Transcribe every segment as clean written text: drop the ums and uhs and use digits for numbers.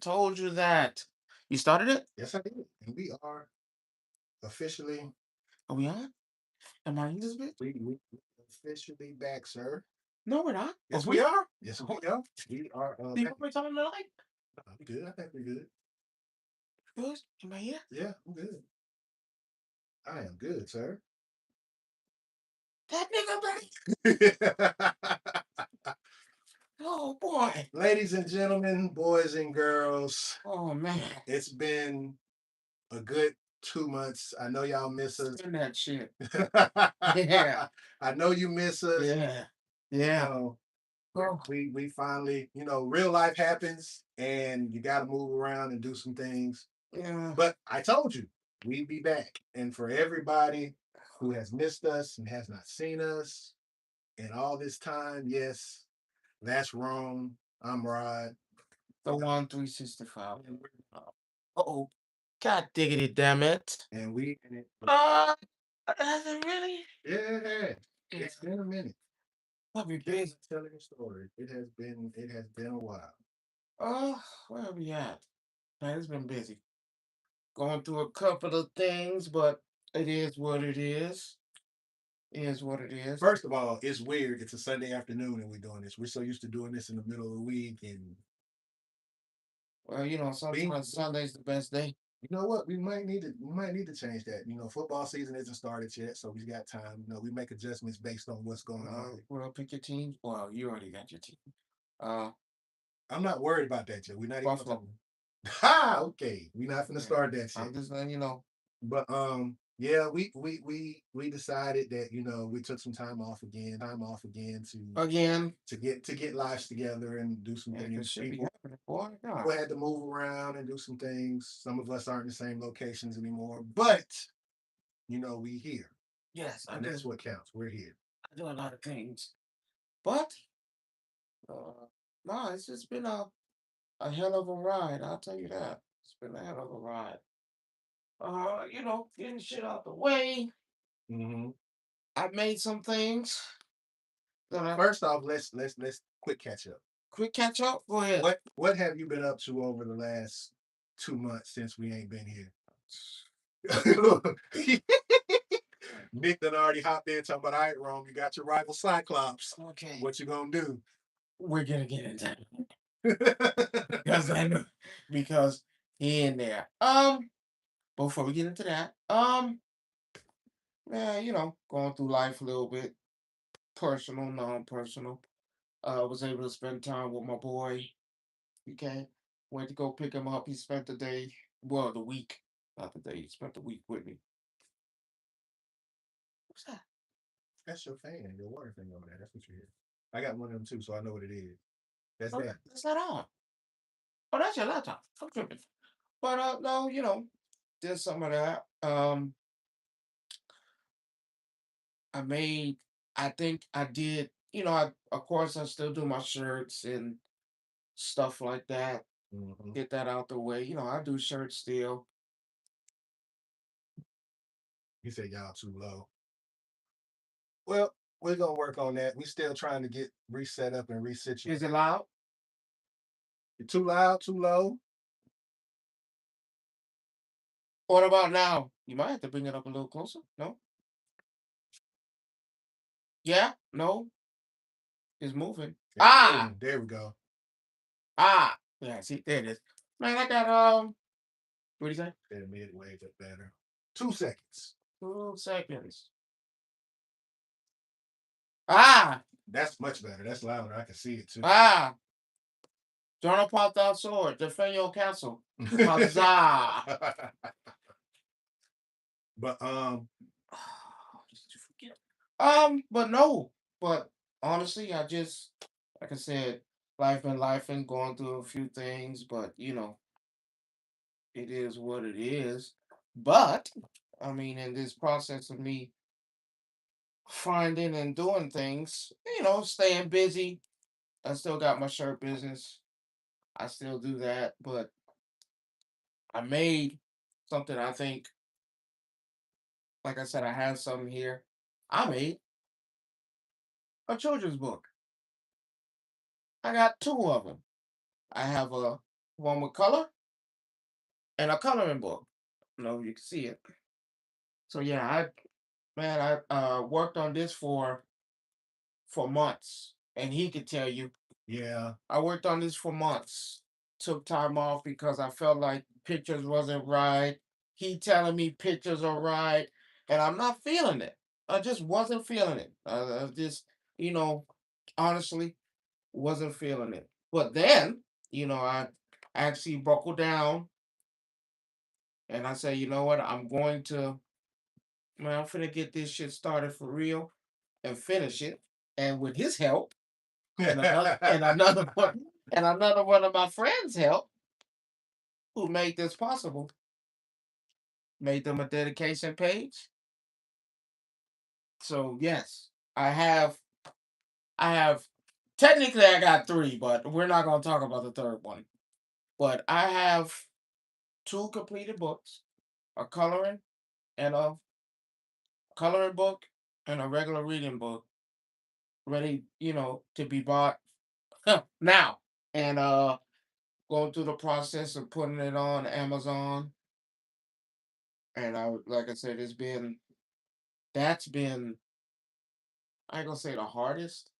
Told you that. You started it? Yes, I did. And we are officially Are we on? Am I in this bitch? we officially back, sir. No, we're not. Yes, we are. Yes, we Oh, are. We are do you back. want me to tell them the light? We good. I think we're good. Good? Am I here? Yeah, I'm good. I am good, sir. That nigga Oh boy. Ladies and gentlemen, boys and girls, Oh man. it's been a good 2 months. I know y'all miss us. Spin that shit. Yeah. I know you miss us. Yeah. You Yeah. know, Oh, we finally, real life happens and you got to move around and do some things. yeah. But I told you, we'd be back. And for everybody who has missed us and has not seen us in all this time, yes, that's wrong. I'm Rod. The 1 365. Oh. God diggity damn it. And we and it, Uh has it really? yeah, Yeah. it's been a minute. I'll be Just busy. telling a story. It has been a while. Where are we at? Man, it's been busy. Going through a couple of things, but it is what it is. It is what it is. First of all, it's weird. It's a Sunday afternoon and we're doing this. We're so used to doing this in the middle of the week, and Well, we sometimes Sunday's the best day. you know what? We might need to change that. Football season isn't started yet, so we got time. We make adjustments based on what's going on. Well, pick your team. Well, you already got your team. Uh, I'm not worried about that yet. We're not even Buffalo. ha, okay. We're not gonna Yeah. start that yet. I'm just letting you know. But yeah, we decided that we took some time off again Again. to get lives together and do some Yeah, because things. shit be People happening, boy. people God. had to move around and do some things. Some of us aren't in the same locations anymore, but we here, Yes, I and do. that's what counts. We're here. I do a lot of things. But, uh, no, it's just been a hell of a ride. I'll tell you that. It's been a hell of a ride. Getting shit out the way. Hmm. I made some things that I First off, let's quick catch up. quick catch up. Go ahead. What have you been up to over the last 2 months since we ain't been here? Nick done already hopped in talking about, all right, Rome, you got your rival Cyclops. Okay. What you gonna do? We're gonna get into it because I know because he in there. Before we get into that, man, going through life a little bit, personal, non-personal. Was able to spend time with my boy. Okay, went to go pick him up. He spent the day, well, the week, not the day. He spent the week with me. What's that? That's your fan, your water thing over there. That's what you hear. I got one of them too, so I know what it is. That's Oh, that. that's not on. Oh, that's your laptop. I'm tripping. But no, did some of that. I made. I think I did. Of course, I still do my shirts and stuff like that. Hmm. Get that out the way. I do shirts still. He said y'all too low. Well, we're gonna work on that. We still trying to get reset up and resit you. Is it loud? You're too loud, too low. What about now? You might have to bring it up a little closer. No? Yeah? No? It's moving. Yeah, Ah! there we go. Ah! Yeah, see, there it is. Man, I got what do you say? That midway bit better. 2 seconds. 2 seconds. Ah! That's much better. That's louder. I can see it too. Ah! Drawn upon thy sword, defend your castle. Huzzah! But Did you forget? But no. But honestly, I just like I said, life and life and going through a few things, but it is what it is. But I mean, in this process of me finding and doing things, staying busy. I still got my shirt business. I still do that, but I made something I think, like I said, I have something here. I made a children's book. I got two of them. I have a one with color, and a coloring book. You can see it. So yeah, I worked on this for months, and he could tell you Yeah. I worked on this for months. Took time off because I felt like pictures wasn't right. He telling me pictures are right, and I'm not feeling it. I just wasn't feeling it. I just, you know, honestly, wasn't feeling it. But then, I actually buckled down and I say, you know what, I'm finna get this shit started for real and finish it. And with his help and another one and another one of my friends' help, who made this possible, made them a dedication page. So yes, I have I have technically I got three, but we're not gonna talk about the third one. But I have two completed books, a and a coloring book and a regular reading book ready, to be bought now. And going through the process of putting it on Amazon. And like I said, that's been I ain't gonna say the hardest.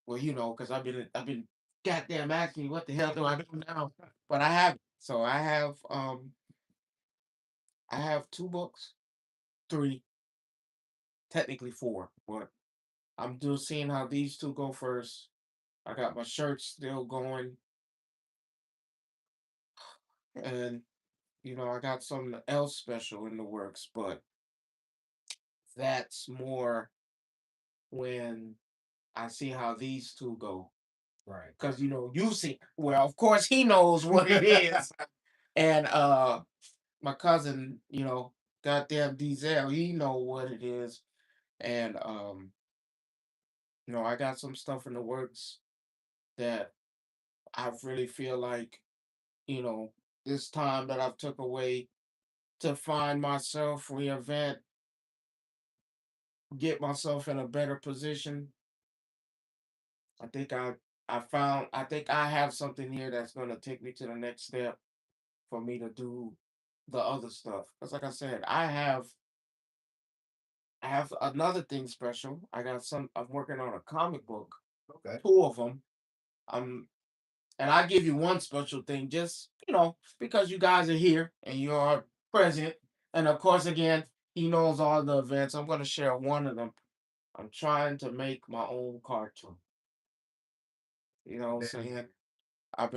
Well, because I've been goddamn asking what the hell do I do now? But I have so I have two books, three, technically four, but I'm just seeing how these two go first. I got my shirts still going, and I got something else special in the works, but that's more when I see how these two go. Right. Because you see, well, of course he knows what it is. And my cousin, goddamn Diesel, he know what it is. And I got some stuff in the works that I really feel like, you know, this time that I've took away to find myself, reinvent, get myself in a better position. I think I think I have something here that's gonna take me to the next step for me to do the other stuff. Because like I said, I have another thing special. I'm working on a comic book, Okay. two of them. Um, and I give you one special thing, just because you guys are here and you are present, and of course, again, he knows all the events. I'm gonna share one of them. I'm trying to make my own cartoon. You know what I'm That- saying? I've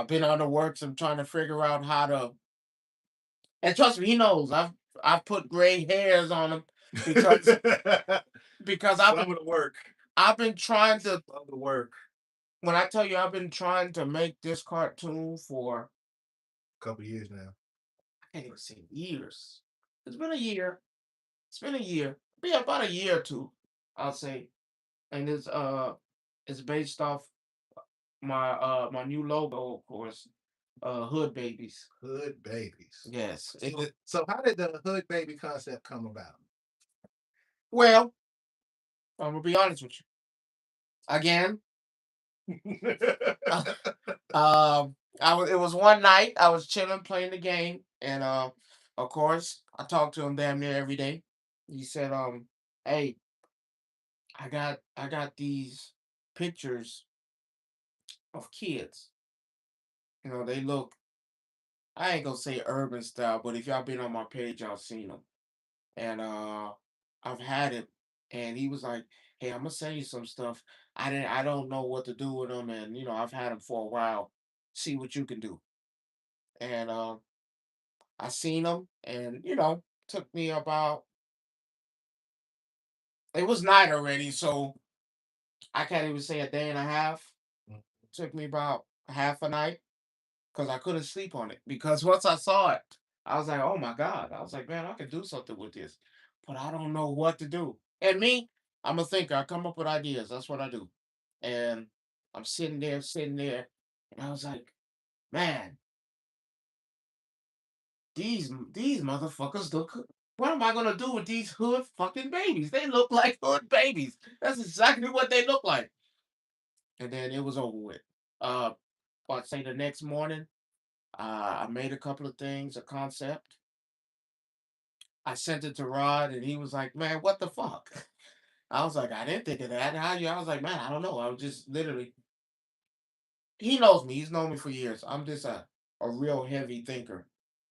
been on the works. I'm trying to figure out how to. And trust me, he knows. I've put gray hairs on him because because I've Some been of the work. I've been trying to. Some of the work. When I tell you I've been trying to make this cartoon for A couple years now. I can't even say years. It's been a year. It's been a year. Be about a year or two, I'll say. And it's based off my new logo, of course. Hood babies. Hood babies. Yes. So how did the hood baby concept come about? Well, I'm gonna be honest with you. Again, it was one night I was chilling playing the game, and of course I talked to him damn near every day. He said, hey, I got these pictures of kids. They look, I ain't gonna say urban style, but if y'all been on my page, y'all seen them. And I've had it. And he was like, hey, I'm gonna send you some stuff. I don't know what to do with them, and I've had them for a while. See what you can do. And I seen them, and took me about. It was night already, so I can't even say a day and a half. Mm. Took me about half a night because I couldn't sleep on it. Because once I saw it, I was like, oh my God. I was like, man, I could do something with this. But I don't know what to do. And me, I'm a thinker. I come up with ideas. That's what I do. And I'm sitting there, and I was like, man, these motherfuckers look. What am I gonna do with these hood fucking babies? They look like hood babies. That's exactly what they look like. And then it was over with. Uh, or say the next morning, I made a couple of things, a concept. I sent it to Rod, and he was like, "Man, what the fuck?" I was like, "I didn't think of that. How you?" I was like, "Man, I don't know. I was just literally." He knows me. He's known me for years. I'm just a real heavy thinker,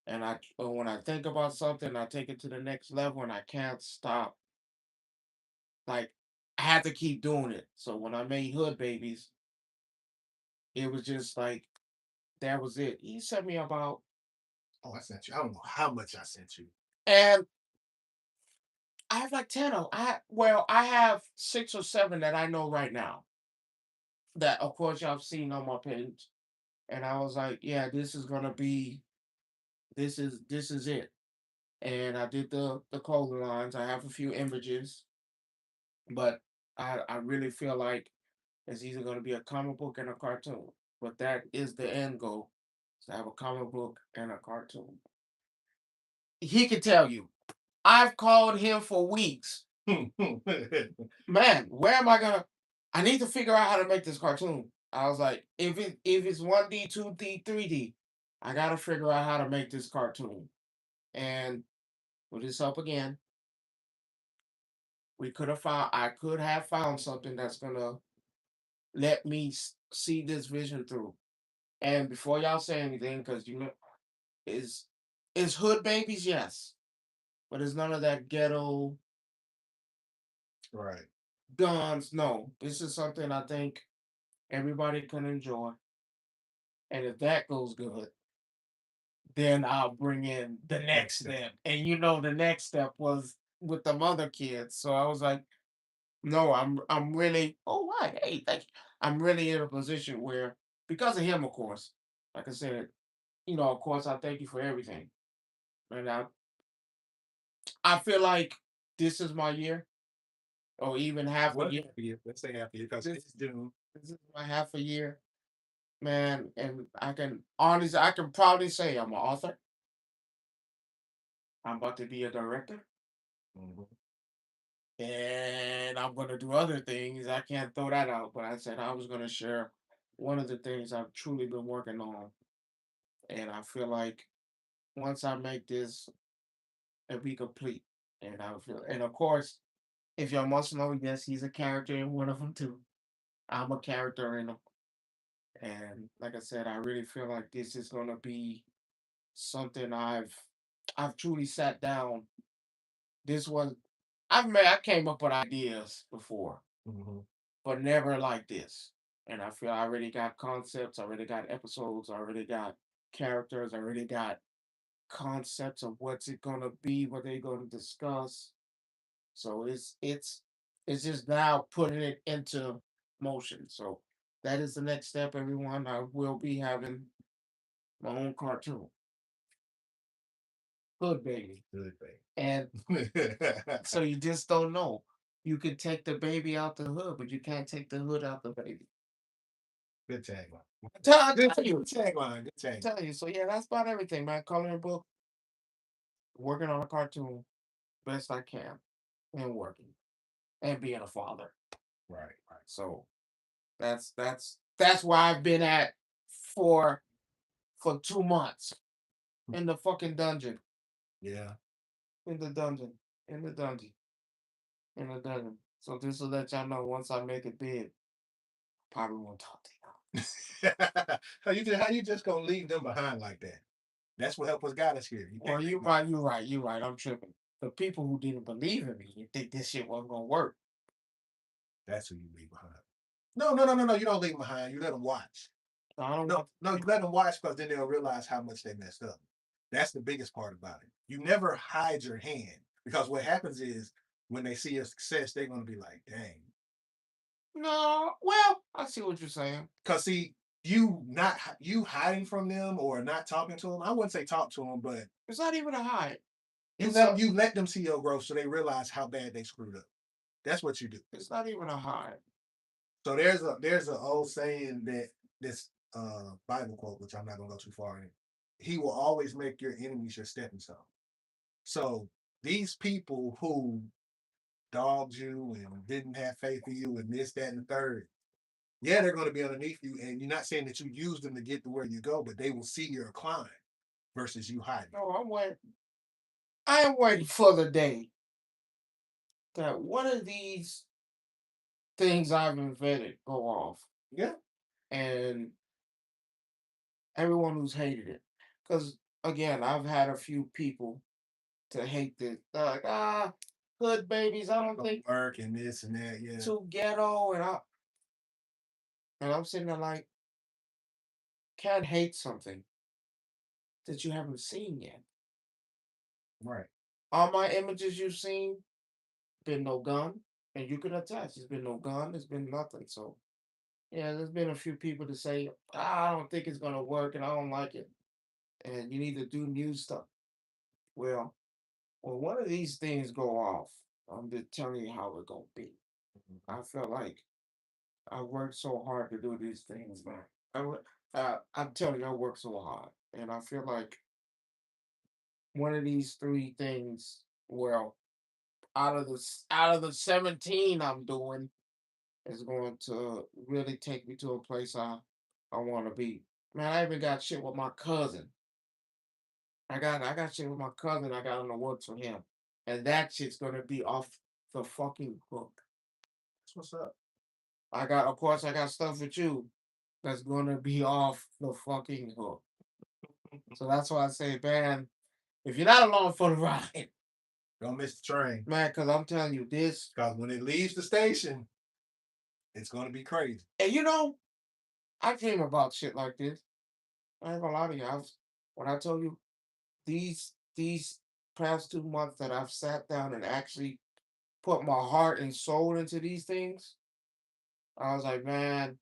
and when I think about something, I take it to the next level, and I can't stop. Like, I have to keep doing it. So when I made Hood Babies, it was just like that was it. He sent me about, Oh, I sent you. I don't know how much I sent you. and I have like 10 of I have 6 or 7 that I know right now that of course y'all have seen on my page. And I was like, yeah, this is it. And I did the clothing lines. I have a few images, but I really feel like it's either gonna be a comic book and a cartoon. But that is the end goal. To have a comic book and a cartoon. He can tell you. I've called him for weeks. Man, where am I gonna? I need to figure out how to make this cartoon. I was like, if it's 1D, 2D, 3D, I gotta figure out how to make this cartoon. And with this up again, I could have found something that's gonna let me see this vision through. And before y'all say anything, because you know, is Hood Babies, yes, but it's none of that ghetto Right. guns. No, this is something I think everybody can enjoy. And if that goes good, then I'll bring in the Next next step. step. And you know, the next step was with the mother kids. So I was like, no, I'm really, oh why? Hey, thank you. I'm really in a position where because of him, of course, like I said, you know, of course I thank you for everything. And I feel like this is my year, or even half a What year. half a year? Let's say half a year because This it's June. this is my half a year, man. And I can proudly say I'm an author. I'm about to be a director. Mhm. And I'm gonna do other things. I can't throw that out, but I said I was gonna share one of the things I've truly been working on. And I feel like once I make this, it'll be complete. And of course, if y'all must know, yes, he's a character in one of them too. I'm a character in them. And like I said, I really feel like this is gonna be something I've truly sat down. This was I came up with ideas before, Mhm. but never like this. And I feel I already got concepts, I already got episodes, I already got characters, I already got concepts of what's it gonna be, what they're gonna discuss. So it's just now putting it into motion. So that is the next step, everyone. I will be having my own cartoon. Good baby. Good And thing. so you just don't know. You can take the baby out the hood, but you can't take the hood out the baby. Good tagline. I Good, tell you, good tagline. Good tagline. tell you. So yeah, that's about everything, man. Coloring book, working on a cartoon, best I can, and working and being a father. Right. Right. So that's where I've been at for 2 months in the fucking dungeon, Yeah. in the dungeon, in the dungeon, in the dungeon. So just to let y'all know, once I make it big, probably won't talk to y'all. How you just gonna leave them behind like that? That's what help us got us here. You Well, can't you leave them. right, you right, you right. I'm tripping. The people who didn't believe in me, you think this shit wasn't gonna work. That's who you leave behind. No, no, no, no, no. You don't leave them behind. You let them watch. So I don't No, want. no, you let them watch because then they'll realize how much they messed up. That's the biggest part about it. You never hide your hand because what happens is when they see your success, they're gonna be like, dang. No, well, I see what you're saying. Cause see, you hiding from them or not talking to them. I wouldn't say talk to them, but It's not even a hide. you It's let them a. you let them see your growth so they realize how bad they screwed up. That's what you do. It's not even a hide. So there's a old saying that this Bible quote, which I'm not gonna go too far in. He will always make your enemies your stepping stone. So these people who dogged you and didn't have faith in you and this, that, and the third, Yeah, they're going to be underneath you, and you're not saying that you use them to get to where you go, but they will see your climb versus you hiding. No, I am waiting for the day that one of these things I've invented go off, Yeah, and everyone who's hated it. Because again, I've had a few people to hate this. They're like, hood babies. I don't think work and this and that. Yeah, too ghetto, and I'm sitting there like, can't hate something that you haven't seen yet. right. All my images you've seen, been no gun, and you can attest, there's been no gun, there's been nothing. So yeah, there's been a few people to say, I don't think it's gonna work, and I don't like it, and you need to do new stuff. Well, when one of these things go off, I'm just telling you how it gonna be. I feel like I worked so hard to do these things, man. I'm telling you, I worked so hard, and I feel like one of these three things, well, out of the 17 I'm doing, is going to really take me to a place I want to be. Man, I even got shit with my cousin. I got shit with my cousin. I got on the works for him, and that shit's gonna be off the fucking hook. That's what's up. Of course, I got stuff with you that's gonna be off the fucking hook. So that's why I say, man, if you're not along for the ride, Don't miss the train, man, because I'm telling you this, because when it leaves the station, it's going to be crazy. and I dream about shit like this. I ain't gonna lie to you. When I told you these past 2 months that I've sat down and actually put my heart and soul into these things, I was like, man,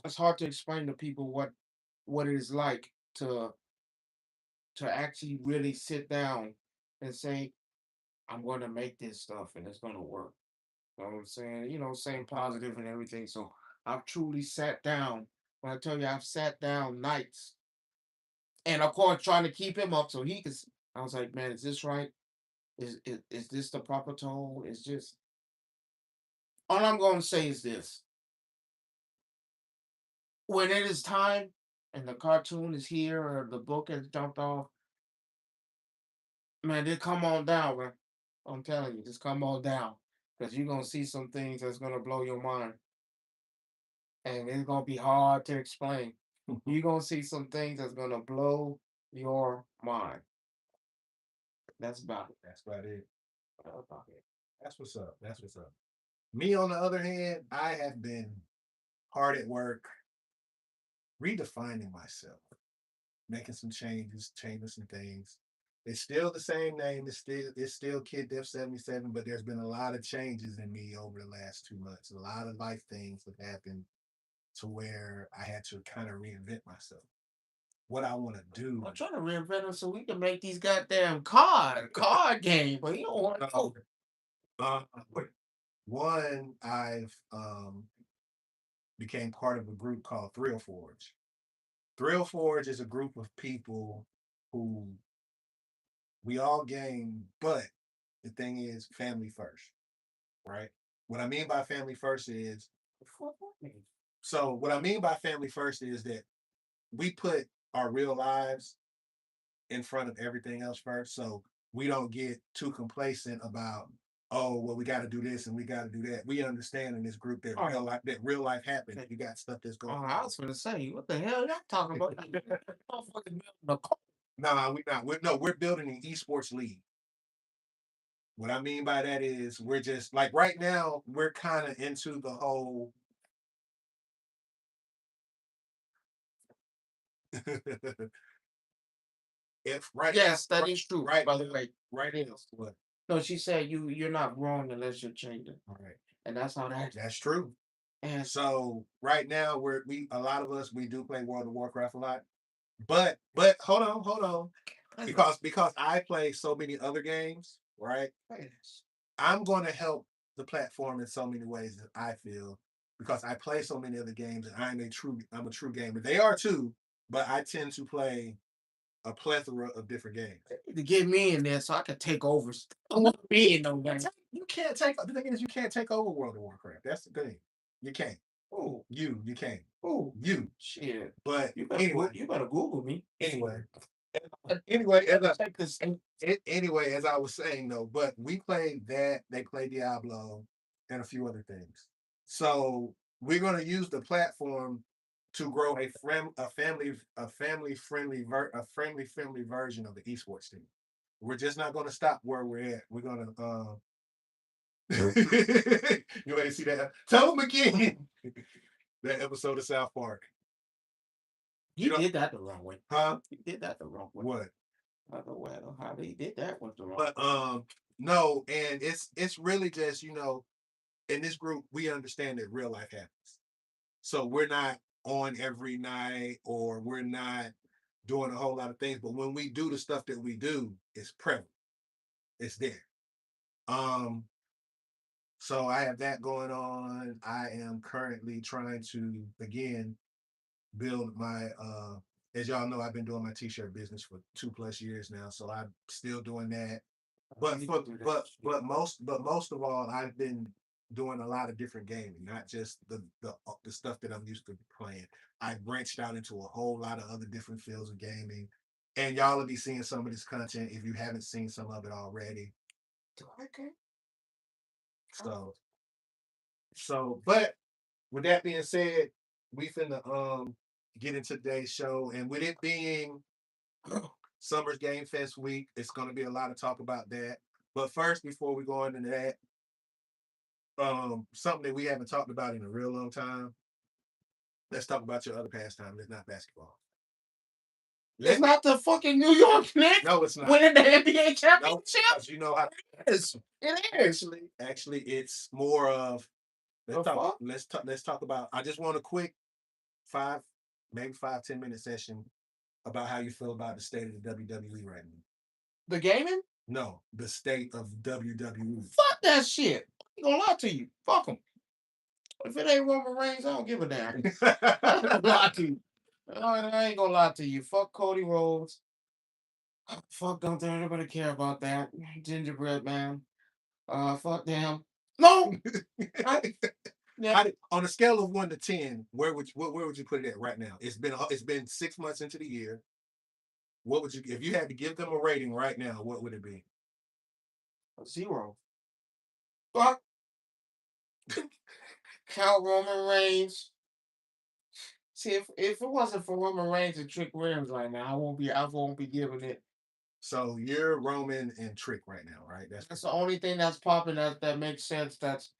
it's hard to explain to people what it is like to actually really sit down and say, I'm gonna make this stuff and it's gonna work. You know what I'm saying? Saying positive and everything. So I've truly sat down. When I tell you I've sat down nights and of course trying to keep him up so he can I was like, man, is this right? Is this the proper tone? It's just all I'm gonna say is this. When it is time and the cartoon is here or the book has jumped off, man, just come on down, man. I'm telling you, just come on down. Because you're gonna see some things that's gonna blow your mind. And it's gonna be hard to explain. You're gonna see some things that's gonna blow your mind. That's about it. That's about it. That's about it. That's what's up. That's what's up. Me, on the other hand, I have been hard at work redefining myself, making some changes, changing some things. It's still the same name. It's still Kid Def 77, but there's been a lot of changes in me over the last 2 months. A lot of life things have happened to where I had to kind of reinvent myself. What I want to do. I'm trying to reinvent them so we can make these goddamn card game, but you don't want to No, do. uh, one, I've became part of a group called Thrill Forge. Thrill Forge is a group of people who we all game, but the thing is family first, right? What I mean by family first is what I mean by family first is that we put our real lives in front of everything else first. So we don't get too complacent about, oh, well, we got to do this and we got to do that. We understand in this group that real life happens. You got stuff that's Oh, going I on. was gonna say, what the hell y'all talking about? Motherfucking building a Nah, we not. We're building an esports league. What I mean by that is we're just like right now we're kind of into the whole. if right Yes, that right is true. right By the way, right it is. what No, she said you're not wrong unless you're changing, all right, and that's how that. that's true. And So right now we a lot of us we do play World of Warcraft a lot, but hold on because I play so many other games, right? I'm going to help the platform in so many ways that I feel because I play so many other games and I'm a true gamer. They are too, but I tend to play a plethora of different games. To get me in there so I can take over. I want to be in no game. You can't take. The thing is, you can't take over World of Warcraft. That's the thing. You can't. Oh, You can't. oh, You. shit. But You better anyway, you better Google me. anyway, anyway, as I, Check this. anyway, as I was saying though, but we played that. They played Diablo and a few other things. So we're going to use the platform to grow a family friendly version of the esports team. We're just not going to stop where we're at. We're going to you ain't see that? Tell them again. That episode of South Park. You did that the wrong way. Huh? You did that the wrong way. What? I don't know where how they did that was the wrong. But no, and it's really just in this group we understand that real life happens. So we're not on every night or we're not doing a whole lot of things. But when we do the stuff that we do, it's prevalent. It's there. So I have that going on. I am currently trying to again build my as y'all know, I've been doing my t-shirt business for 2+ years now. So I'm still doing that. But most of all, I've been doing a lot of different gaming, not just the stuff that I'm used to playing. I branched out into a whole lot of other different fields of gaming, and y'all will be seeing some of this content if you haven't seen some of it already. Okay. So, but with that being said, we finna get into today's show, and with it being Summer's Game Fest week, it's gonna be a lot of talk about that. But first, before we go into that, something that we haven't talked about in a real long time. Let's talk about your other pastime. It's not basketball. It's not the fucking New York Knicks. No, it's not. Winning the NBA championship. No, you know how it is. It is. Actually, it's more of let's talk about. I just want a quick 5-10 minute session about how you feel about the state of the WWE right now. The gaming? No, the state of WWE. Fuck that shit. I ain't gonna lie to you. Fuck them. If it ain't Roman Reigns, I don't give a damn. I ain't gonna lie to you. I ain't gonna lie to you. Fuck Cody Rhodes. Fuck, don't anybody care about that. Gingerbread man. Fuck them. No. Yeah. On a scale of 1 to 10, where would you put it at right now? It's been 6 months into the year. What would you, if you had to give them a rating right now? What would it be? 0. Fuck. Count Roman Reigns. See, if it wasn't for Roman Reigns and Trick Williams right now, I won't be giving it. So you're Roman and Trick right now, right? That's the only thing that's popping that makes sense. That's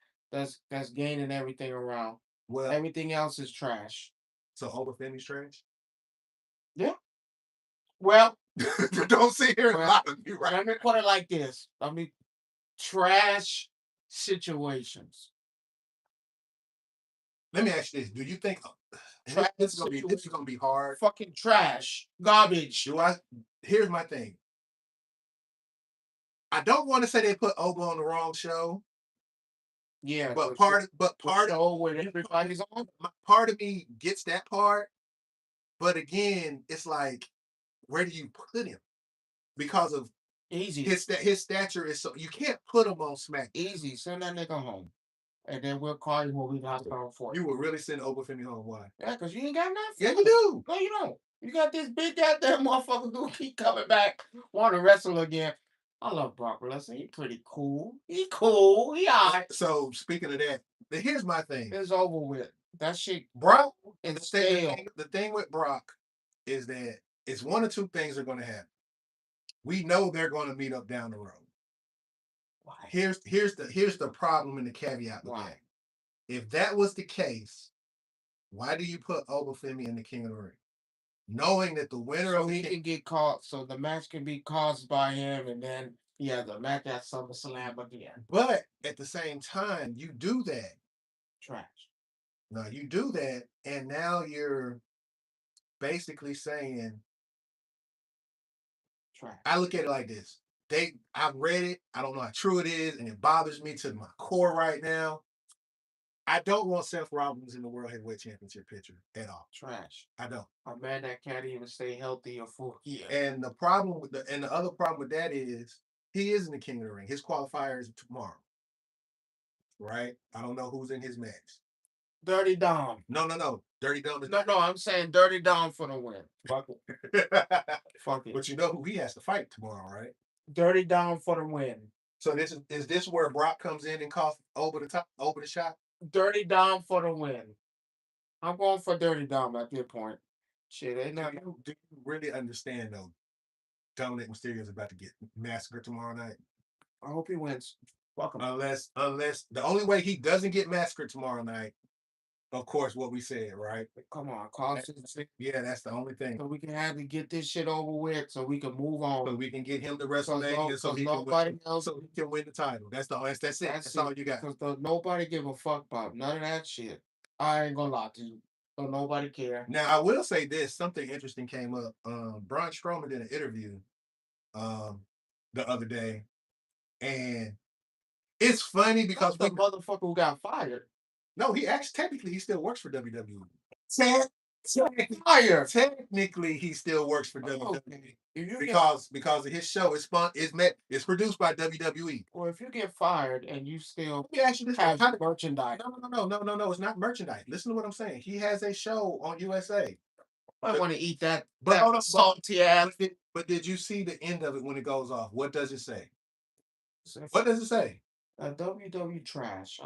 gaining everything around. Well, everything else is trash. So Obafemi's trash? Yeah. Well, don't sit here and lie to me, right? Let me put it like this. Trash situations. Let me ask you this: do you think this is gonna be hard? Fucking trash, garbage. Here's my thing. I don't want to say they put Oba on the wrong show. Yeah, but part when everybody's on. Part of me gets that part, but again, it's like, where do you put him? Because of easy, his stature is so you can't put him on Smack. Easy, send that nigga home, and then we'll call you when we got going for you. You will really send Obafemi home? Why? Yeah, because you ain't got nothing. Yeah, you do. No, you don't. You got this big goddamn motherfucker who keep coming back, want to wrestle again. I love Brock Lesnar. He pretty cool. He cool. He all right. So speaking of that, here's my thing. It's over with. That shit. Brock and the thing with Brock is that it's one or two things are going to happen. We know they're going to meet up down the road. Why? Here's the problem and the caveat with that. If that was the case, why do you put Obafemi in the King of the Ring? Knowing that the winner of he can get caught, so the match can be caused by him, and then the match at SummerSlam again. But at the same time, you do that. Trash. No, you do that, and now you're basically saying, trash. I look at it like this. I've read it. I don't know how true it is, and it bothers me to my core right now. I don't want Seth Rollins in the World Heavyweight Championship picture at all. Trash. I don't. A man that can't even stay healthy for a year. And the problem with the other problem with that is he isn't the king of the ring. His qualifier is tomorrow. Right? I don't know who's in his match. Dirty Dom. No. Dirty Dom is No, I'm saying Dirty Dom for the win. Fuck it. Fuck it. But you know who he has to fight tomorrow, right? Dirty Dom for the win. So this is this where Brock comes in and costs over the shot? Dirty Dom for the win. I'm going for Dirty Dom at this point. Shit, ain't Do nothing. you really understand though? Dominic Mysterio is about to get massacred tomorrow night. I hope he wins. Fuck him. Unless the only way he doesn't get massacred tomorrow night, of course, what we said, right? Come on, cost Yeah, that's the only thing. so we can have to get this shit over with, so we can move on. So we can get him to WrestleMania, so he can win the title. That's it. That's all you got. Because nobody give a fuck about none of that shit. I ain't gonna lie to you. So nobody care. Now I will say this: something interesting came up. Braun Strowman did an interview the other day, and it's funny because the motherfucker who got fired. No, he actually technically he still works for WWE. Technically, he still works for WWE because of his show. It's produced by WWE. Well, if you get fired and you still actually have merchandise, no, it's not merchandise. Listen to what I'm saying. He has a show on USA. I want to eat that. But salty ass. But did you see the end of it when it goes off? What does it say? What does it say? WWE trash.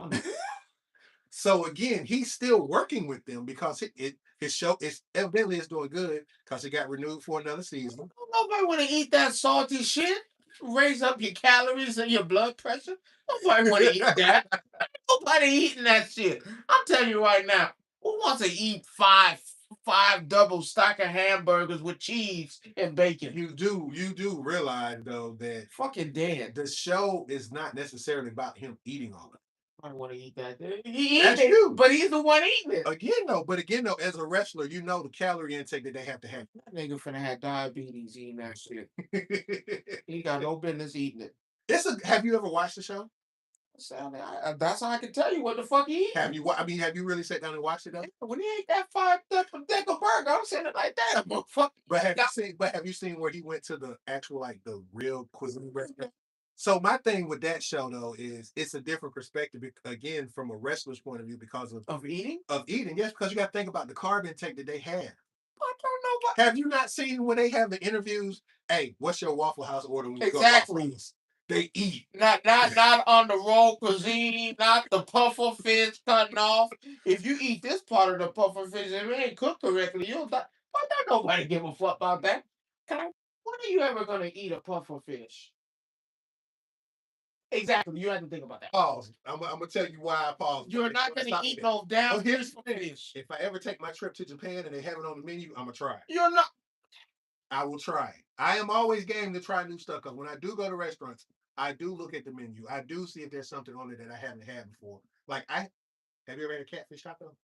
So again, he's still working with them because his show is evidently is doing good because it got renewed for another season. Nobody want to eat that salty shit. Raise up your calories and your blood pressure. Nobody want to eat that. Nobody eating that shit. I'm telling you right now. Who wants to eat five double stack of hamburgers with cheese and bacon? You do realize though that fucking dead. The show is not necessarily about him eating all of it. I want to eat that. That's true. But he's the one eating it. Again though, as a wrestler, you know the calorie intake that they have to have. That nigga finna have diabetes eating that shit. He got no business eating it. Have you ever watched the show? That's how I can tell you what the fuck he eat. Have you really sat down and watched it though? When he ate that $5 burger, I'm saying it like that, motherfucker. But have you seen where he went to the actual the real cuisine restaurant? So my thing with that show though is it's a different perspective again from a wrestler's point of view because of eating. Yes, because you got to think about the carb intake that they have. I don't know what. Have you not seen when they have the interviews? Hey, what's your Waffle House order? When exactly. They eat. Not on the raw cuisine, not the puffer fish cutting off. If you eat this part of the puffer fish and it ain't cooked correctly, you'll die. Why don't nobody give a fuck about that? When are you ever gonna eat a puffer fish? Exactly. You have to think about that. Pause. I'm gonna tell you why I paused. You're not gonna eat no damn fish. If I ever take my trip to Japan and they have it on the menu, I'm gonna try. You're not. I will try. I am always game to try new stuff because when I do go to restaurants, I do look at the menu. I do see if there's something on it that I haven't had before. Have you ever had a catfish taco?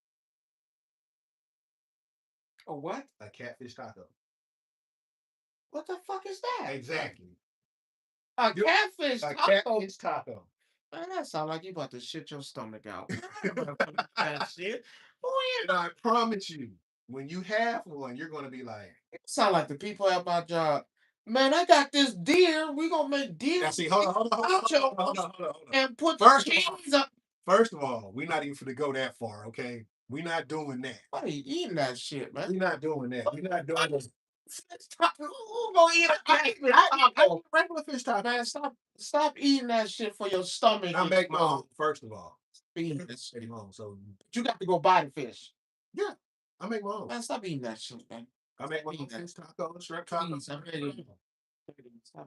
A what? A catfish taco. What the fuck is that? Exactly. A catfish taco. Catfish taco. Man, that sounds like you about to shit your stomach out. That shit. And I promise you, when you have one, you're gonna be like. It sound like the people at my job. Man, I got this deer. We gonna make deer. Now see, hold on. And put the cheese up. First of all, we're not even gonna go that far, okay? We're not doing that. Why are you eating that shit, man? We're not doing that. We're not doing this. Who gonna eat a regular fish taco? Man, stop eating that shit for your stomach. I make my own, first of all. Eating this shit. So you got to go buy the fish. Yeah, I make my own. Man, stop eating that shit, man. I make my own fish taco, shrimp taco. Stop eating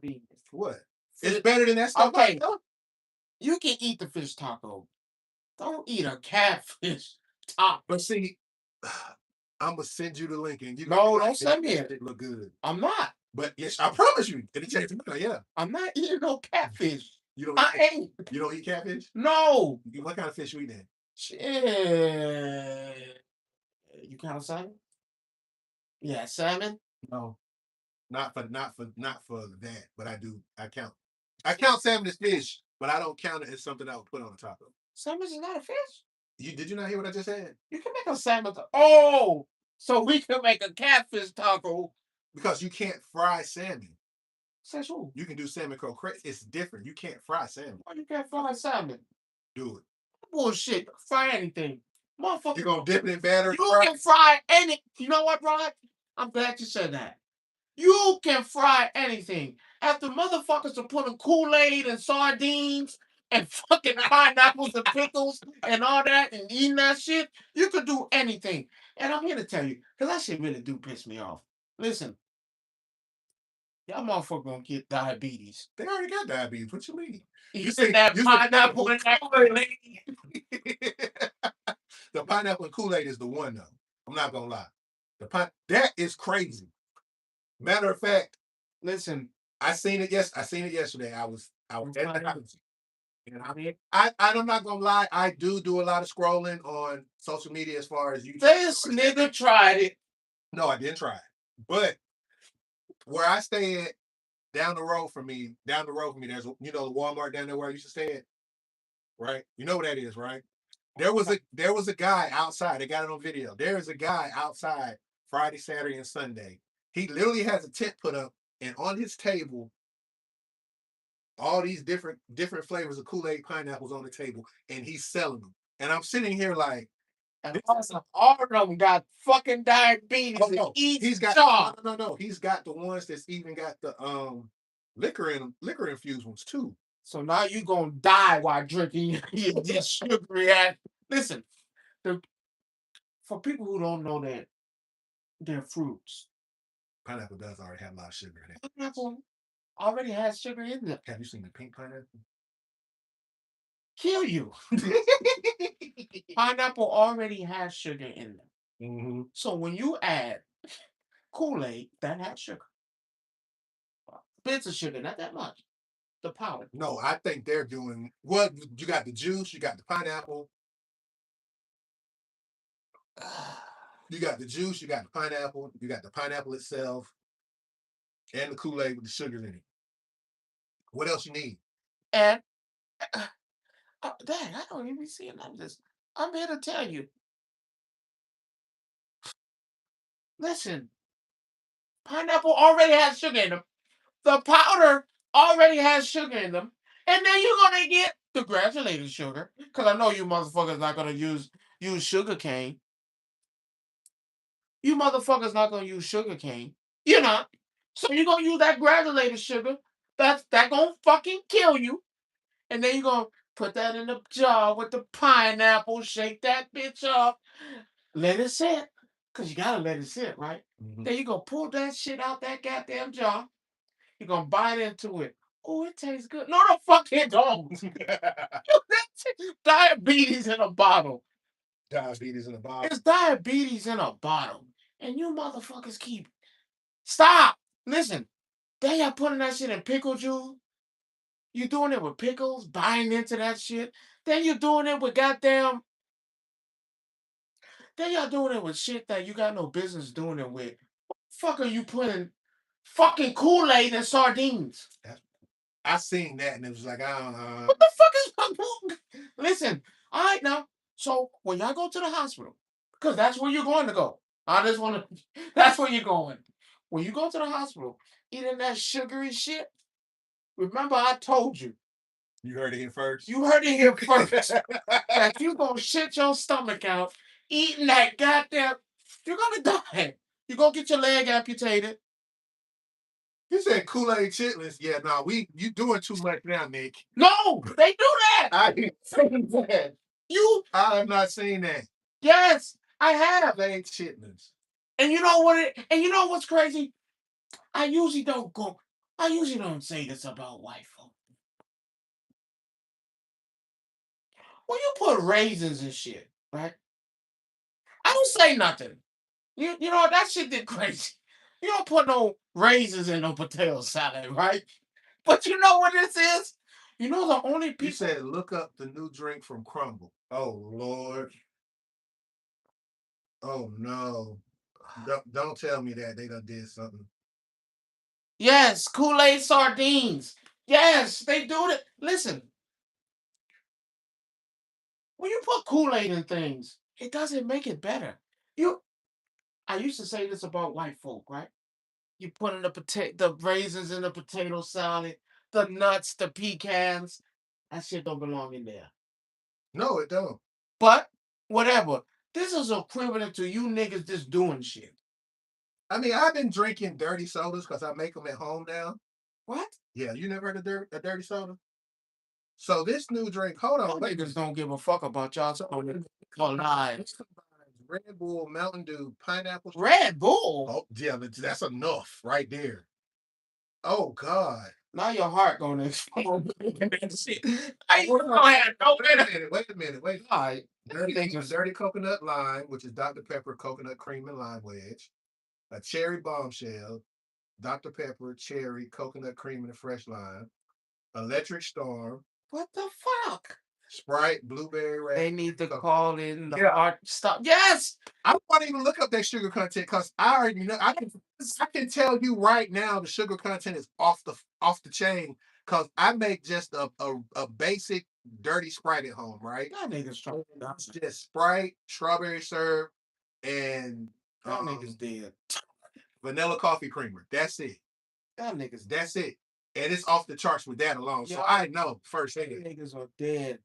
it. What? It's better than that stuff. Okay. You can eat the fish taco. Don't eat a catfish taco. But see, I'm gonna send you the link, and you don't send me it. It look good. I'm not. But yes, I promise you, it'll change the color. Yeah. I'm not eating no catfish. You don't. I ain't. You don't eat catfish? No. What kind of fish you eat then? Shit. You count salmon? Yeah, salmon. No, not for that. But I do. I count salmon as fish, but I don't count it as something I would put on a taco. Salmon is not a fish. Did you not hear what I just said? You can make a salmon. Oh, so we can make a catfish taco. Because you can't fry salmon. Says who? You can do salmon croquettes. It's different. You can't fry salmon. Why you can't fry salmon? Do it. Bullshit. Fry anything. Motherfucker. You're gonna dip it in batter. You can fry any. You know what, Rod? I'm glad you said that. You can fry anything. After motherfuckers are putting Kool-Aid and sardines and fucking pineapples and pickles and all that and eating that shit, you could do anything. And I'm here to tell you, because that shit really do piss me off. Listen, y'all motherfuckers gonna get diabetes. They already got diabetes. What you mean? You said that pineapple and that Kool-Aid. The pineapple and Kool-Aid is the one though. I'm not gonna lie. That is crazy. Matter of fact, listen, I seen it yesterday. I was at the house. And I'm not gonna lie, I do a lot of scrolling on social media as far as you. This nigga tried it. No, I didn't try it. But where I stay at, down the road from me, there's the Walmart down there where I used to stay at. Right? You know what that is, right? There was a guy outside. They got it on video. There is a guy outside Friday, Saturday, and Sunday. He literally has a tent put up, and on his table, all these different flavors of Kool-Aid pineapples on the table, and he's selling them. And I'm sitting here like, and all of them got fucking diabetes. Oh, no. He's got no. He's got the ones that's even got the liquor in them, liquor infused ones too. So now you gonna die while drinking this sugary ass. Listen, for people who don't know that they're fruits, pineapple does already have a lot of sugar in it. Pineapple already has sugar in it. Have you seen the pink pineapple? Kill you. Pineapple already has sugar in them. Mm-hmm. So when you add Kool-Aid, that has sugar. Bits of sugar, not that much. The powder. No, I think they're doing what you got the juice, you got the pineapple. You got the juice, you got the pineapple itself, and the Kool-Aid with the sugars in it. What else you need? And dang, I don't even see it. I'm here to tell you. Listen, pineapple already has sugar in them. The powder already has sugar in them. And then you're gonna get the granulated sugar. Because I know you motherfuckers not gonna use sugar cane. You motherfuckers not gonna use sugar cane. You're not. So you're gonna use that granulated sugar. That gonna fucking kill you. And then you're gonna put that in the jar with the pineapple, shake that bitch up, let it sit. Cause you gotta let it sit, right? Mm-hmm. Then you're gonna pull that shit out that goddamn jar. You're gonna bite into it. Oh, it tastes good. No, the fuck it don't. Diabetes in a bottle. Diabetes in a bottle. It's diabetes in a bottle. And you motherfuckers keep. Stop. Listen. They are putting that shit in pickle juice. You doing it with pickles, buying into that shit. Then you're doing it with goddamn. Then y'all doing it with shit that you got no business doing it with. What the fuck are you putting fucking Kool-Aid and sardines? I seen that and it was like, What the fuck is listen, all right now. So when y'all go to the hospital, because that's where you're going to go. I just want to that's where you're going. When you go to the hospital, eating that sugary shit, remember I told you. You heard it here first. You heard it here first. That you gonna shit your stomach out eating that goddamn. You're gonna die. You're gonna get your leg amputated. You said Kool-Aid chitlins. Yeah, no, you doing too much now, Nick. No, they do that. I didn't say that. I have not seen that. Yes, I have. Kool-Aid chitlins. And you know what? And you know what's crazy? I usually don't say this about white folk. When you put raisins and shit, right? I don't say nothing. You know that shit did crazy. You don't put no raisins in no potato salad, right? But you know what this is? You know the only people. You said look up the new drink from Crumble. Oh Lord. Oh no. Don't tell me that they done did something. Yes, Kool-Aid sardines. Yes, they do it. Listen. when you put Kool-Aid in things, it doesn't make it better. You I used to say this about white folk, right? You put in the raisins in the potato salad, the nuts, the pecans. That shit don't belong in there. No, it don't. But whatever. This is equivalent to you niggas just doing shit. I mean, I've been drinking dirty sodas because I make them at home now. What? Yeah, you never heard of a dirty soda? So this new drink, hold Y'all on, wait. niggas don't give a fuck about y'all So soda or lives. this combines Red Bull, Mountain Dew, pineapple. Red Bull. Oh, yeah, that's enough right there. Oh God. Now your heart gonna explode. That shit. I Hold don't have no Wait a minute, wait a minute, wait. God. Dirty coconut lime, which is Dr. Pepper coconut cream and lime wedge, a cherry bombshell, Dr. Pepper cherry coconut cream and a fresh lime, electric storm, What the fuck? Sprite blueberry red. They need to call in the art stop. Yes. I don't want to even look up that sugar content because I already know. I can tell you right now the sugar content is off the chain because I make just a basic dirty Sprite at home, right? Y'all niggas trying. It's just Sprite, strawberry syrup, and Y'all niggas dead. vanilla coffee creamer. That's it. Y'all niggas. That's it. And it's off the charts with that alone. So I know firsthand. Niggas are dead.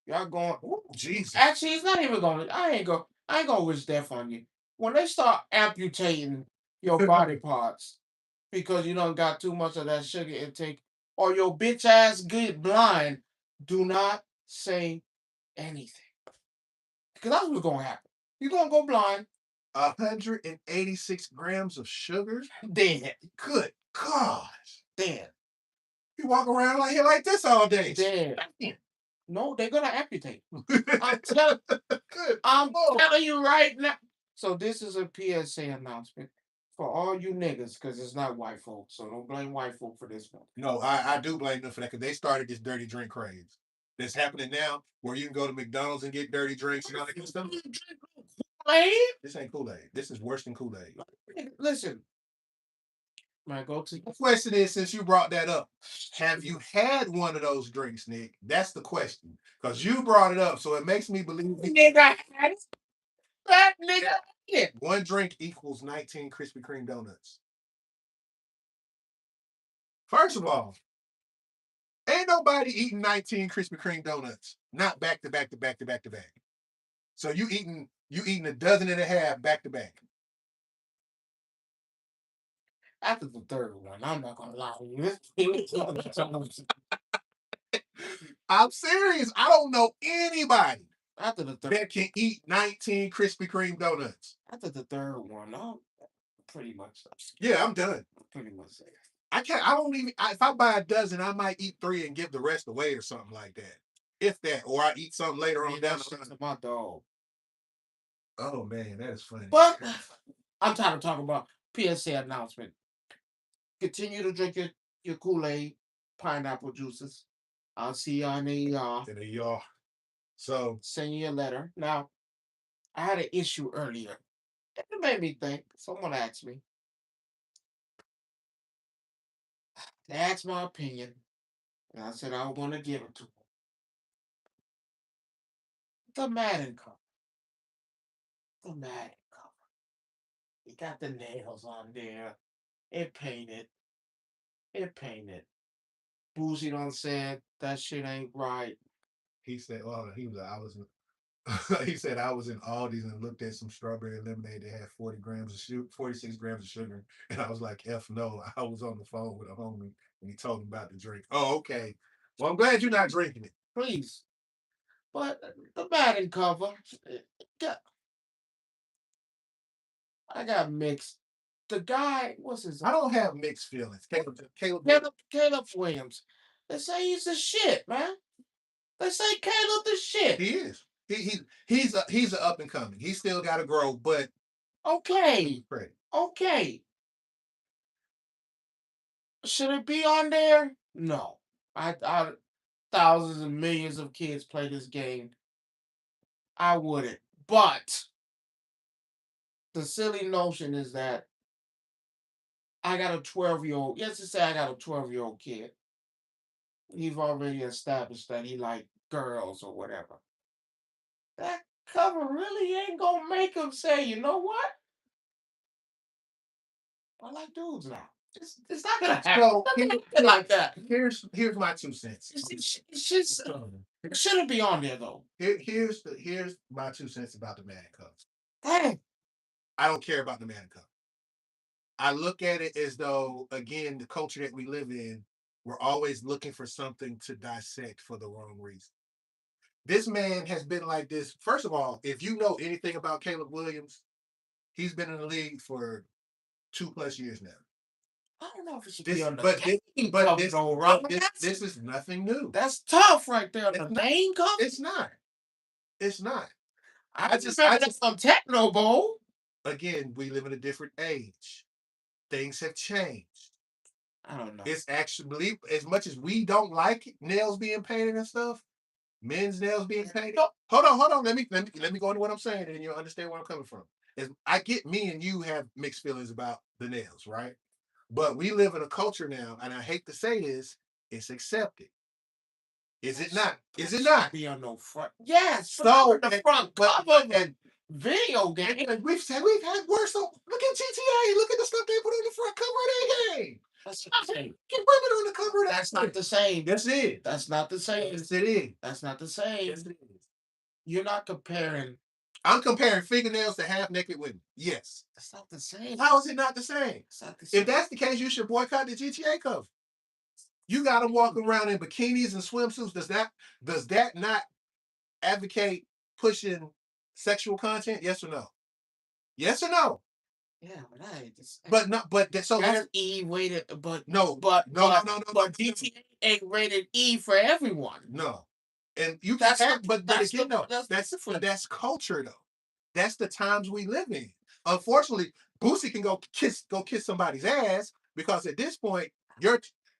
Y'all going. Ooh, Jesus. Actually, it's not even going. I ain't gonna wish death on you. When they start amputating your body parts because you don't got too much of that sugar intake, or your bitch ass get blind, do not say anything because that's what's gonna happen. You're gonna go blind. 186 grams of sugar? Dead. Good gosh. Dead. You walk around like here like this all day. Dead. No, they're gonna amputate. I'm telling you right now. So this is a PSA announcement for all you niggas, because it's not white folks. So don't blame white folk for this one. No, I do blame them for that because they started this dirty drink craze. That's happening now, where you can go to McDonald's and get dirty drinks and all that kind of stuff. Kool-Aid? This ain't Kool-Aid. This is worse than Kool-Aid. Listen, my go-to. The question is, since you brought that up, have you had one of those drinks, Nick? That's the question. Because you brought it up, so it makes me believe Nigga had it. That nigga had it. one drink equals 19 Krispy Kreme donuts. First of all, ain't nobody eating 19 Krispy Kreme donuts. Not back to back to back to back to back. So you eating a dozen and a half back to back. After the third one, I'm not gonna lie to you. I'm serious. I don't know anybody After the third, that can eat 19 Krispy Kreme donuts. after the third one, I'm pretty much. Yeah, I'm done. Pretty much there. I can't. I don't even. If I buy a dozen, I might eat 3 and give the rest away or something like that. If that, or I eat something later on down the line. My dog. Oh man, that is funny. But I'm tired of talking about PSA announcement. Continue to drink your Kool-Aid, pineapple juices. I'll see you on the And there you are. So send you a letter. Now, I had an issue earlier. It made me think. Someone asked me. They asked my opinion. And I said I was going to give it to them. The Madden cover. The Madden cover. It got the nails on there. It painted. It painted. Boozy done said that shit ain't right. he said, "Oh, I was." He said I was in Aldi's and looked at some strawberry lemonade that had 40 grams of 46 grams of sugar, and I was like, "F no!" I was on the phone with a homie, and he told me about the drink. Oh, okay. Well, I'm glad you're not drinking it. Please. But the Madden cover, I got mixed. The guy, what's his I don't have mixed feelings. Caleb Williams. They say he's the shit, man. They say Caleb the shit. He is. He's an up and coming. He still got to grow, but okay, great. Okay. Should it be on there? No. I thousands and millions of kids play this game. I wouldn't. But the silly notion is that I got a 12-year-old. Let's just say I got a 12-year-old kid. We've already established that he like girls or whatever. that cover really ain't gonna make him say, you know what? I like dudes now. It's not gonna happen. So Nothing happen like that. here's my 2 cents. It's just it shouldn't be on there though. Here's my 2 cents about the man cup. Dang. I don't care about the man cup. I look at it as though, again, the culture that we live in, we're always looking for something to dissect for the wrong reason. This man has been like this. First of all, if you know anything about Caleb Williams, he's been in the league for 2 plus years now. I don't know if it should be This, on the but this, game but cover this, though, but Rob. this is nothing new. That's tough right there on It's the not. main cover. It's not. It's not. I I just just, I remember that just, on Techno Bowl. again, we live in a different age. Things have changed. I don't know. It's actually, as much as we don't like nails being painted and stuff, men's nails being painted. Hold on. Let me go into what I'm saying, and you'll understand where I'm coming from. Is I get me and you have mixed feelings about the nails, right? But we live in a culture now, and I hate to say this, it's accepted. Is it not? Is it not? Be on no front. Yes, So the front cover of and video game. and we've had worse. So look at GTA. Look at the stuff they put on the front cover of their game. That's not the same. Get women on the cover of that. That's not the same. Yes, it is. That's not the same. Yes, it is. That's not the same. Yes, it is. You're not comparing. I'm comparing fingernails to half naked women. Yes. That's not the same. How is it not the same? It's not the same. If that's the case, you should boycott the GTA cover. You got them walking around in bikinis and swimsuits. Does that not advocate pushing sexual content? Yes or no? Yes or no? Yeah, but I just. But not. But so That's E rated, but no. but GTA ain't rated E for everyone. No. And you That's can have, the- but that's again, the- no, that's different. that's culture though. That's the times we live in. Unfortunately, Boosie can go kiss somebody's ass because at this point,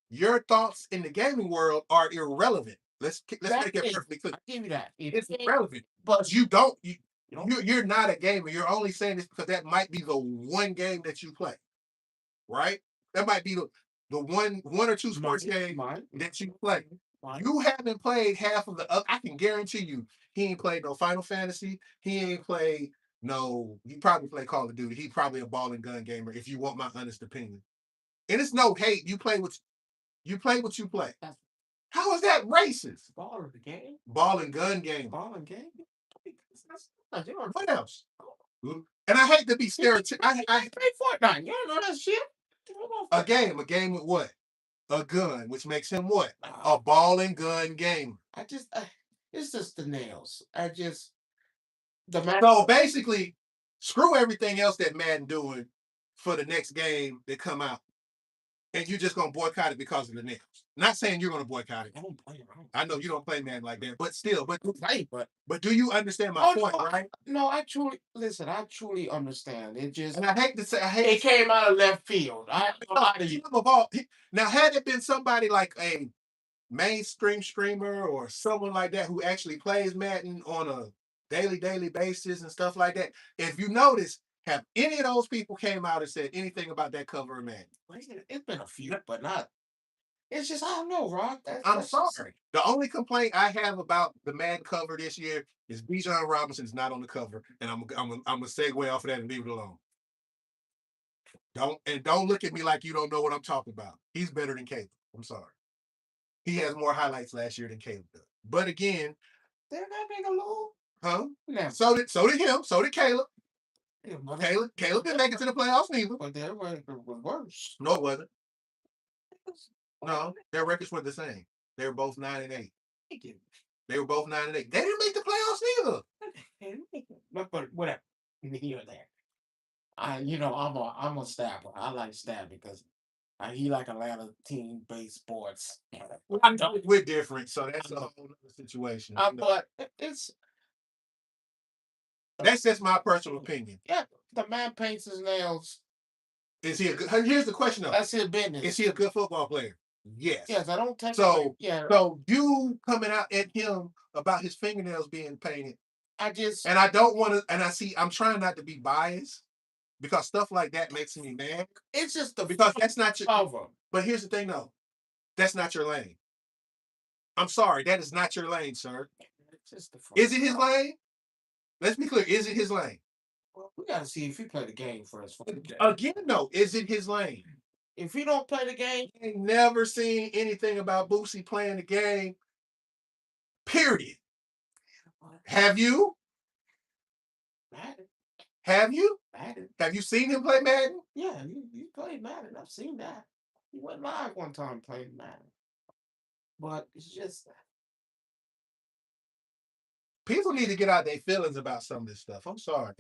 your thoughts in the gaming world are irrelevant. Let's make it perfectly clear. I give you that. It's irrelevant, but you're not a gamer. You're only saying this because that might be the one game that you play, right? That might be the one or two sports games that you play. You haven't played half of the. I can guarantee you, he ain't played no Final Fantasy. He ain't played no. He probably played Call of Duty. He probably a ball and gun gamer. If you want my honest opinion, and it's no hate. You play what you play. How is that racist? Ball of the game. Ball and gun game. Ball and game. What else? And I hate to be stereotypical. I play Fortnite. You don't know that shit. A game with what? A gun, which makes him what? A ball and gun gamer. It's just the nails. So basically, screw everything else that Madden doing for the next game that come out, and you're just gonna boycott it because of the nails. Not saying you're gonna boycott it. I don't play around. I know you don't play Madden like that, but still, but but do you understand my point, right? No, I truly understand. It just, and I hate to say, it came out of left field. Now, had it been somebody like a mainstream streamer or someone like that who actually plays Madden on a daily basis and stuff like that, if you notice, have any of those people came out and said anything about that cover of Madden? It's been a few, but not. It's just, I don't know, Rod. I'm sorry. The only complaint I have about the Madden cover this year is Bijan Robinson's not on the cover, and I'm gonna segue off of that and leave it alone. Don't look at me like you don't know what I'm talking about. He's better than Caleb. I'm sorry. He has more highlights last year than Caleb does. But again, they're not making a little. Huh? No. So did him. So did Caleb. Yeah, Caleb didn't make it to the playoffs neither. But their record was worse. No, it wasn't. No, their records were the same. They were both 9-8. They were both 9-8. They didn't make the playoffs neither. But whatever. Here or there. I'm a stabber. I like stabbing because he like Atlanta team-based sports. We're different, so that's a whole other situation. But that's just my personal opinion. Yeah, the man paints his nails. Is he a good? Here's the question though. That's his business. Is he a good football player? Yes. Yes, I don't take. So you coming out at him about his fingernails being painted. And I don't want to. And I'm trying not to be biased because stuff like that makes me mad. It's just because that's not your cover. But here's the thing though, that's not your lane. I'm sorry, that is not your lane, sir. Is it his lane? Let's be clear. Is it his lane? Well, we gotta see if he play the game first. Again, no. Is it his lane? If he don't play the game, I ain't never seen anything about Boosie playing the game. Period. Have you? Madden, Have you? Madden. Have you seen him play Madden? Yeah, you played Madden. I've seen that. He went live one time playing Madden. But it's just People need to get out their feelings about some of this stuff. I'm sorry.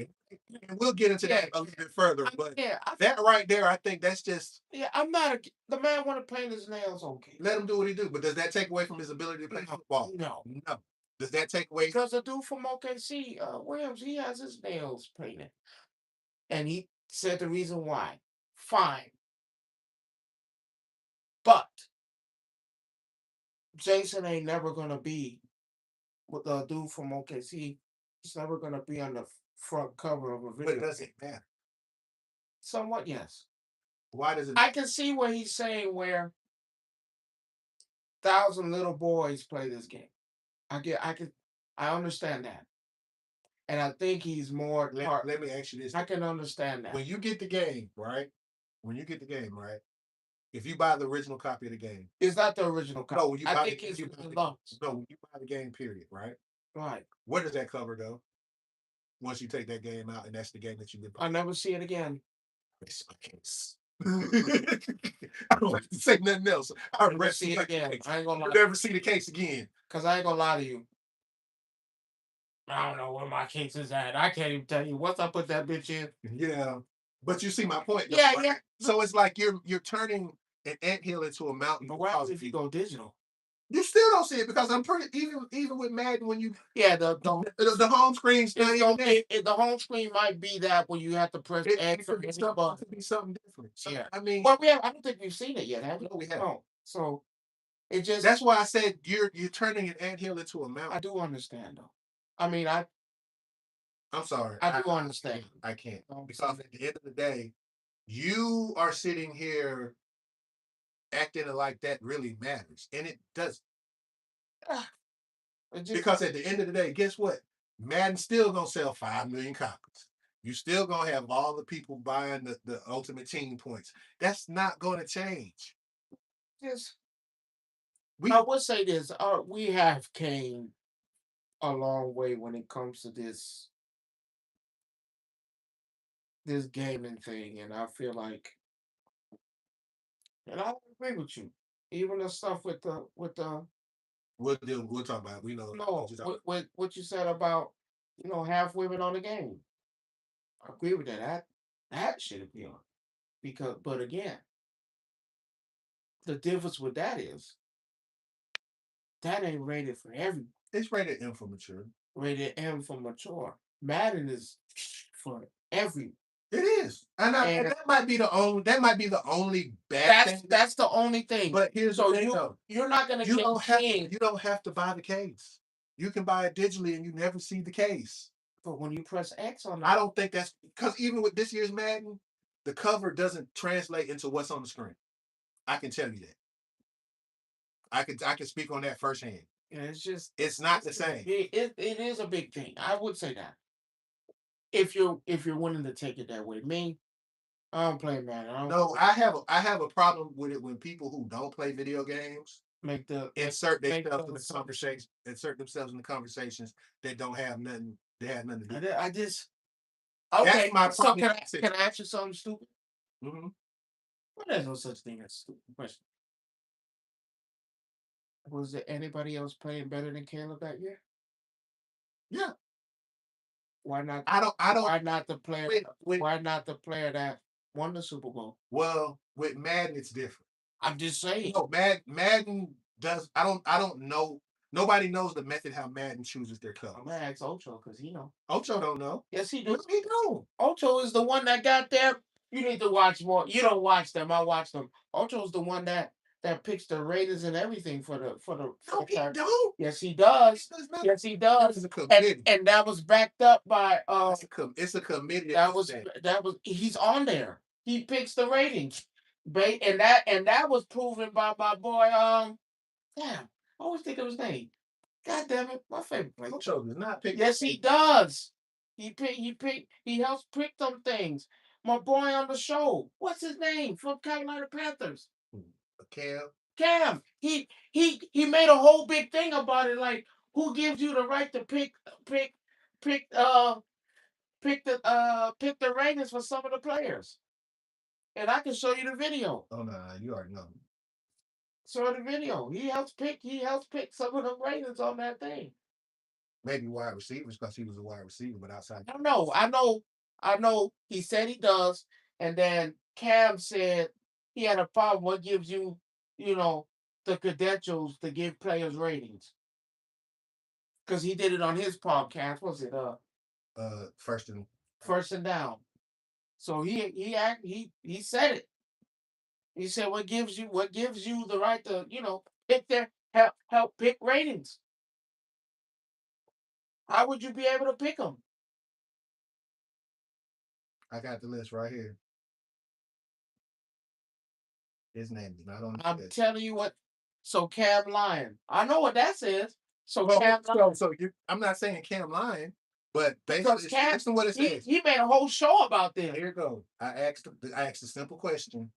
And we'll get into that a little bit further. But that right there, I think that's just I'm not the man want to paint his nails. Okay, let him do what he do. But does that take away from his ability to play football? no. No. Does that take away? Because the dude from OKC, Williams, he has his nails painted, and he said the reason why. Fine, but Jason ain't never gonna be with the dude from OKC. He's never gonna be on the front cover of a But it video. doesn't matter. Somewhat, yes. Why does it? I can see what he's saying. Where 1,000 little boys play this game. I understand that, and I think he's more. Let me ask you this. I can understand that. When you get the game, right? When you get the game, right? If you buy the original copy of the game, It's not the original copy. no, when you I buy think the, it's you the buy the, deluxe. no, when you buy the game, period, right? Right. Where does that cover go? Once you take that game out, and that's the game that you've been I never see it again. rest my case. I don't have to say nothing else. I Never rest see it my again. case. I ain't gonna You'll lie. never see the case again. Cause I ain't gonna lie to you. I don't know where my case is at. I can't even tell you. Once I put that bitch in. Yeah, but you see my point. Though, Yeah, right? yeah. So it's like you're turning an anthill into a mountain. But what happens if you go digital? You still don't see it because I'm pretty even with Madden when you the home screen's not even there. The home screen might be that when you have to press X or It could be something different. So, yeah. I mean, Well, I don't think we've seen it yet, have we? no, we haven't. No. So it just That's why I said you're turning an anthill into a mountain. I do understand though. I mean, I'm sorry. I do understand. I can't because at the end of the day, you are sitting here acting like that really matters, and it doesn't. Because at the end of the day, guess what? Madden's still gonna sell 5 million copies. You still gonna have all the people buying the ultimate team points. That's not gonna change. Yes. We I would say this: we have came a long way when it comes to this gaming thing, and I feel like, and I agree with you. Even the stuff with the we'll talk about it. We know no, what you're talking with what you said about half women on the game. I agree with that. That should be on because, but again, the difference with that is that ain't rated for every. It's rated M for mature. Rated M for mature. Madden is for every. It is, and that might be the only bad thing. That's the only thing. But here's the thing, though. You're not gonna You get don't have king. you don't have to buy the case. You can buy it digitally, and you never see the case. But when you press X on it, I don't think that's because even with this year's Madden, the cover doesn't translate into what's on the screen. I can tell you that. I can speak on that firsthand. yeah, It's not the same. it is a big thing. I would say that if you're willing to take it that way. Me, I don't play Madden. No, I have a problem with it when people who don't play video games make the insert themselves in the conversation, insert themselves in the conversations that don't have nothing. They have nothing to do. I just okay. That's my So problem. can I ask you something stupid? Mm-hmm. Well, there's no such thing as stupid question. Was there anybody else playing better than Caleb that year? Yeah. Why not? I don't. Why not the player? With, why not the player that won the Super Bowl? well, with Madden, it's different. I'm just saying. No, Madden does. I don't know. Nobody knows the method how Madden chooses their colors. I'm gonna ask Ocho because he know. Ocho don't know. Yes, he does. He don't. Ocho is the one that got there. You need to watch more. You don't watch them. I watch them. Ocho's the one that picks the Raiders and everything for the. No, he don't. Yes, he does. Yes, he does. And that was backed up by it's a committee. that was he's on there. He picks the ratings. And that was proven by my boy damn, I always think of his name. God damn it, my favorite player. Ocho does not pick. Yes, he does. He helps pick them things. My boy on the show, what's his name from Carolina Panthers? Cam. Cam. He made a whole big thing about it. Like, who gives you the right to pick pick pick the ratings for some of the players? And I can show you the video. Oh no, you already know. Show the video. He helps pick some of the ratings on that thing. Maybe wide receivers because he was a wide receiver, but outside. I don't know. I know he said he does. And then Cam said he had a problem. What gives you, you know, the credentials to give players ratings? Because he did it on his podcast. Was it first and down? So he said it. He said what gives you the right to pick their help pick ratings. How would you be able to pick them? I got the list right here. His name is not on the I'm list. telling you what. So Cam Lyon. I know what that says. So Well, Cam Lyon. I'm not saying Cam Lyon, but Because basically, Cam, listen to what it says. he made a whole show about this. Here you go. I asked a simple question,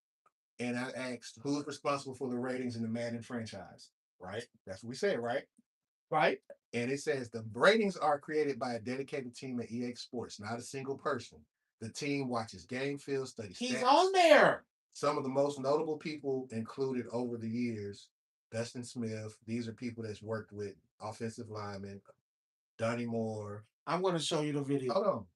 and I asked who's responsible for the ratings in the Madden franchise. Right? That's what we said, right? Right? And it says the ratings are created by a dedicated team at EA Sports, not a single person. The team watches game film, studies He's stats. on there. Some of the most notable people included over the years: Dustin Smith. These are people that's worked with offensive linemen. Donnie Moore. I'm going to show you the video. Hold on.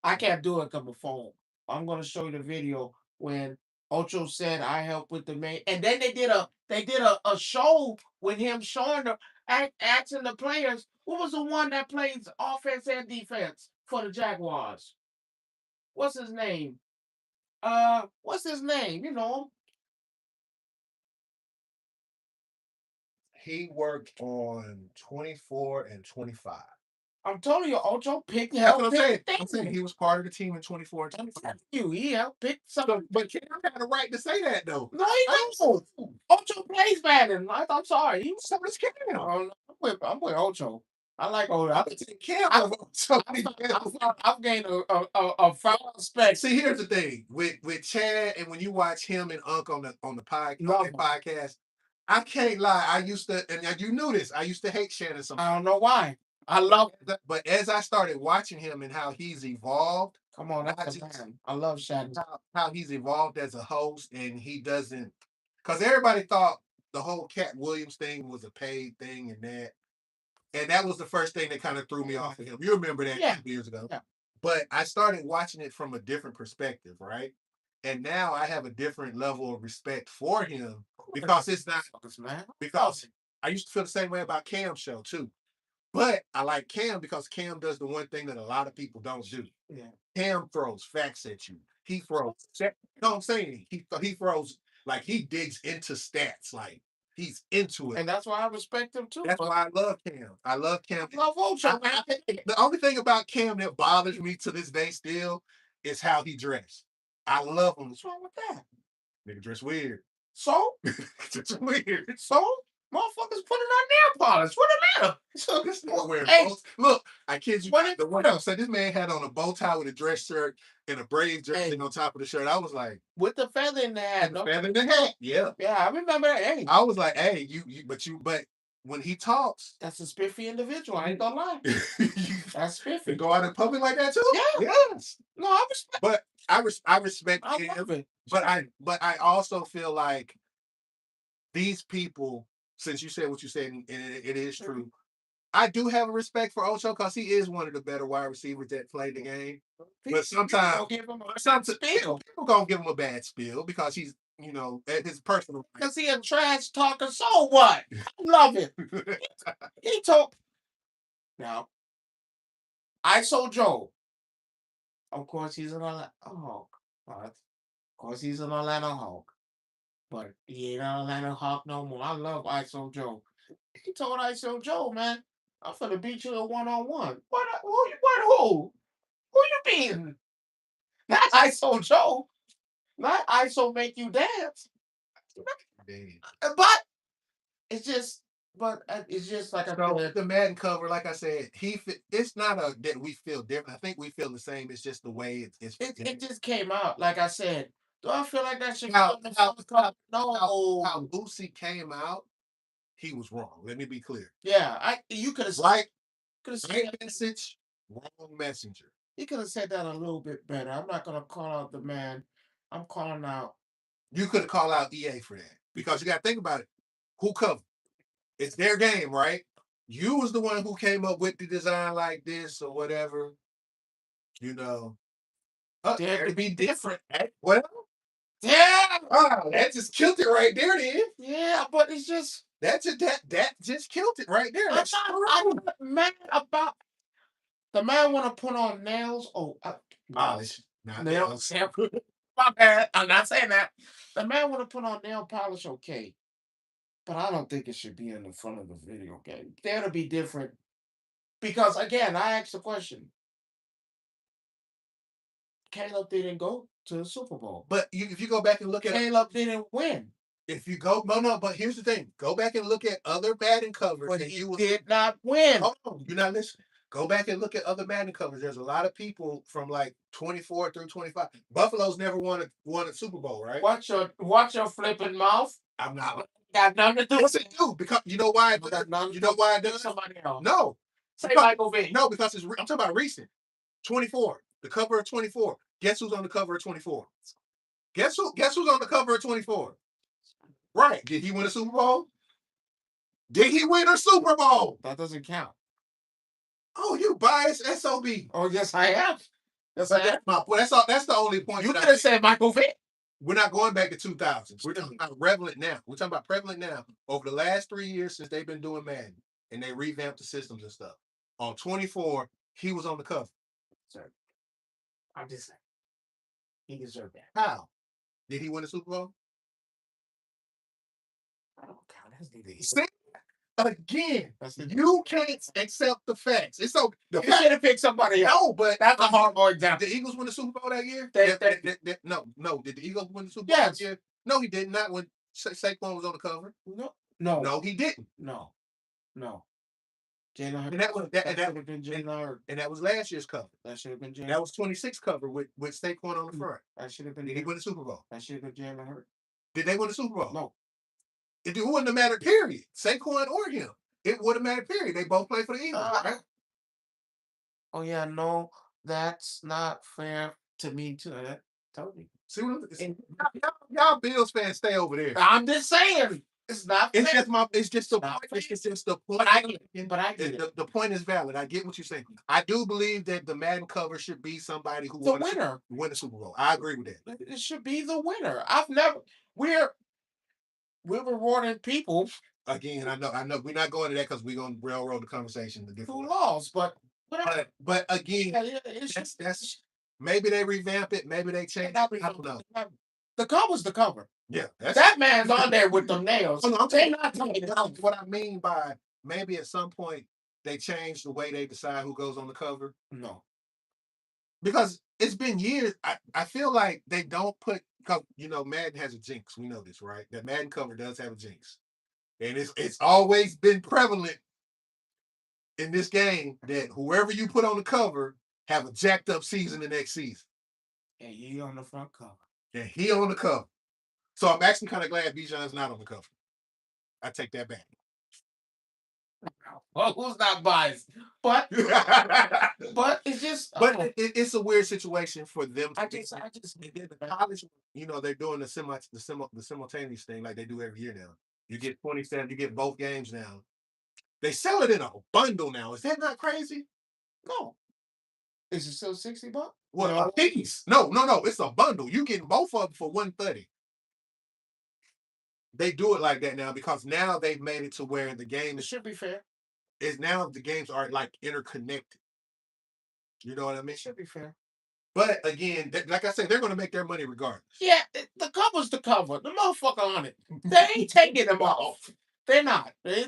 I can't do it on my phone. I'm going to show you the video when Ocho said I helped with the main, and then they did a show with him showing asking the players who was the one that plays offense and defense for the Jaguars. What's his name? What's his name? You know, He worked on 24 and 25. I'm telling you, Ocho picked That's helped what I'm pick saying. things. I'm saying he was part of the team in 24 and I'm 25. telling you, he helped pick So, something. but Cam had a right to say that though. No, he don't. Ocho plays Madden. I'm sorry. So does Cam. I'm with Ocho. I like Ocho. I would take Cam over Ocho. I've gained a foul respect. See, here's the thing with Chad, and when you watch him and Unc on the podcast, I can't lie. I used to, and you knew this. I used to hate Shannon sometimes. I don't know why. I love it. But as I started watching him and how he's evolved, come on, that's a man. I love Shannon. How he's evolved as a host, and he doesn't, because everybody thought the whole Cat Williams thing was a paid thing, and that was the first thing that kind of threw me off of him. You remember that 2 years ago? Yeah. But I started watching it from a different perspective, right? And now I have a different level of respect for him because it's not because I used to feel the same way about Cam's show too. But I like Cam because Cam does the one thing that a lot of people don't do. Yeah. Cam throws facts at you. He throws. No, I'm saying he throws like he digs into stats. Like he's into it. And that's why I respect him too. That's why I love Cam. I love Cam. Love Ocho, man. The only thing about Cam that bothers me to this day still is how he dressed. I love him. What's wrong with that? Nigga dress weird. So? It's weird. So? Motherfuckers putting on nail polish. What the matter? So this nigga wearing look, I kid you. The one else. So this man had on a bow tie with a dress shirt and a brave jersey on top of the shirt. I was like, with the feather in the hat. The feather in the hat. Yeah. Yeah, I remember that. Hey. I was like, hey, but when he talks, that's a spiffy individual. I ain't gonna lie. That's spiffy. You go out in public like that too? Yeah. Yes. No, I respect. But I respect him. But I also feel like these people, since you said what you said, and it is true, I do have a respect for Ocho because he is one of the better wide receivers that play the game. But sometimes people gonna give him a bad spiel because he's, his personal. Because he a trash talker. So what? I love it. He told. Now, ISO Joe. Of course, he's an Atlanta Hawk. Of course, he's an Atlanta Hawk. But he ain't an Atlanta Hawk no more. I love ISO Joe. He told ISO Joe, man, I'm finna beat you a one-on-one. Who? Who you beating? Not ISO Joe. Not ISO make you dance. But it's just but it's just like I So said. the Madden cover, like I said, it's not a that we feel different. I think we feel the same. It's just the way It just came out. Like I said, do I feel like that should be how on the how front how cover? No. how Lucy came out. He was wrong. Let me be clear. Yeah, I you could have Right, could have said right message, wrong messenger. you could have said that a little bit better. I'm not gonna call out the man. I'm calling out. You could have called out EA for that because you got to think about it. Who covered? It's their game, right? You was the one who came up with the design like this or whatever. You know, Dare there to to be be different. different. Well, Yeah, that just killed it right there. Then yeah, but it's just that just killed it right there. I'm That's I'm true. not mad about the man want to put on nails. Oh, Polish, not nails. nails. My bad. I'm not saying that. The man want to put on nail polish. Okay, but I don't think it should be in the front of the video game. Dare to be different because again, I asked the question. Caleb didn't go to the Super Bowl. But if you go back and look at Caleb didn't win. if you go no, but here's the thing: go back and look at other Madden covers, But and he you will. did not win. Hold on, you're not listening. Go back and look at other Madden covers. There's a lot of people from like 24 through 25. Buffalo's never won a Super Bowl, right? Watch your flipping mouth. I'm not. Got nothing to do Yes, with it it. do because you know why it does. Got nothing You to know do why it with does. somebody else. No, Say because, Michael Vick. no, because I'm talking about recent. 24, the cover of 24. Guess who's on the cover of 24? Guess who's on the cover of 24? Right. Did he win a Super Bowl? Did he win a Super Bowl? That doesn't count. Oh, you biased SOB. Oh yes, I am. Yes, But I am. that's my point. That's the only point. You that could have said Michael Vick. we're not going back to 2000s. We're talking about prevalent now. We're talking about prevalent now. Over the last 3 years since they've been doing Madden and they revamped the systems and stuff. On 24, he was on the cover. Sir, I'm just saying he deserved that. How? Did he win the Super Bowl? I don't count. That's neither here. See? Again, That's neither. you can't accept the facts. It's so the You should have picked somebody else. no, but That's a horrible example. did the Eagles win the Super Bowl that year? No. Did the Eagles win the Super Bowl Yes. that year? No, he did not. When Saquon was on the cover. No, He didn't. no. Jalen Hurts. And that was That should have been Jalen Hurts. and that was last year's cover. That should have been Jalen. That was 26 cover with Saquon on the front. That should have been. Did he win the Super Bowl? That should have been Jalen Hurts. Did they win the Super Bowl? No. It wouldn't have mattered, period. Saquon or him. It would have mattered, period. They both played for the Eagles, right? Oh yeah, no, that's not fair to me too. Told me. See what y'all Bills fans stay over there. I'm just saying. It's not fair. It's just the Not point. fair. It's just the point. But I get it. But I get it. The point is valid. I get what you're saying. I do believe that the Madden cover should be somebody who The winner. win the Super Bowl. I agree with that. It should be the winner. We're rewarding people Again, I know. We're not going to that because we're gonna railroad the conversation to different who way. lost, but whatever. But again, Yeah, it's just that's maybe they revamp it, maybe they change. I don't know. the cover's the cover. Yeah, That man's on there with them nails. Oh, no, I'm They saying not taking it out. what I mean by maybe at some point they change the way they decide who goes on the cover No. because it's been years. I feel like they don't put because Madden has a jinx. We know this, right? That Madden cover does have a jinx, and it's always been prevalent in this game that whoever you put on the cover have a jacked up season the next season. And he on the front cover. And he on the cover. So I'm actually kind of glad Bijan's not on the cover. I take that back. Well, who's not biased? But it's just But it's a weird situation for them. I just the college, they're doing the simultaneous thing like they do every year now. You get 27, you get both games now. They sell it in a bundle now. Is that not crazy? no. Is it still $60? Well, No. a piece. No. It's a bundle. You getting both of them for $130. They do it like that now because now they've made it to where the game It should be fair. is now the games are like interconnected. You know what I mean? It should be fair. But again, like I said, they're going to make their money regardless. Yeah, the cover's the cover. The motherfucker on it. They ain't taking them off. They're not. They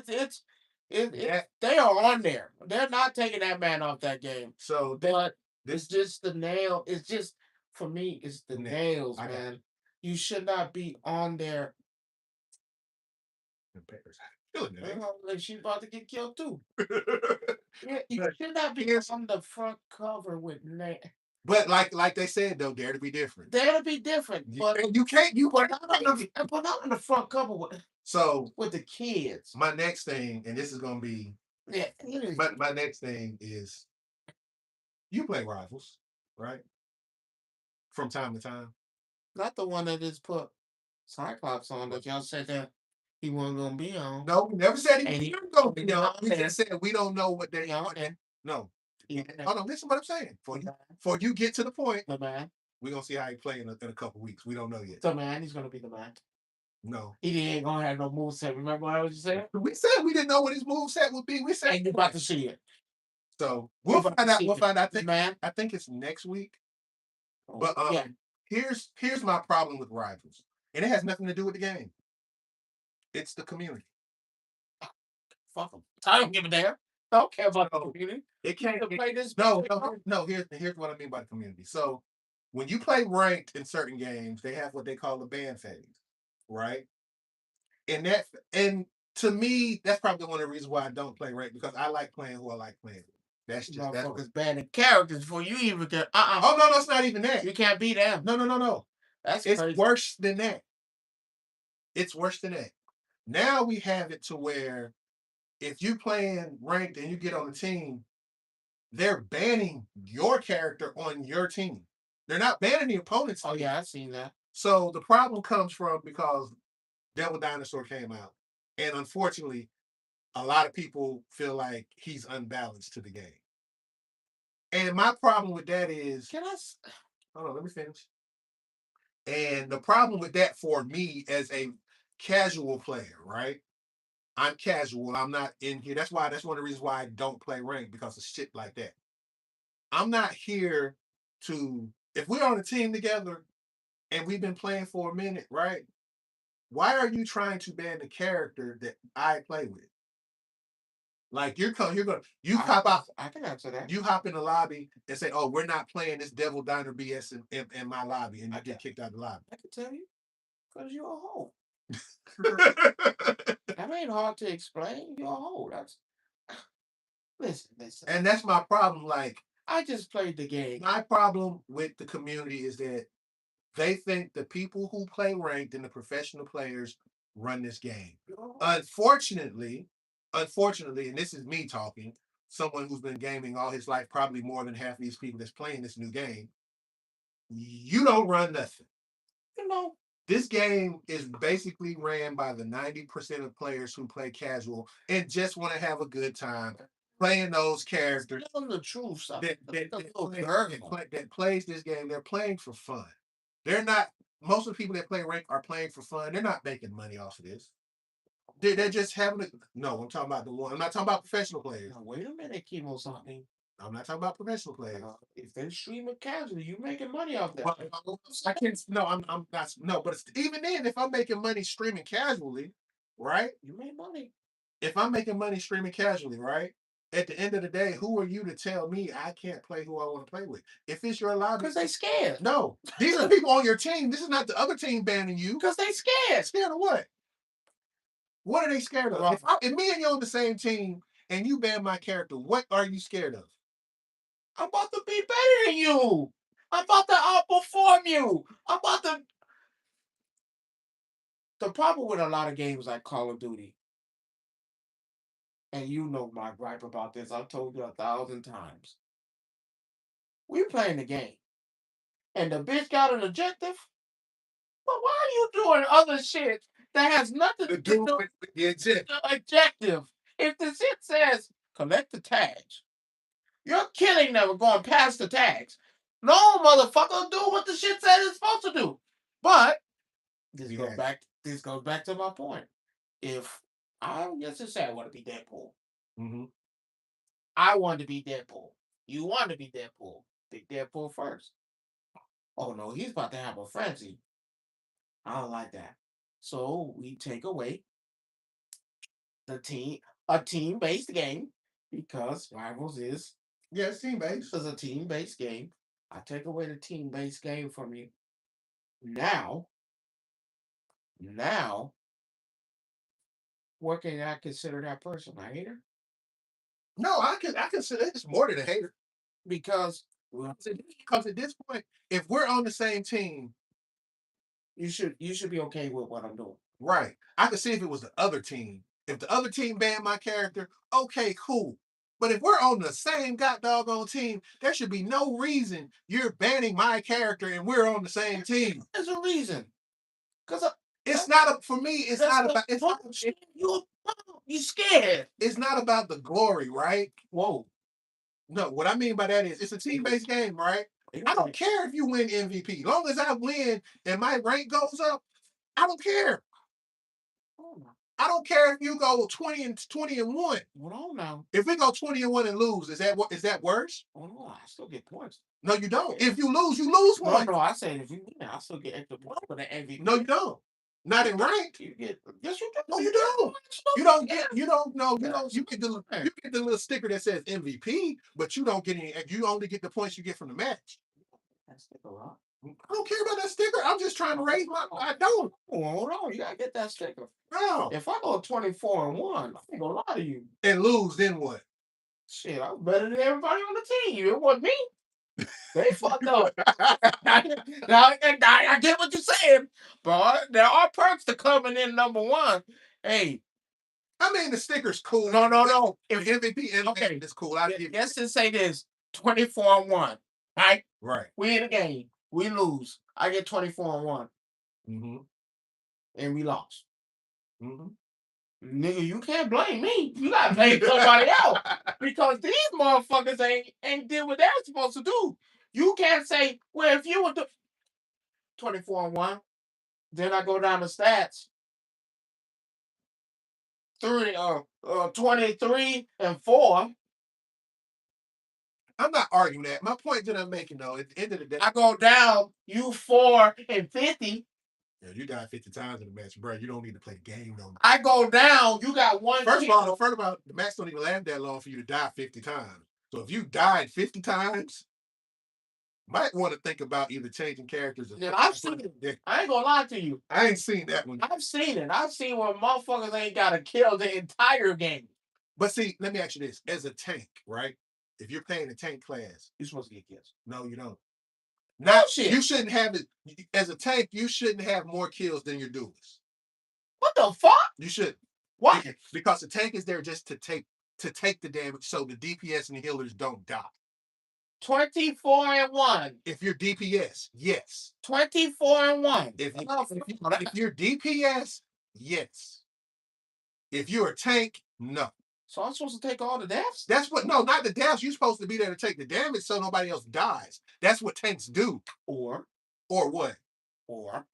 are on there. They're not taking that man off that game. So But it's just the nail. It's just for me. It's the nails, I got man. You should not be on there. Killing it, ain't Like she's about to get killed too. it? Yeah, you But should not be here's on the front cover with but like they said though, dare to be different. that'll be different, but You can't you but can't not on the but not on the front cover so with the kids. my next thing, and this is gonna be Yeah, it is my next thing is you play rivals, right? From time to time. not the one that just put Cyclops on that y'all said that he wasn't gonna be on. No, we never said he And he wasn't gonna be he on. on We there. just said we don't know what they He on what they there. no. He on there. Hold on, listen to what I'm saying. The For you get to the point, man. we're gonna see how he play in a couple weeks. We don't know yet. The man. He's gonna be the man. No. He ain't gonna have no moveset. Remember what I was saying? We said we didn't know what his move set would be. We said And you about to see it. so You we'll about find to out. see We'll it. find out. Man. I think it's next week. Oh, But yeah. here's my problem with rivals, and it has nothing to do with the game. It's the community. Fuck him. I don't give a damn. I don't care about the So community. it can't To play this no. Here's what I mean by the community. So when you play ranked in certain games, they have what they call a ban phase, right? And that and to me, that's probably one of the reasons why I don't play ranked because I like playing who I like playing with. That's what. motherfuckers banning characters before you even get Oh no, it's not even that. You can't beat them. No. That's It's crazy. worse than that. It's worse than that. Now we have it to where if you playing ranked and you get on the team, they're banning your character on your team. They're not banning the opponent's Oh team. yeah, I seen that. So the problem comes from because Devil Dinosaur came out, and unfortunately, a lot of people feel like he's unbalanced to the game. And my problem with that is, Can I? hold on, let me finish. And the problem with that for me as a casual player, right? I'm casual. I'm not in here. That's one of the reasons why I don't play rank because of shit like that. I'm not here to if we're on a team together and we've been playing for a minute, right? Why are you trying to ban the character that I play with? Like you're gonna you hop out, I can answer that. you hop in the lobby and say, "Oh, we're not playing this Devil Diner BS in my lobby," and you get kicked out of the lobby. I can tell you, because you're a hoe. That ain't hard to explain. You're a hoe. That's listen. And that's my problem. Like I just played the game. my problem with the community is that they think the people who play ranked and the professional players run this game. Unfortunately, and this is me talking, someone who's been gaming all his life, probably more than half of these people that's playing this new game, you don't run nothing. You know, This game is basically ran by the 90% of players who play casual and just want to have a good time playing those characters tell the truth. that plays this game. They're playing for fun. They're not. Most of the people that play rank are playing for fun. They're not making money off of this. They're just having a. No, I'm talking about the one. I'm not talking about professional players. Now, wait a minute, Chemo something. I'm not talking about professional players. If they're streaming casually, you making money off that. Well, I can't. No, I'm not. No, but even then, if I'm making money streaming casually, right? You make money. If I'm making money streaming casually, right? At the end of the day, who are you to tell me I can't play who I want to play with? If it's your lobby, Because they scared. no, these are people on your team. This is not the other team banning you. Because they scared. Scared of what? What are they scared of? Well, If me and you on the same team and you ban my character, what are you scared of? I'm about to be better than you. I'm about to outperform you. I'm about to. The problem with a lot of games like Call of Duty, and you know my gripe about this, I've told you 1,000 times. We playing the game, and the bitch got an objective. But why are you doing other shit that has nothing to do with the objective? the objective? If the shit says collect the tags, you're killing them and going past the tags. No motherfucker do what the shit said it's supposed to do. But this goes back to my point. If I just say I want to be Deadpool. Mm-hmm. I want to be Deadpool. You want to be Deadpool. Be Deadpool first. Oh no, he's about to have a frenzy. I don't like that. So we take away a team based game because Rivals is Team based. a team based game. I take away the team based game from you. Now what can I consider that person a hater? No, I consider it's more than a hater. Because well, Because at this point, if we're on the same team, you should be okay with what I'm doing. right? I could see if it was the other team. If the other team banned my character, okay, cool. But if we're on the same god doggone team, there should be no reason you're banning my character and we're on the same team. There's a reason. Because It's not a, for me. It's that's not the about. It's not. you scared. It's not about the glory, right? Whoa. No, what I mean by that is it's a team-based game, right? I don't care if you win MVP. Long as I win and my rank goes up, I don't care. I don't care if you go 20 and 1. Hold on now. If we go 20 and 1 and lose, is that what is that worse? Hold on. I still get points. No, you don't. If you lose No, one. no, I said if you win, I still get extra points for the MVP. No, you don't. Not in rank. You get yes, you do. No, you don't. You don't get. You don't know. You don't. You get the little sticker that says MVP, but you don't get any. You only get the points you get from the match. That sticker, huh? I don't care about that sticker. I'm just trying to raise my. I don't. Oh, hold on, you gotta get that sticker. No. If I go 24-1, I ain't gonna lie to you. And lose, then what? Shit, I'm better than everybody on the team. It wasn't me. They fucked up. Now, I get what you're saying, but there are perks to coming in number one. Hey, I mean, the sticker's cool. no. If MVP and Okay, it's cool. I give. let's just say this: 24-1. Right? Right. We in the game. We lose. I get 24-1, Mm-hmm. and we lost. Mm-hmm. Nigga, you can't blame me. You gotta blame somebody else because these motherfuckers ain't did what they're supposed to do. You can't say, well, if you were 24-1, then I go down the stats. 23-4. I'm not arguing that. My point that I'm making though, at the end of the day, I go down. You 4-50. yeah, you died 50 times in the match, bro. You don't need to play the game no more. I go down. You got one. First of all, the match don't even last that long for you to die 50 times. So if you died 50 times, might want to think about either changing characters. Then I've seen it. I ain't gonna lie to you. I ain't seen that one. I've seen it. I've seen where motherfuckers ain't got to kill the entire game. But see, let me ask you this: as a tank, right? If you're playing a tank class, you're supposed to get kills. No, you don't. No shit. You shouldn't have it as a tank. You shouldn't have more kills than your duelist. What the fuck? You should. Why? Because the tank is there just to take the damage, so the DPS and the healers don't die. 24-1. If you're DPS, yes. 24-1. If you're DPS, yes. If you're a tank, no. So I'm supposed to take all the deaths? That's what. No, not the deaths. You're supposed to be there to take the damage so nobody else dies. That's what tanks do. Or what? Or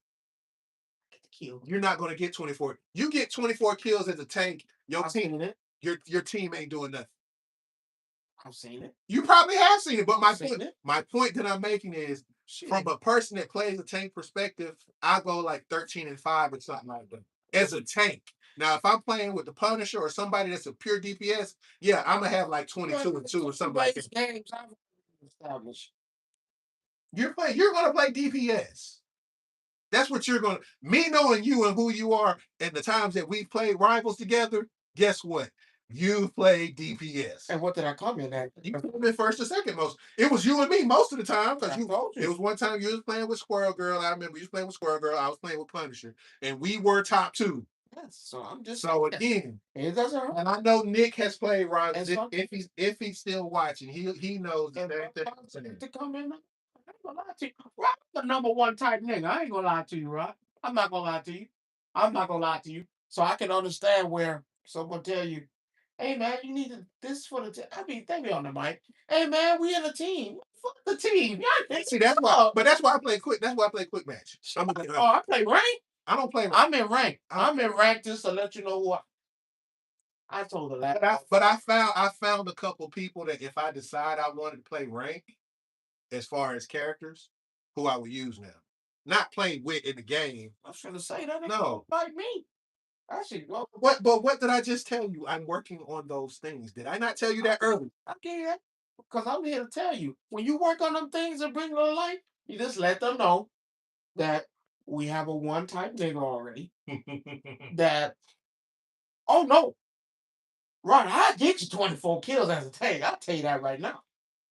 get the kill. You're not going to get 24. You get 24 kills as a tank. I've seen it. Your team ain't doing nothing. I've seen it. You probably have seen it, but my point that I'm making is from a person that plays a tank perspective, I go like 13-5 or something like that as a tank. Now, if I'm playing with the Punisher or somebody that's a pure DPS, yeah, I'm gonna have like 22-2 or something like that. Games I've established. You're gonna play DPS. That's what you're gonna. Me knowing you and who you are, and the times that we've played rivals together, guess what? You played DPS. And what did I come in at? You came in first or second most. It was you and me most of the time because it was one time you was playing with Squirrel Girl. I remember you was playing with Squirrel Girl. I was playing with Punisher, and we were top 2. Yes, so I'm just again. It doesn't hurt. And I know Nick has played rivals. If he's still watching, he knows that to come in. I ain't gonna lie to you. Rob, I'm the number one type nigga. I ain't gonna lie to you, Rob. I'm not gonna lie to you. I'm not gonna lie to you. So I can understand where someone tell you, hey man, you need this for the team. I mean, they be on the mic. Hey man, we in a team. Fuck the team. See, that's why. But that's why I play quick. That's why I play quick match. I play rank. I don't play. I'm in rank. I'm in rank just to let you know what. I told her that. But I found a couple people that if I decide I wanted to play rank, as far as characters, who I would use now, not playing with in the game. I was trying to say that. No, like me. Actually, well, what? But what did I just tell you? I'm working on those things. Did I not tell you that early? I get that because I'm here to tell you when you work on them things and bring them to life, you just let them know that we have a one type nigga already that Oh no, Ron, I get you 24 kills as a tank. I'll tell you that right now.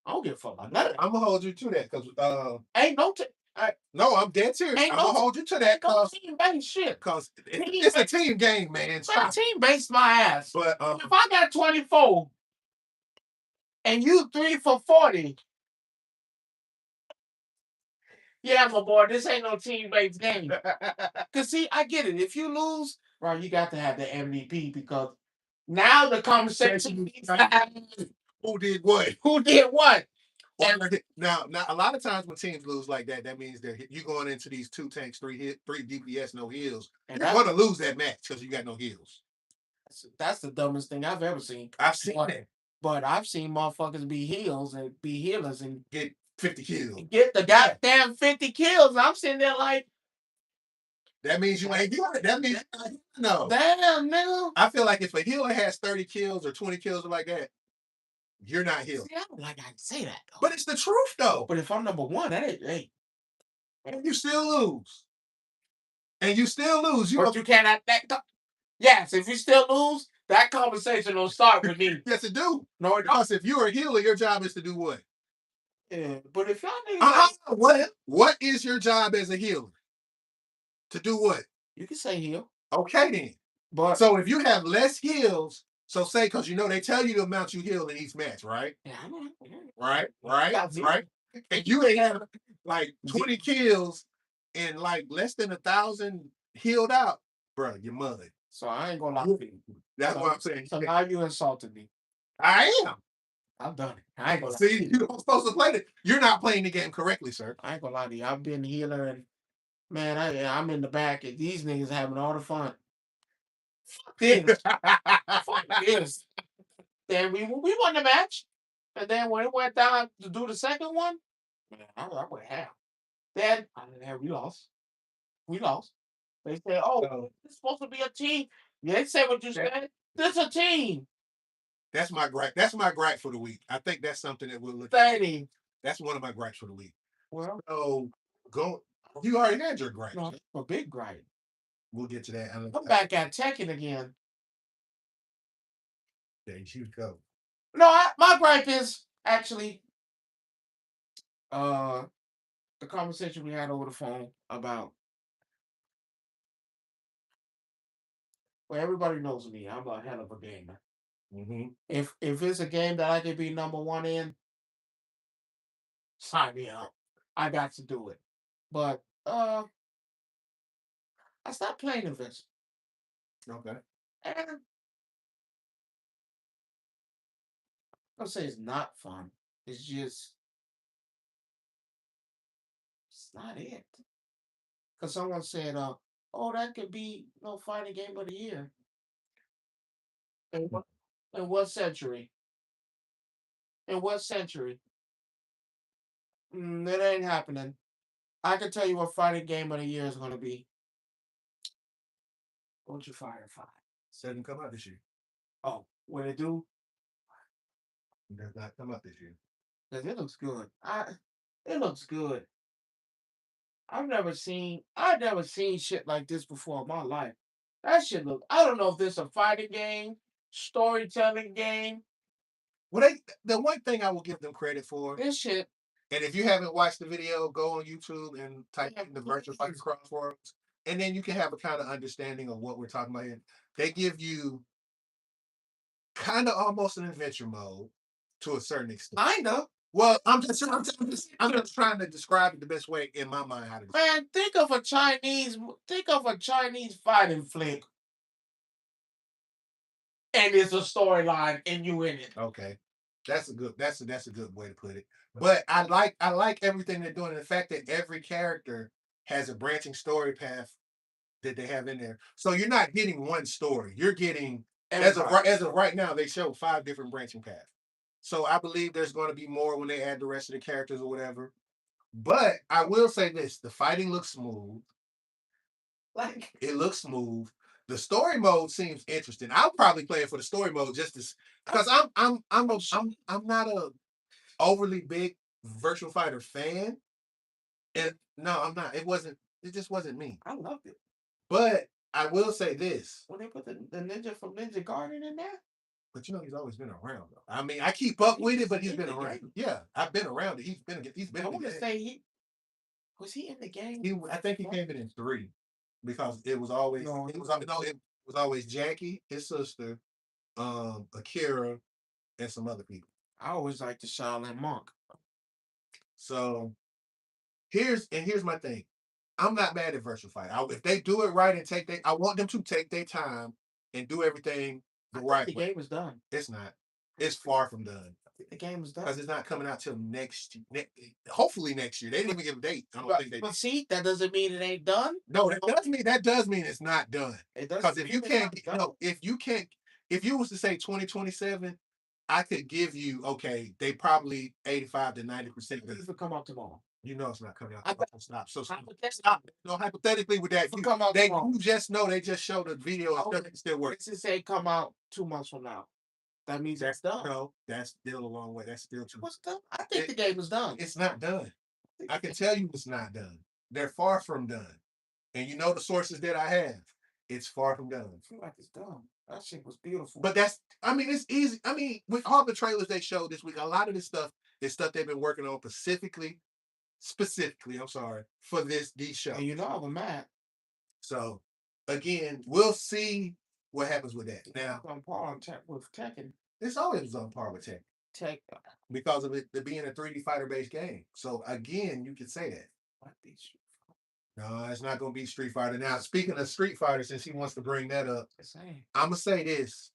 I don't give a fuck about nothing. I'm gonna hold you to that because Ain't no no, I'm dead serious. ain't I'm no gonna hold you to that ain't no because team based shit. it's a team game, man. Man, Stop. team based my ass. But If I got 24 and you 3 for 40, yeah, my boy, this ain't no team based game. Cause see, I get it. If you lose, right, you got to have the MVP because now the conversation is who did what? who did what. Now, a lot of times when teams lose like that, that means that you going into these 2 tanks, 3 DPS, no heals. And you're going to lose that match because you got no heals. That's the dumbest thing I've ever seen. I've seen it. But I've seen motherfuckers be healers and get 50 kills. Get the goddamn 50 kills. I'm sitting there like, that means you ain't doing it. That means no. Damn, nigga. I feel like if a healer has 30 kills or 20 kills or like that, you're not healed. See, I don't like I say that though. But it's the truth though. But if I'm number one, that ain't and you still lose. And you still lose. But you cannot yes, if you still lose, that conversation will start with me. Yes, it do. No, it don't. Because if you're a healer, your job is to do what? Yeah, but if y'all niggas what is your job as a healer? To do what? You can say heal. Okay then. But so if you have less heals, so say because they tell you the amount you heal in each match, right? Yeah, I know. Right. And you ain't have like 20 kills and like less than 1,000 healed out, bro. You're mud. So I ain't gonna lie to you. That's what I'm saying. So now you insulted me. I am. I've done it. I ain't gonna see. You're supposed to play it. You're not playing the game correctly, sir. I ain't gonna lie to you. I've been a healer and man, I'm in the back and these niggas having all the fun. Fuck this. Fuck this. Then we won the match. And then when it went down to do the second one, man, I went half. Then we lost. We lost. They said, "Oh, it's supposed to be a team." Yeah, they said what you said. This a team. That's my gripe. That's my gripe for the week. I think that's something that we'll look at. That's one of my gripes for the week. Well, so go. You already had your gripe. No, a big gripe. We'll get to that. I'm back at Tekken again. There you go. No, my gripe is actually the conversation we had over the phone about. Well, everybody knows me. I'm a hell of a gamer. Mm-hmm. If it's a game that I can be number one in, sign me up. I got to do it. But I stopped playing Invincible. Okay. And I'll say it's not fun. It's just it's not it. Because someone said, oh, that could be no fighting game of the year. In what century? In what century? It ain't happening. I can tell you what fighting game of the year is going to be. Ultra Fire 5. Doesn't come out this year. Oh, when it do? It does not come out this year. Because it looks good. It looks good. I've never seen shit like this before in my life. That shit look. I don't know if this a fighting game, storytelling game. Well, the one thing I will give them credit for this shit. And if you haven't watched the video, go on YouTube and type in the virtual fighting crosswords, and then you can have a kind of understanding of what we're talking about here. They give you kind of almost an adventure mode to a certain extent. I know. Well, I'm just trying to describe it the best way in my mind how to. Man, think of a Chinese fighting flick, and it's a storyline, and you in it. Okay, that's a good way to put it. But I like everything they're doing. The fact that every character has a branching story path that they have in there, so you're not getting one story. You're getting as of right now they show 5 different branching paths. So I believe there's going to be more when they add the rest of the characters or whatever. But I will say this: the fighting looks smooth. Like it looks smooth. The story mode seems interesting. I'll probably play it for the story mode just because I'm not a overly big Virtual Fighter fan. And no, I'm not. It just wasn't me. I loved it. But I will say this. When they put the ninja from Ninja Garden in there? But you know he's always been around though. I mean, I keep up with it, but he's in been the around. game. Yeah, I've been around it. He's been I in the want to game. say he in the game? I think he came in three because it was always No, it was no it was always Jackie, his sister, Akira, and some other people. I always like the Shaolin Monk. So here's my thing. I'm not mad at virtual fight. If they do it right and I want them to take their time and do everything the right The way. game is done. It's not. It's far from done. The game is done Because it's not coming out till hopefully next year. They didn't even give a date. I don't think they but did. see, that doesn't mean it ain't done. No, that does mean it's not done. It Because doesn't if you mean it's can't, not done. no, if you can't, if you was to say 2027, I could give you okay. They probably 85 to 90%. It will come out tomorrow. You know it's not coming out. I- Stop. So Hypothetically, stop. No, hypothetically with that, It'll come out tomorrow. you just know they just showed a video of stuff that still works. Let's just say come out 2 months from now. That means it's done. No, that's still a long way. That's still too. What's done? I think the game is done. It's not done. I can tell you it's not done. They're far from done. And you know the sources that I have. It's far from done. I feel like it's done. That shit was beautiful. But it's easy. I mean, with all the trailers they showed this week, a lot of this stuff is stuff they've been working on specifically, I'm sorry, for these shows. And you know I'm mad. So again, we'll see what happens with that. Now, on par with Tekken. It's always on par with Tekken because of it being a 3D fighter based game. So again, you could say that. No, it's not going to be Street Fighter. Now, speaking of Street Fighter, since he wants to bring that up, I'm going to say this.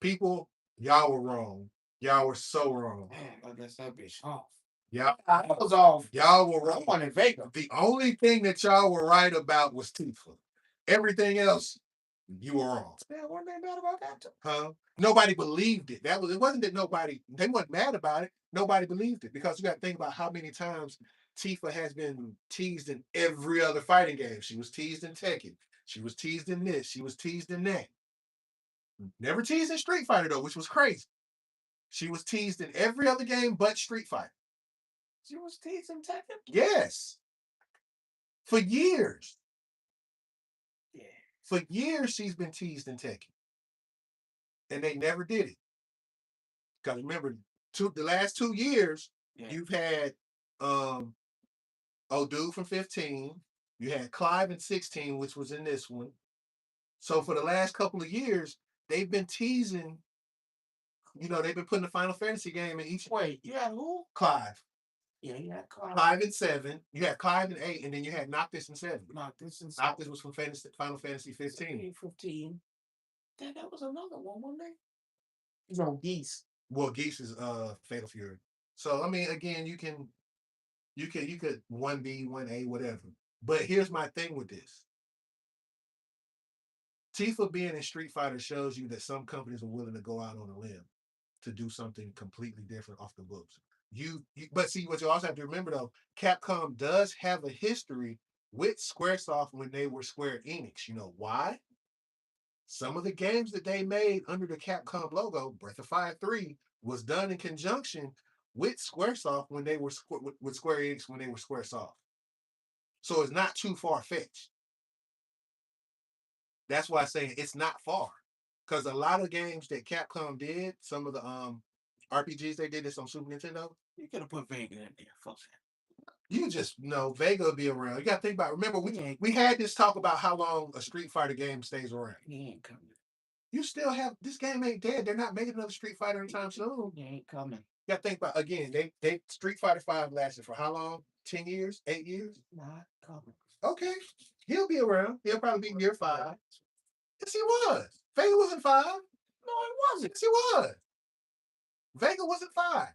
People, y'all were wrong. Y'all were so wrong. Man, I guess that bitch off. Yeah, I was off. Y'all were wrong. I wanted Vega. The only thing that y'all were right about was Tifa. Everything else, you were wrong. Yeah, weren't they mad about that too? Huh? Nobody believed it. It wasn't that they weren't mad about it. Nobody believed it because you got to think about how many times Tifa has been teased in every other fighting game. She was teased in Tekken. She was teased in this. She was teased in that. Never teased in Street Fighter though, which was crazy. She was teased in every other game but Street Fighter. She was teased in Tekken? Yes. For years. Yeah. For years she's been teased in Tekken. And they never did it. Because remember, the last 2 years, you've had dude from 15. You had Clive in 16, which was in this one. So for the last couple of years, they've been teasing. They've been putting the Final Fantasy game in each. Wait, you had who? Clive. Yeah, you had Clive. Clive in 7. You had Clive in 8, and then you had Noctis in 7. Noctis was from Final Fantasy 15. 15. Then there was another one, wasn't there? No, Geese. Well, Geese is Fatal Fury. So I mean, again, you could 1B, 1A, whatever. But here's my thing with this. Tifa being in Street Fighter shows you that some companies are willing to go out on a limb to do something completely different off the books. But see, what you also have to remember though, Capcom does have a history with Squaresoft when they were Square Enix. You know why? Some of the games that they made under the Capcom logo, Breath of Fire 3, was done in conjunction with Squaresoft when they were with Square Enix when they were Squaresoft. So it's not too far-fetched. That's why I say it's not far. Because a lot of games that Capcom did, some of the RPGs they did this on Super Nintendo. You could have put Vega in there, folks. You just know Vega will be around. You got to think about. Remember, we had this talk about how long a Street Fighter game stays around. He ain't coming. You still have this game ain't dead. They're not making another Street Fighter anytime soon. He ain't coming. You got to think about again. They Street Fighter 5 lasted for how long? 10 years? 8 years? Not coming. Okay, he'll be around. He'll probably be year 5. Yes, he was. Vega wasn't 5. No, it wasn't. Yes, he was. Vega wasn't 5.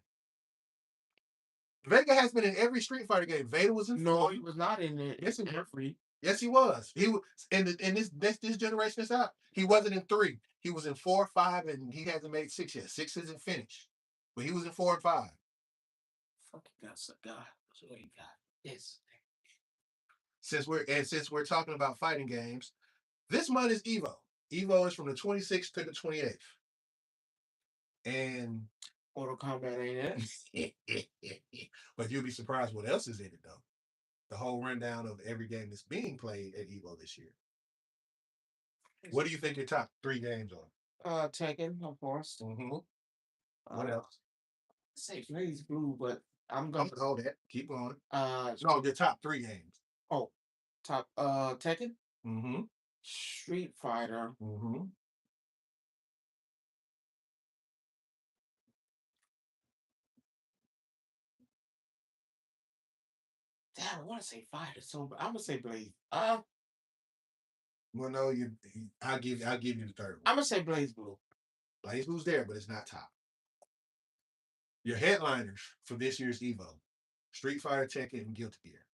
Vega has been in every Street Fighter game. Vega was in. No, he was not in it. Yes, he was. Every. Yes, he was. He was in this generation that's out. He wasn't in 3. He was in 4, 5, and he hasn't made 6 yet. 6 isn't finished, but he was in 4 and 5. Fucking got some guy. So he got this. Since we're talking about fighting games, this month is Evo. Evo is from the 26th to the 28th, and Mortal Kombat ain't it? But you'll be surprised what else is in it though. The whole rundown of every game that's being played at Evo this year. What do you think your top 3 games are? Tekken, of course. Mm-hmm. What Uh, else? say Blaze Blue, but I'm gonna Hold that. Keep going. uh No, your top 3 games. oh top Tekken, Mm-hmm. Street Fighter. Mm-hmm. Damn, I want to say Fighter, so I'm gonna say Blaze. Well, no, I'll give you the third one. I'm gonna say Blaze Blue. Blaze Blue's there, but it's not top. Your headliners for this year's Evo: Street Fighter, Tekken, and Guilty Gear.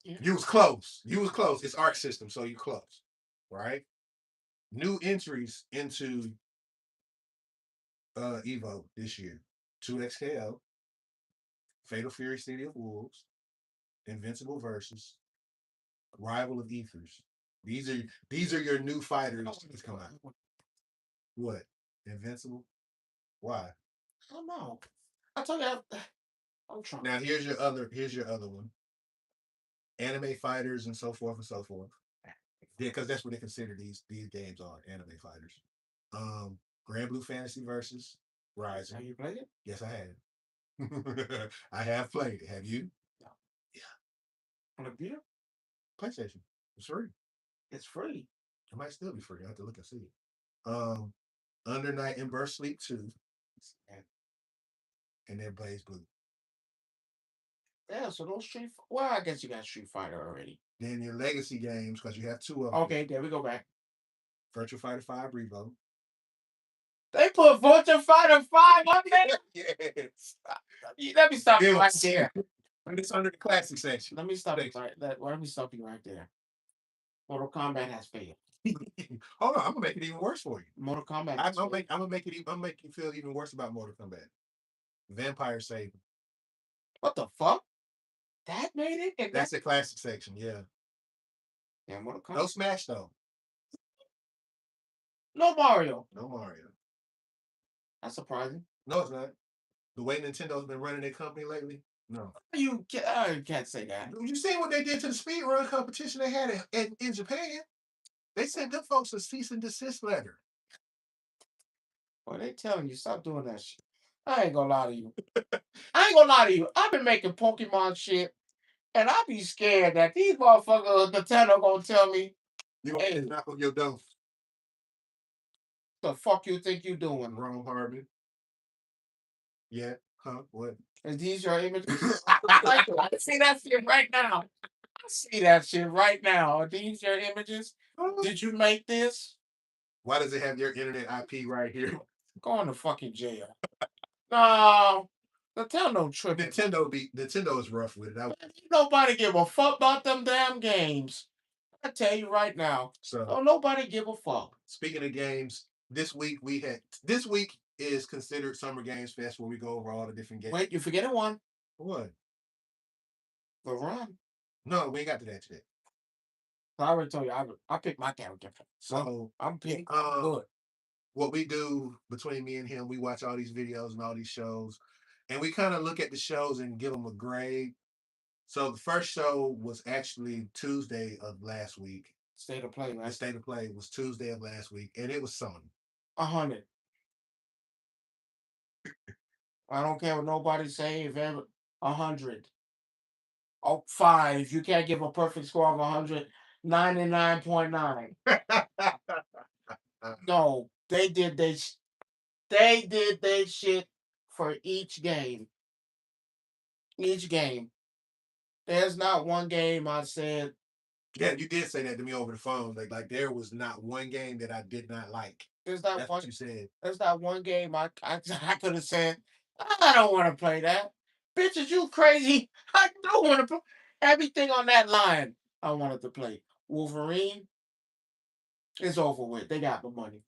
Yeah. You was close. You was close. It's Arc System, so you close, right? New entries into Evo this year: 2XKO, Fatal Fury, City of Wolves, Invincible Versus, Rival of Ethers. These are these are your new fighters that's come out. What? Invincible? Why? I don't know. I told you I'm trying. Now here's your other one. Anime fighters and so forth and so forth. Yeah, because that's what they consider these games are, anime fighters. Grand Blue Fantasy versus Have Rising. you played it? Yes, I have. I have played it. Have you? No. Yeah. On a computer? PlayStation. It's free. It's free. It might still be free. I have to look and see. Um, Under Night and Burst Sleep 2, and then Blaze Blue. Yeah, so those well, I guess you got Street Fighter already. Then your legacy games, because you have 2 of them. Okay, there we go back. Virtual Fighter 5 Revo. They put Virtua Fighter 5 on there. Yes. Let me stop you right Yes. there. And it's under the classic section. Let me stop you right there. Let me stop you right there. Mortal Kombat has failed. Hold on, I'm gonna make it even worse for you. Mortal Kombat. I'm gonna make you feel even worse about Mortal Kombat. Vampire Saber. What the fuck? That made it? And That's the classic section, yeah. yeah, Mortal Kombat. No Smash though. No Mario. No Mario. That's surprising. No, it's not. The way Nintendo's been running their company lately. No. You can't say that. You seen what they did to the speedrun competition they had in Japan? They sent them folks a cease and desist letter. Well, they telling you stop doing that shit. I ain't gonna lie to you. I ain't gonna lie to you. I've been making Pokemon shit, and I be scared that these motherfuckers, Nintendo, gonna tell me, You gonna "Hey, knock on your door. the fuck you think you doing?" Jerome Hardmon. Yeah. Huh? What? Is these your images? I see that shit right now. I see that shit right now. Are these your images? Did you make this? Why does it have your internet IP right here? Go to fucking jail. No, Nintendo tripping. Nintendo is rough with it. Nobody give a fuck about them damn games. I tell you right now. So Don't nobody give a fuck. speaking of games, this week is considered Summer Games Fest where we go over all the different games. Wait, you forgetting one? What? The Run. No, we ain't got to that today. I already told you I picked my character. So I'm picking good. What we do between me and him, we watch all these videos and all these shows, and we kind of look at the shows and give them a grade. So the first show was actually Tuesday of last week. State of Play, The right? State of Play was Tuesday of last week, and it was Sony. 100. I don't care what nobody say. If ever 100. Oh, 5. You can't give a perfect score of 100. 99.9. No, they did they shit for each game. Each game. There's not one game I said. Yeah, you did say that to me over the phone. Like there was not one game that I did not like. There's not That's one. what you said. There's not one game I could have said. I don't want to play that. Bitches, you crazy? I don't want to play everything on that line. I wanted to play Wolverine. It's over with. They got my money.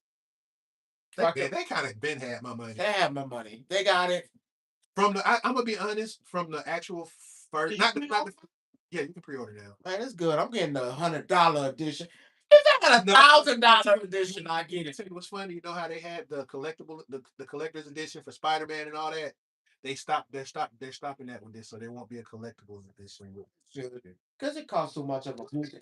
They kind of been had my money. They have my money. They got it. I'm gonna be honest. From the actual first, yeah, you can pre-order now. Man, it's good. I'm getting the $100 edition. If I got $1,000 edition, I get it. Tell you what's funny. You know how they had the collector's edition for Spider-Man and all that. They're stopping that with this, so there won't be a collectibles edition. Because it costs too much of a movie.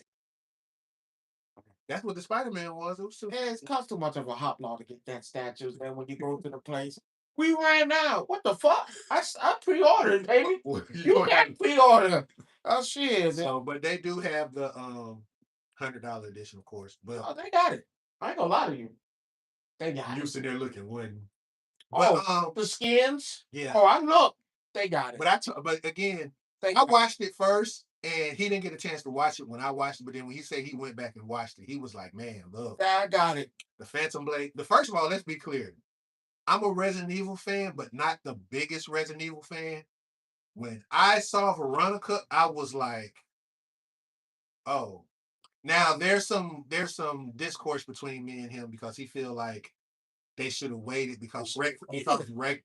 That's what the Spider-Man was. It was too. It's cost too much of a hop law to get that statue. And when you go to the place, we ran out. What the fuck? I pre-ordered, baby. Well, You can't pre-order. Oh shit. So, but they do have the $100 edition, of course. But Oh, they got it. I ain't gonna lie to you. They got you it. sitting there looking, wouldn't? Oh, But the skins. yeah. Oh, I look. They got it. But again, They I got watched it first, and he didn't get a chance to watch it when I watched it. But then when he said he went back and watched it, he was like, "Man, look, it. I got it. the Phantom Blade." The first of all, let's be clear. I'm a Resident Evil fan, but not the biggest Resident Evil fan. When I saw Veronica, I was like, "Oh." Now there's some discourse between me and him because he feel like they should have waited because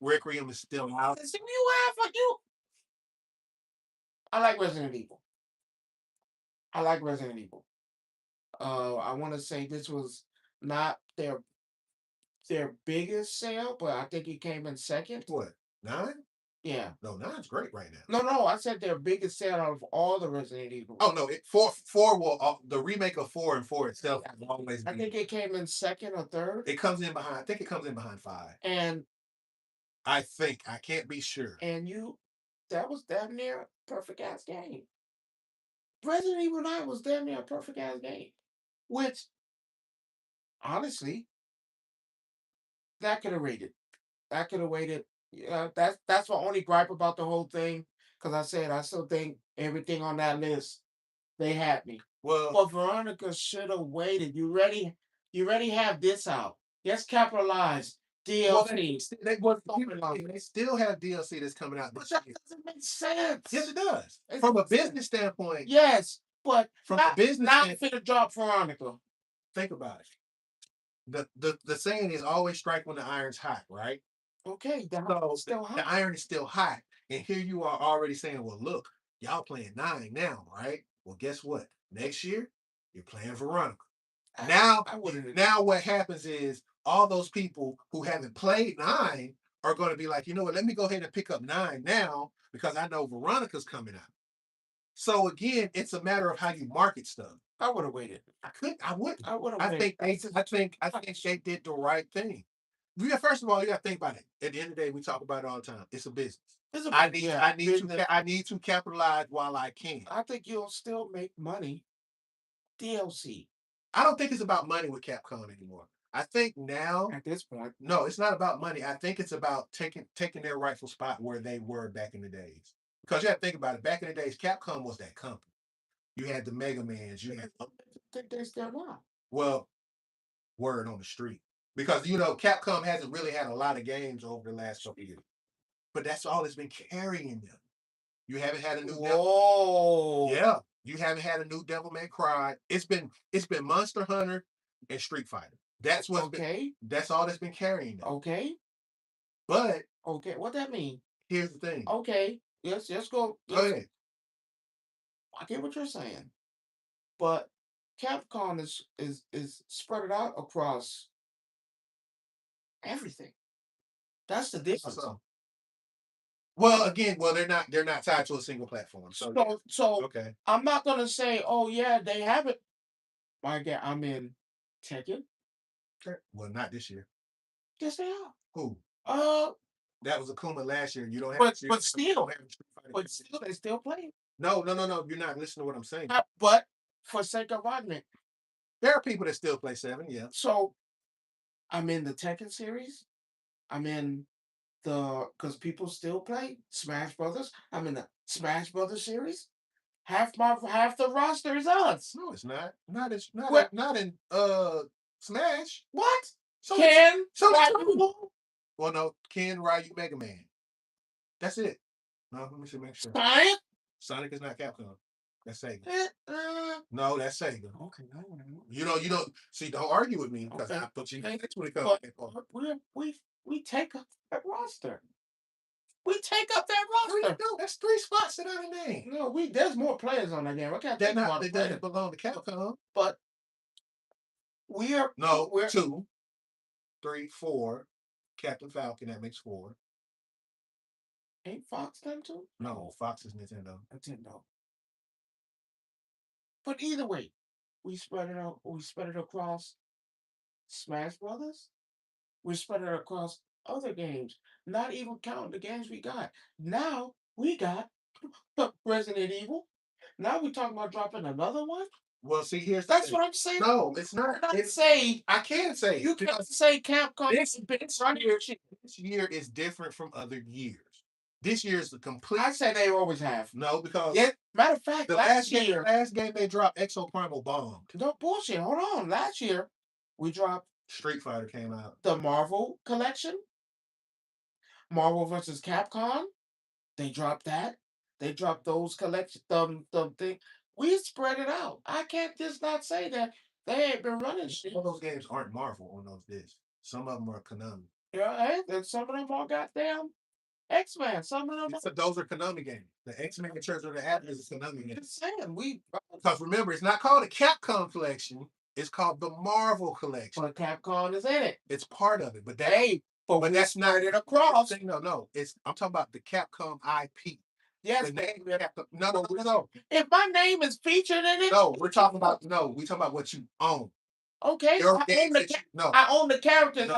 Requiem is still out. See, you have you. I like Resident Evil. I like Resident Evil. I want to say this was not their biggest sale, but I think it came in second. What, 9? Yeah. No, 9's great right now. No, I said their biggest sale out of all the Resident Evil. Oh no, four will the remake of 4 and 4 itself will always I be. think it came in second or third. It comes in behind. I think it comes in behind 5. And I think I can't be sure. that was damn near a perfect ass game. Resident Evil 9 was damn near a perfect ass game. Which honestly, that could have waited. That could have waited. Yeah, that's my only gripe about the whole thing. Because I said I still think everything on that list, they had me. Well, But Veronica should have waited. You already have this out. Let's capitalize. well, DLC. they still have DLC that's coming out But this that year. doesn't make sense. Yes, it does. It From a doesn't. business standpoint, Yes, but from a not business not standpoint, finna drop Veronica. think about it. The saying is always strike when the iron's hot, right? Okay, the So house still the hot. iron is still hot, and here you are already saying, "Well, look, y'all playing 9 now, right? Well, guess what? Next year you're playing Veronica." Now, I wouldn't. now what happens is all those people who haven't played 9 are going to be like, you know what? Let me go ahead and pick up 9 now because I know Veronica's coming out. So again, it's a matter of how you market stuff. I would have waited. I could, I wouldn't. I would have I waited. I think they did the right thing. First of all, you got to think about it. At the end of the day, we talk about it all the time. It's a business. It's a I need to capitalize while I can. I think you'll still make money. DLC I don't think it's about money with Capcom anymore. I think now, at this point. no, it's not about money. I think it's about taking their rightful spot where they were back in the days. Because you have to think about it. Back in the days, Capcom was that company. You had the Mega Mans. You had I think they still not. well, word on the street. Because Capcom hasn't really had a lot of games over the last couple of years. But that's all that's been carrying them. You haven't had a new Whoa. Yeah. You haven't had a new Devil May Cry. It's been Monster Hunter and Street Fighter. That's what's Okay. that's all that's been carrying them. Okay. But Okay. What that mean? here's the thing. Okay. Yes. Let's go. Go ahead. I get what you're saying, but Capcom is spread it out across everything. That's the difference. So, well, again, they're not tied to a single platform. So okay. I'm not gonna say, oh yeah, they have it. My God, I'm in Tekken. Okay. Well, not this year. Yes, they are. Who? Uh, That was Akuma last year. You don't have but still, they still play. No. You're not listening to what I'm saying. But for sake of argument, There are people that still play 7, yeah. so I'm in the Tekken series. I'm in because people still play Smash Brothers. I'm in the Smash Brothers series. Half the roster is us. No, it's not. What? Not in Smash. What? So Ken? so Ryu? well, no, Ken, Ryu, Mega Man. That's it. No, let me see, make sure. Sonic? Sonic is not Capcom. That's Sega. Uh, No, that's Sega. okay, no. You don't see. Don't argue with me because Okay. I put you next when it comes. But we take up that roster. We take up that roster. No, that's 3 spots that I named. No, there's more players on that game. I can't They're think not. about They the players. doesn't belong to Capcom. But we're 2, 3, 4. Captain Falcon. That makes 4. ain't Fox them too? No, Fox is Nintendo. Nintendo. But either way, We spread it out. We spread it across Smash Brothers. We spread it across other games. Not even counting the games we got. Now we got Resident Evil. Now we're talking about dropping another one. Well, see, here's That's what I'm saying. no, it's not. It's say I can't say you can't say Capcom. This year is different from other years. This year is the complete. I say they always have. No, because yeah. Matter of fact, the last game they dropped, Exo Primal bombed. No bullshit. Hold on. Last year we dropped Street Fighter came out. The Marvel collection, Marvel versus Capcom. They dropped that. They dropped those collection thing. We spread it out. I can't just not say that they ain't been running shit. All those games aren't Marvel on those discs. Some of them are Konami. Yeah, and some of them are goddamn X-Men. Some of them. So those are Konami games. The X-Men and Church of the Atlas is a Konami game. Just saying, because remember, it's not called a Capcom collection. It's called the Marvel collection. But Capcom is in it. It's part of it, but that's not it across. No. I'm talking about the Capcom IP. Yes, the name Capcom. No. If my name is featured in it, we're talking about what you own. Okay, I own the characters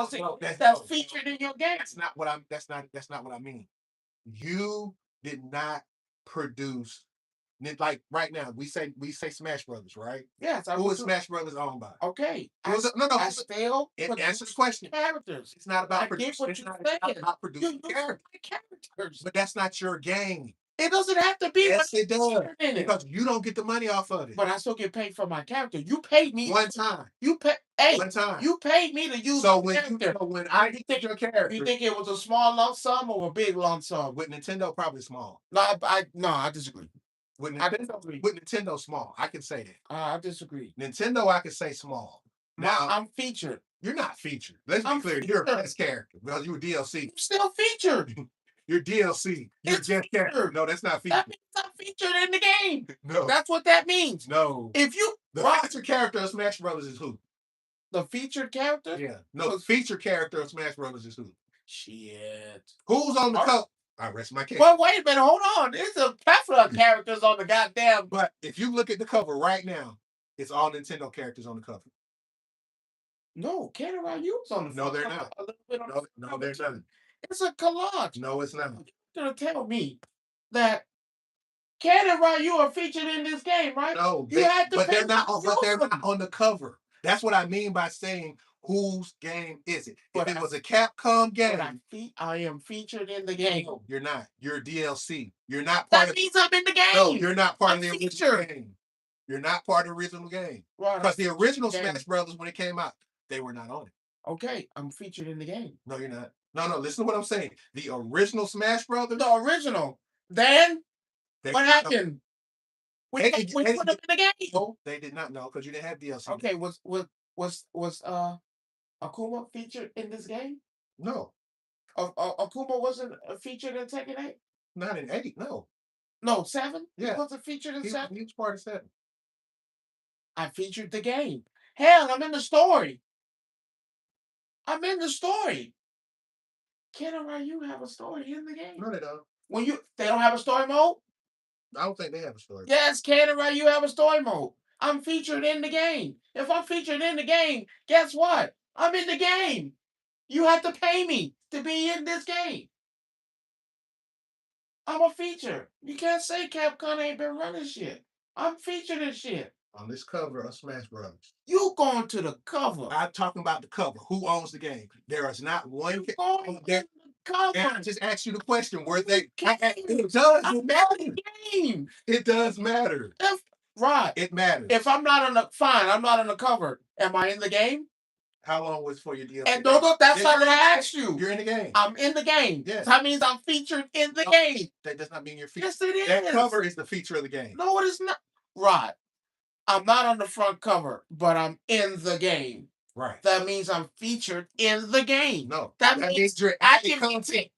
that's featured in your game. That's not what I mean. You did not produce. Like right now, we say Smash Brothers, right? Yes. Who is Smash Brothers owned by? Okay. I still answer the question. Characters. It's not about producing. It's not about producing characters. But that's not your game. It doesn't have to be. Yes, it does. Because you don't get the money off of it. But I still get paid for my character. You paid me one time. One time. You paid me to use so when I get your character, you think it was a small lump sum or a big lump sum? With Nintendo, probably small. No, I disagree. With Nintendo, small. I can say that. I disagree. Nintendo, I can say small. Now I'm featured. You're not featured. Let's be clear. You're a best character because you were DLC. I'm still featured. You're DLC. You're just character. No, that's not featured. That means I'm featured in the game. No. That's what that means. No. If you the featured character of Smash Brothers is who? The featured character? Yeah. No, the featured character of Smash Brothers is who? Shit. Who's on the cover? I rest my case. Well, wait a minute. Hold on. There's a plethora of characters on the goddamn. But if you look at the cover right now, it's all Nintendo characters on the cover. No, Ken and Ryu's on the No, they're not. A little bit on no, they're not. It's a collage. No, it's not. You're going to tell me that Ken and Ryu are featured in this game, right? No, but they're not on the cover. That's what I mean by saying whose game is it? If it was a Capcom game, I am featured in the game. No, you're not. You're DLC. You're not part that means I'm in the game. No, you're not part of the original game. You're not part of the original game. Right. Because the original Smash Brothers, when it came out, they were not on it. Okay, I'm featured in the game. No, you're not. No, listen to what I'm saying. The original Smash Brothers. The original. Then what happened? We put them in the game. No, they did not know because you didn't have DLC. Okay, was Akuma featured in this game? No. Akuma wasn't featured in Tekken 8? Not in 8, no. No, 7? Yeah. He wasn't featured in 7? He was part of 7. I featured the game. Hell, I'm in the story. I'm in the story. Ken and Ryu have a story in the game. No, they don't. They don't have a story mode? I don't think they have a story. Yes, Ken and Ryu have a story mode. I'm featured in the game. If I'm featured in the game, guess what? I'm in the game. You have to pay me to be in this game. I'm a feature. You can't say Capcom ain't been running shit. I'm featured in shit. On this cover of Smash Brothers. You going to the cover. I'm talking about the cover. Who owns the game? There is not one. Cover. And I just asked you the question. Were they? It does matter. Game. It does matter. Right. It matters. If I'm not on the I'm not on the cover. Am I in the game? How long was for your DLC? And that's not what I asked you. You're in the game. I'm in the game. Yes. That means I'm featured in the game. That does not mean you're featured. Yes, it is. That cover is the feature of the game. No, it is not. Right. I'm not on the front cover, but I'm in the game. Right. That means I'm featured in the game. No. That means you're active content.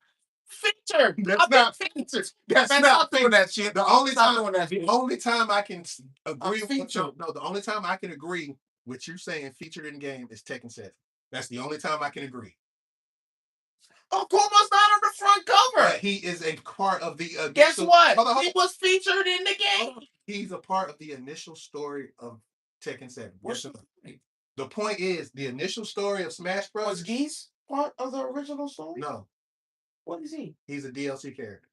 Featured. That's not featured. That's not doing that shit. The only time I can agree with the only time I can agree with you saying featured in the game is Tekken 7. That's the only time I can agree. Akuma's not on the front cover. But he is a part of the. Guess what? He was featured in the game. He's a part of the initial story of Tekken 7. What's Yes, the sir. point? The point is, the initial story of Smash Bros. Was Geese part of the original story? No, What is he? he's a DLC character.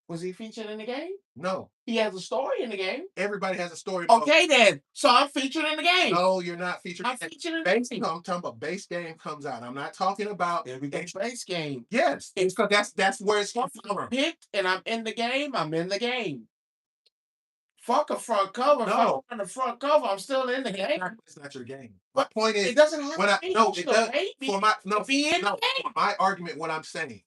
Was he featured in the game? No, He has a story in the game. everybody has a story. Okay, then. So I'm featured in the game. No, you're not featured. I'm featured in the Base, game. no, I'm talking about base game comes out. I'm not talking about There we go. Base game. Yes, it's because that's where it's from. Picked and I'm in the game. I'm in the game. Fuck a front cover. If I No. don't want the front cover, I'm still in the game. It's not your game. But My point is, it doesn't have when I to be. no, You it still does hate me for my no, to be in no, the game. for my argument. What I'm saying,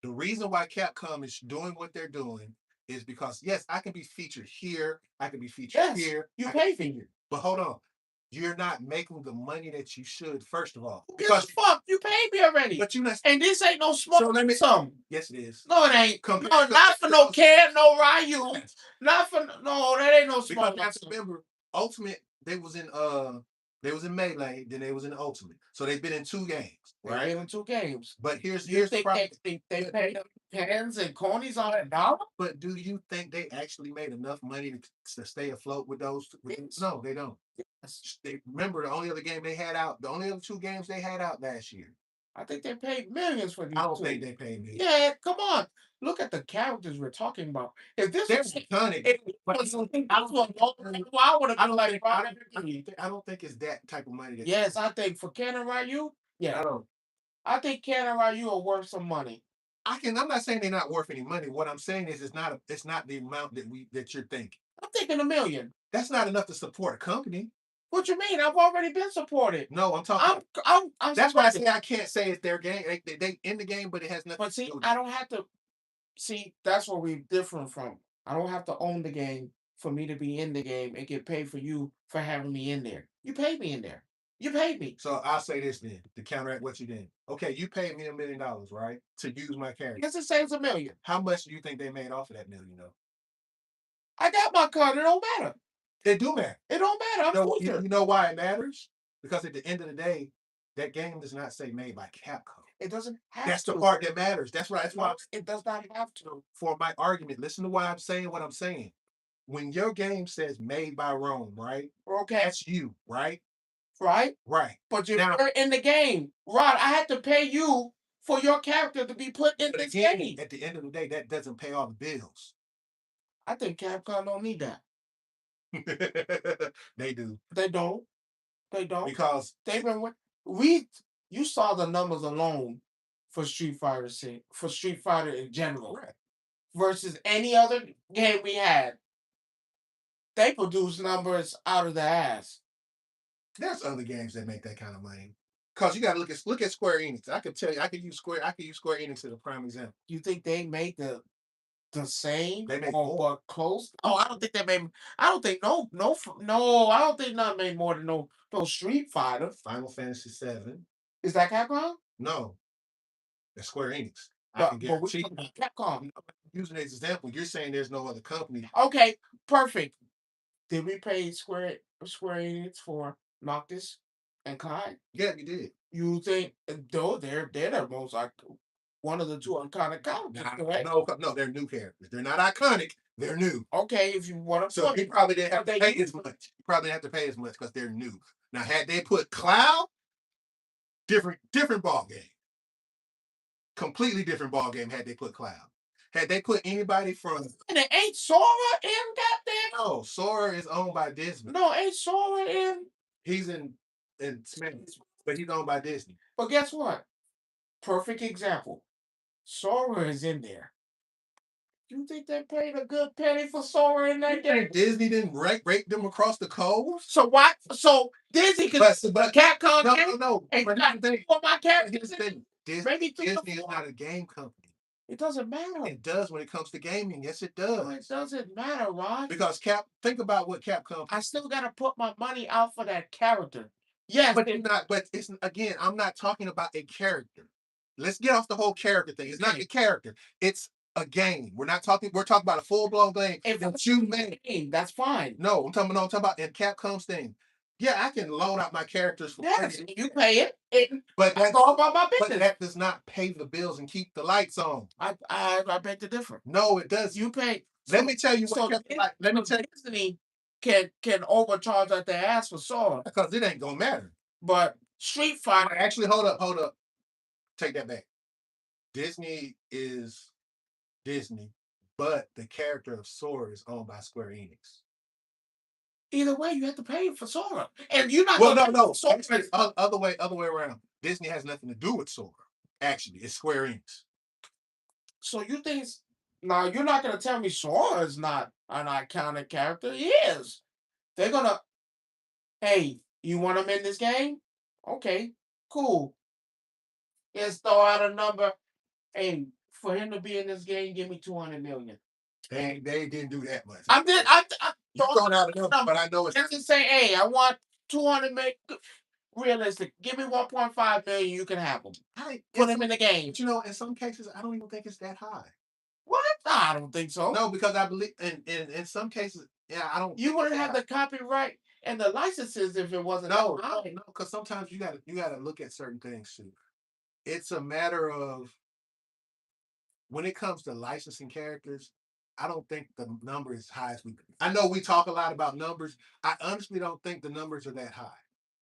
the reason why Capcom is doing what they're doing is because yes, I can be featured here, I can be featured Yes, here. you I pay can for be it. here. But hold on, you're not making the money that you should. First of all, Who gives a fuck? You paid me already. but you not. And this ain't no small So let me. sum. Yes, it is. No, it ain't. Compared No, to- not for no Ken, no Ryu. Yes. Not for no, that ain't no small Because you have to sum. remember, Ultimate, they was in Melee, then they was in Ultimate. So they've been in 2 games, Right right? in 2 games. But here's You the think problem. they paid pens and cornies on that dollar? But do you think they actually made enough money to stay afloat with those? Yes. No, they don't. Yes. They remember the only other game they had out, the only other 2 games they had out last year. I think they paid millions for these I don't two. think they paid me. Yeah, come on. Look at the characters we're talking about. If this They're was iconic. it But was I don't I would have I been don't like, think I don't think it's that type of money. That yes, I think for Ken and Ryu, I yeah, don't. I think Ken and Ryu are worth some money. I'm not saying they're not worth any money. What I'm saying is it's not the amount that you're thinking. I'm thinking $1 million. That's not enough to support a company. What you mean? I've already been supported. No, I'm talking. I'm That's why I supported. say I can't say it's their game. They in the game, but it has nothing But to see, do with I don't have to see. That's where we're different from. I don't have to own the game for me to be in the game and get paid for you for having me in there. You paid me in there. You paid me. So I'll say this then to counteract what you did. Okay, you paid me $1 million, right? To use my character. Guess it saves $1 million. How much do you think they made off of that $1 million though? I got my card. It don't matter. It do matter. It don't matter. I'm You know why it matters? Because at the end of the day, that game does not say made by Capcom. It doesn't have That's to. the part that matters. That's why It does not have to. for my argument. Listen to why I'm saying what I'm saying. When your game says made by Rome, right? Okay. That's you, right? Right? Right. But you're Now, in the game. Rod, I had to pay you for your character to be put in but this again, game. at the end of the day, that doesn't pay all the bills. I think Capcom don't need that. They do. They don't. They don't. Because They've been you saw the numbers alone for Street Fighter for Street Fighter in general versus any other game we had. They produce numbers out of their ass. there's other games that make that kind of money. Because you gotta look at Square Enix. I could tell you, I could use Square Enix as a prime example. You think they make the same They make or more. close? Oh, I don't think they made. I don't think no. I don't think none made more than no Street Fighter. Final Fantasy VII. Is that Capcom? No, that's Square Enix. I But can we guarantee. talking about Capcom. Using as an example, you're saying there's no other company. Okay, perfect. Did we pay Square Enix for Noctis and Clyde? Yeah, you did. You think though they're the most like one of the 2 iconic characters, correct? No, they're new characters. They're not iconic. They're new. Okay, if you want to. So you probably didn't have to pay as much. You probably didn't have to pay as much because they're new. Now, had they put Cloud, different ball game. Completely different ball game. Had they put Cloud. Had they put anybody from. And it ain't Sora in goddamn. No, Sora is owned by Disney. No, ain't Sora in. He's in Smash, but he's owned by Disney. But guess what? Perfect example. Sora is in there. You think they paid a good penny for Sora in that game? Disney didn't rake them across the coals? So why? So Disney could but Capcom no. and But here's the thing. for my character. Here's the thing. Maybe Disney is not a game company. It doesn't matter. It does when it comes to gaming. Yes, it No, does. it doesn't matter, Rod. Because think about what Capcom. I still gotta put my money out for that character. Yes, but you're not. But it's again. I'm not talking about a character. Let's get off the whole character thing. It's not a character. It's a game. We're talking about a full blown game that you made. That's fine. No, I'm talking about in Capcom's thing. Yeah, I can loan out my characters for yes, you pay it. But that's all about my business. But that does not pay the bills and keep the lights on. I beg to differ. No, it does. You pay. Let me tell you what. Let me tell you. Disney can overcharge like they ask for Sora. Because it ain't gonna matter. But Street Fighter, Actually, hold up. Take that back. Disney is Disney, but the character of Sora is owned by Square Enix. either way, you have to pay for Sora, and you're not Well, gonna no. Sora. Actually, other way around. Disney has nothing to do with Sora. Actually, it's Square Enix. So you think now you're not gonna tell me Sora is not an iconic character? He is. They're gonna, hey, you want him in this game? Okay, cool. Let's throw out a number. Hey, for him to be in this game, give me 200 million. They didn't do that much. I did. I You throwing out a number, but I know it's just say, hey, I want 200 million. Realistic. Give me 1.5 million. You can have him. Put him in the game. But you know, in some cases, I don't even think it's that high. What? I don't think so. No, because I believe in some cases, yeah, I don't. You wouldn't have the copyright and the licenses if it wasn't No, that high. no, because sometimes you gotta look at certain things too. It's a matter of when it comes to licensing characters. I don't think the number is high as we. I know we talk a lot about numbers. I honestly don't think the numbers are that high.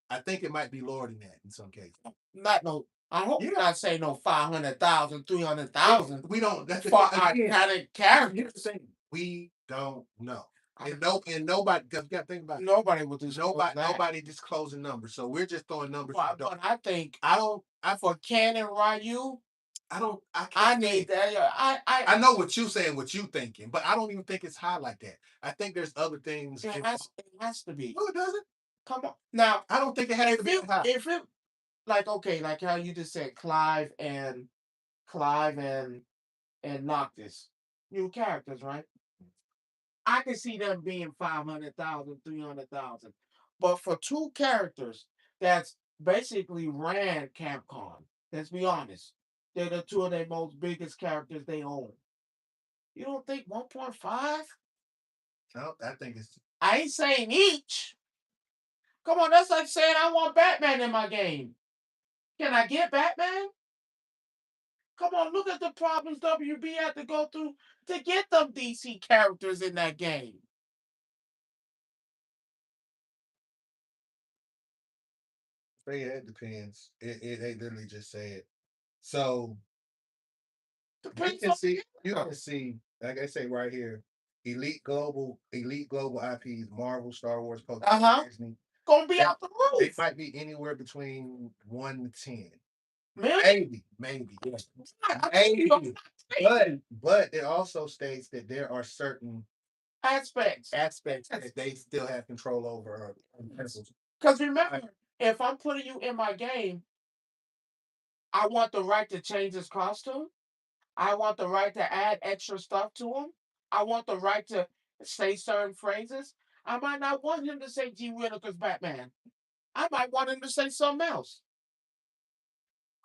I think it might be lower than that in some cases. Not no. I hope you're not saying no 500,000, 300,000 We don't. That's the for thing. Again, iconic here's the characters. thing. We don't know. And nobody, because you got to think about it. Nobody will disclose Nobody disclosing numbers. So we're just throwing numbers. But I think I don't. for Ken and Ryu, I don't. I need that. I know what you saying, what you thinking, but I don't even think it's high like that. I think there's other things. It has to be. No, it doesn't. Come on. Now, I don't think it has to be high. if it like okay, like how you just said Clive and Noctis, new characters, right? I can see them being 500,000, 300,000, but for two characters that's basically ran Capcom, let's be honest, they're the two of their most biggest characters they own. You don't think 1.5? No, I think it's. I ain't saying each. Come on, that's like saying I want Batman in my game. Can I get Batman? Come on, look at the problems WB had to go through to get them DC characters in that game. Yeah, it depends. They literally just said. So you can see, like I say right here, elite global IPs, Marvel, Star Wars, Pokemon, Disney. Gonna be out the roof. It might be anywhere between 1 to 10. Maybe. Maybe. Yes. Maybe. But it also states that there are certain aspects that they still have control over. Because remember, if I'm putting you in my game, I want the right to change his costume. I want the right to add extra stuff to him. I want the right to say certain phrases. I might not want him to say G Whittaker's Batman. I might want him to say something else.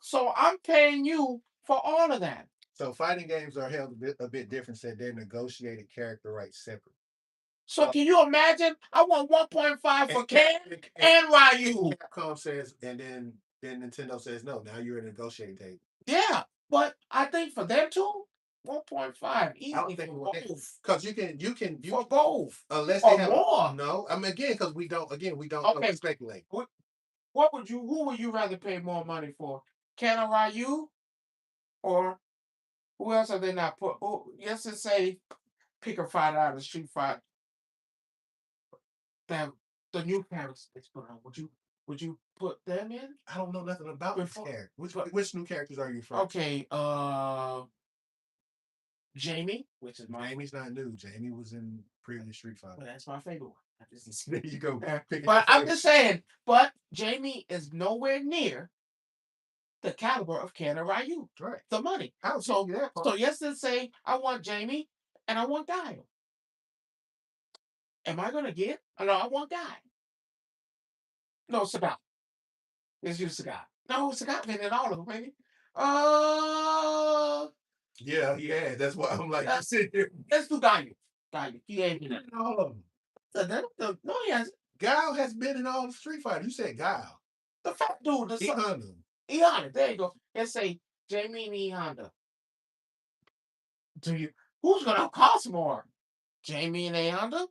So I'm paying you for all of that. So fighting games are held a bit different. Said they're negotiated character rights separate. So can you imagine? I want 1.5 for Ken and Ryu. Capcom says, and then Nintendo says no. Now you're at a negotiating table. Yeah, but I think for them too, 1.5 easy for both. Because you can for both. Unless or they have more. No, I mean again because we don't Okay. speculate. Who would you rather pay more money for? Ken or Ryu? Or who else are they not put? Oh, yes, to say pick a fighter out of Street Fighter. That the new characters they put on. Would you put them in? I don't know nothing about this character. Which new characters are you from? Okay, Jamie, which is Jamie's not new. Jamie was in previous Street Fighter. Well, that's my favorite one. There you go. But I'm just saying, but Jamie is nowhere near the caliber of Ken or Ryu. Right. The money. So yes, let's say I want Jamie and I want Guile. Am I gonna get? No, I want Guy. No, Sagat. Let's use Sagat. No, Sagat been in all of them, maybe. Yeah. That's why I'm like sitting here. Let's do Guile. He ain't in all of them. No, he hasn't. Guile has been in all the Street Fighter. You said Guile. The fat dude. E Honda. E Honda. There you go. Let's say Jamie and E Honda. Who's gonna cost more? Jamie and A Honda?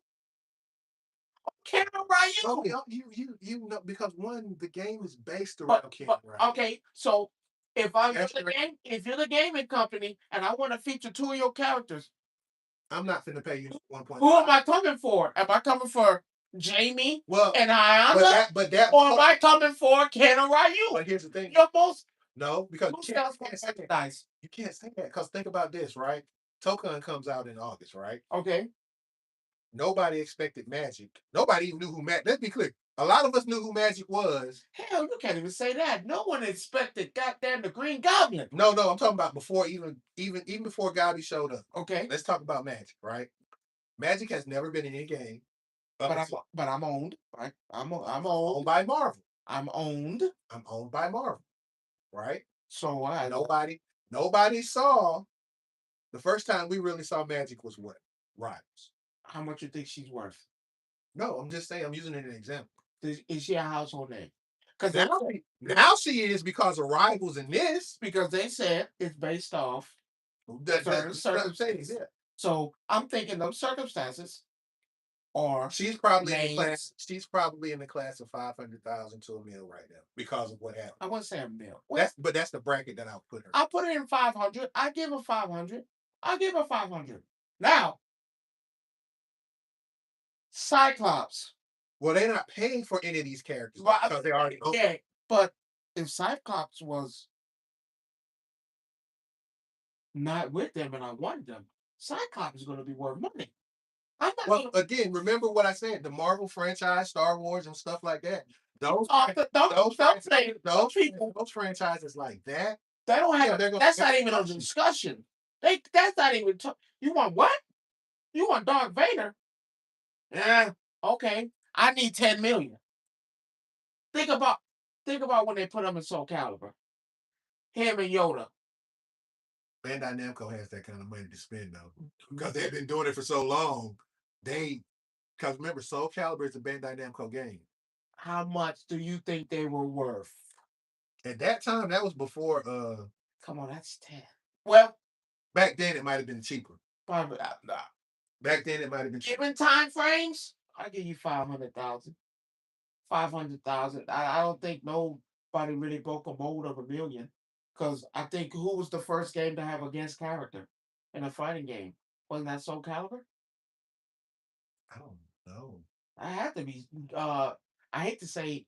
Ken and Oh, Ryu. you know, because one, the game is based But, around Ken but and Ryu. okay, so That's the if you're the gaming company and I want to feature two of your characters, I'm not finna pay you 1.5. who am I coming for? Am I coming for Jamie Well, and but Ayaza? that, Or am I coming for Ken and Ryu? but here's the thing. You're most No, because most else recognize. you can't say that. Because think about this, right? Token comes out in August, right? Okay. Nobody expected Magic. Nobody even knew who Magic. Let's be clear. A lot of us knew who Magic was. Hell, you can't even say that. No one expected goddamn the Green Goblin. No, I'm talking about before even before Gabi showed up. Okay. Let's talk about Magic, right? Magic has never been in any game. But I'm owned. Right? I'm owned owned. by Marvel. I'm owned. I'm owned by Marvel, right? So Nobody saw the first time we really saw Magic was what? Rivals. How much you think she's worth? No, I'm just saying I'm using it as an example. Is she a household name? Because now she is because of Rivals in this. because they said it's based off That's certain what I'm saying. circumstances. Yeah. So I'm thinking those circumstances are She's probably in the names. class. She's probably in the class of 500,000 to $1 million right now because of what happened. I wouldn't say $1 million. That's the bracket that I'll put her. I'll put it in 500. I give her 500. I'll give her 500. Now, Cyclops. Well, they're not paying for any of these characters Well, because they already own. Yeah, but if Cyclops was not with them and I wanted them, Cyclops is going to be worth money. I'm not Well, again, remember what I said: the Marvel franchise, Star Wars, and stuff like that. Those franchises like that. They don't have. Yeah, they're gonna- That's not even a discussion. That's not even. You want what? You want Darth Vader? Yeah. Okay. I need 10 million. Think about when they put him in Soul Calibur. Him and Yoda. Bandai Namco has that kind of money to spend though, because they've been doing it for so long. Because remember, Soul Calibur is a Bandai Namco game. How much do you think they were worth? At that time, that was before. Come on, that's 10. Well, back then it might have been cheaper. Probably, Back then it might have been cheaper. Given time frames, I give you 500,000. 500,000. I don't think nobody really broke a mold of $1 million. Because I think who was the first game to have a guest character in a fighting game? Wasn't that Soul Calibur? I don't know. I had to be. I hate to say.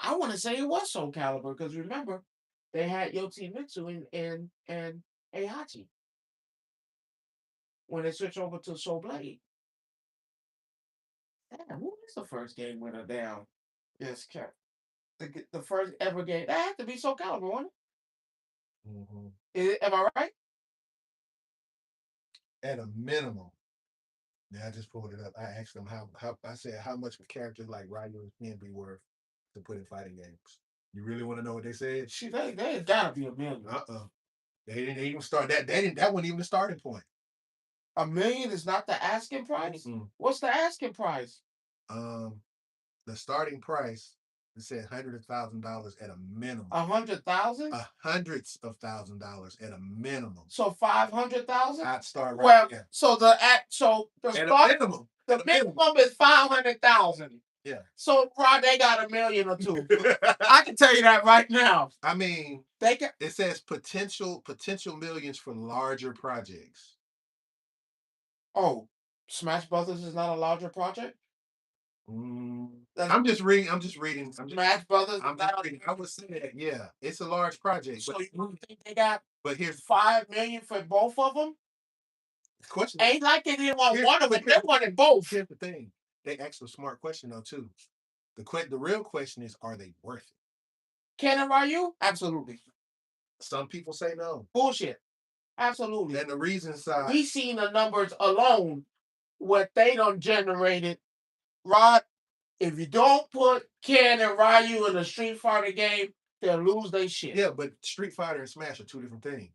I want to say it was Soul Calibur because remember, they had Yoshimitsu and Heihachi when they switched over to Soul Blade. Damn, who is the first game winner down? Yes, Cap. The first ever game. That had to be Soul Calibur, wasn't it? Mm-hmm. Am I right? At a minimum. Yeah, I just pulled it up. I asked them how I said how much would characters like Ryu and Ken be worth to put in fighting games. You really want to know what they said? They gotta be $1 million. They didn't even start that. That wasn't even the starting point. $1 million is not the asking price. What's the asking price? The starting price, it said $100,000 at a minimum. 100,000? Hundreds of $1,000 at a minimum. So 500,000? I'd start right there. So the minimum is 500,000. Yeah. So Rod, they got $1 million or two. I can tell you that right now. I mean, it says potential millions for larger projects. Oh, Smash Brothers is not a larger project? I'm just reading. Smash Brothers. I would say that, yeah, it's a large project. So you think they got? But here's $5 million for both of them. Question. Ain't like they didn't want one of them. They wanted both. Here's the thing. They asked a smart question though too. The real question is, are they worth it? Ken and Ryu? Absolutely. Some people say no. Bullshit. Absolutely. And the reasons we seen the numbers alone, what they done generated. Rod, if you don't put Ken and Ryu in a Street Fighter game, they'll lose their shit. Yeah, but Street Fighter and Smash are two different things.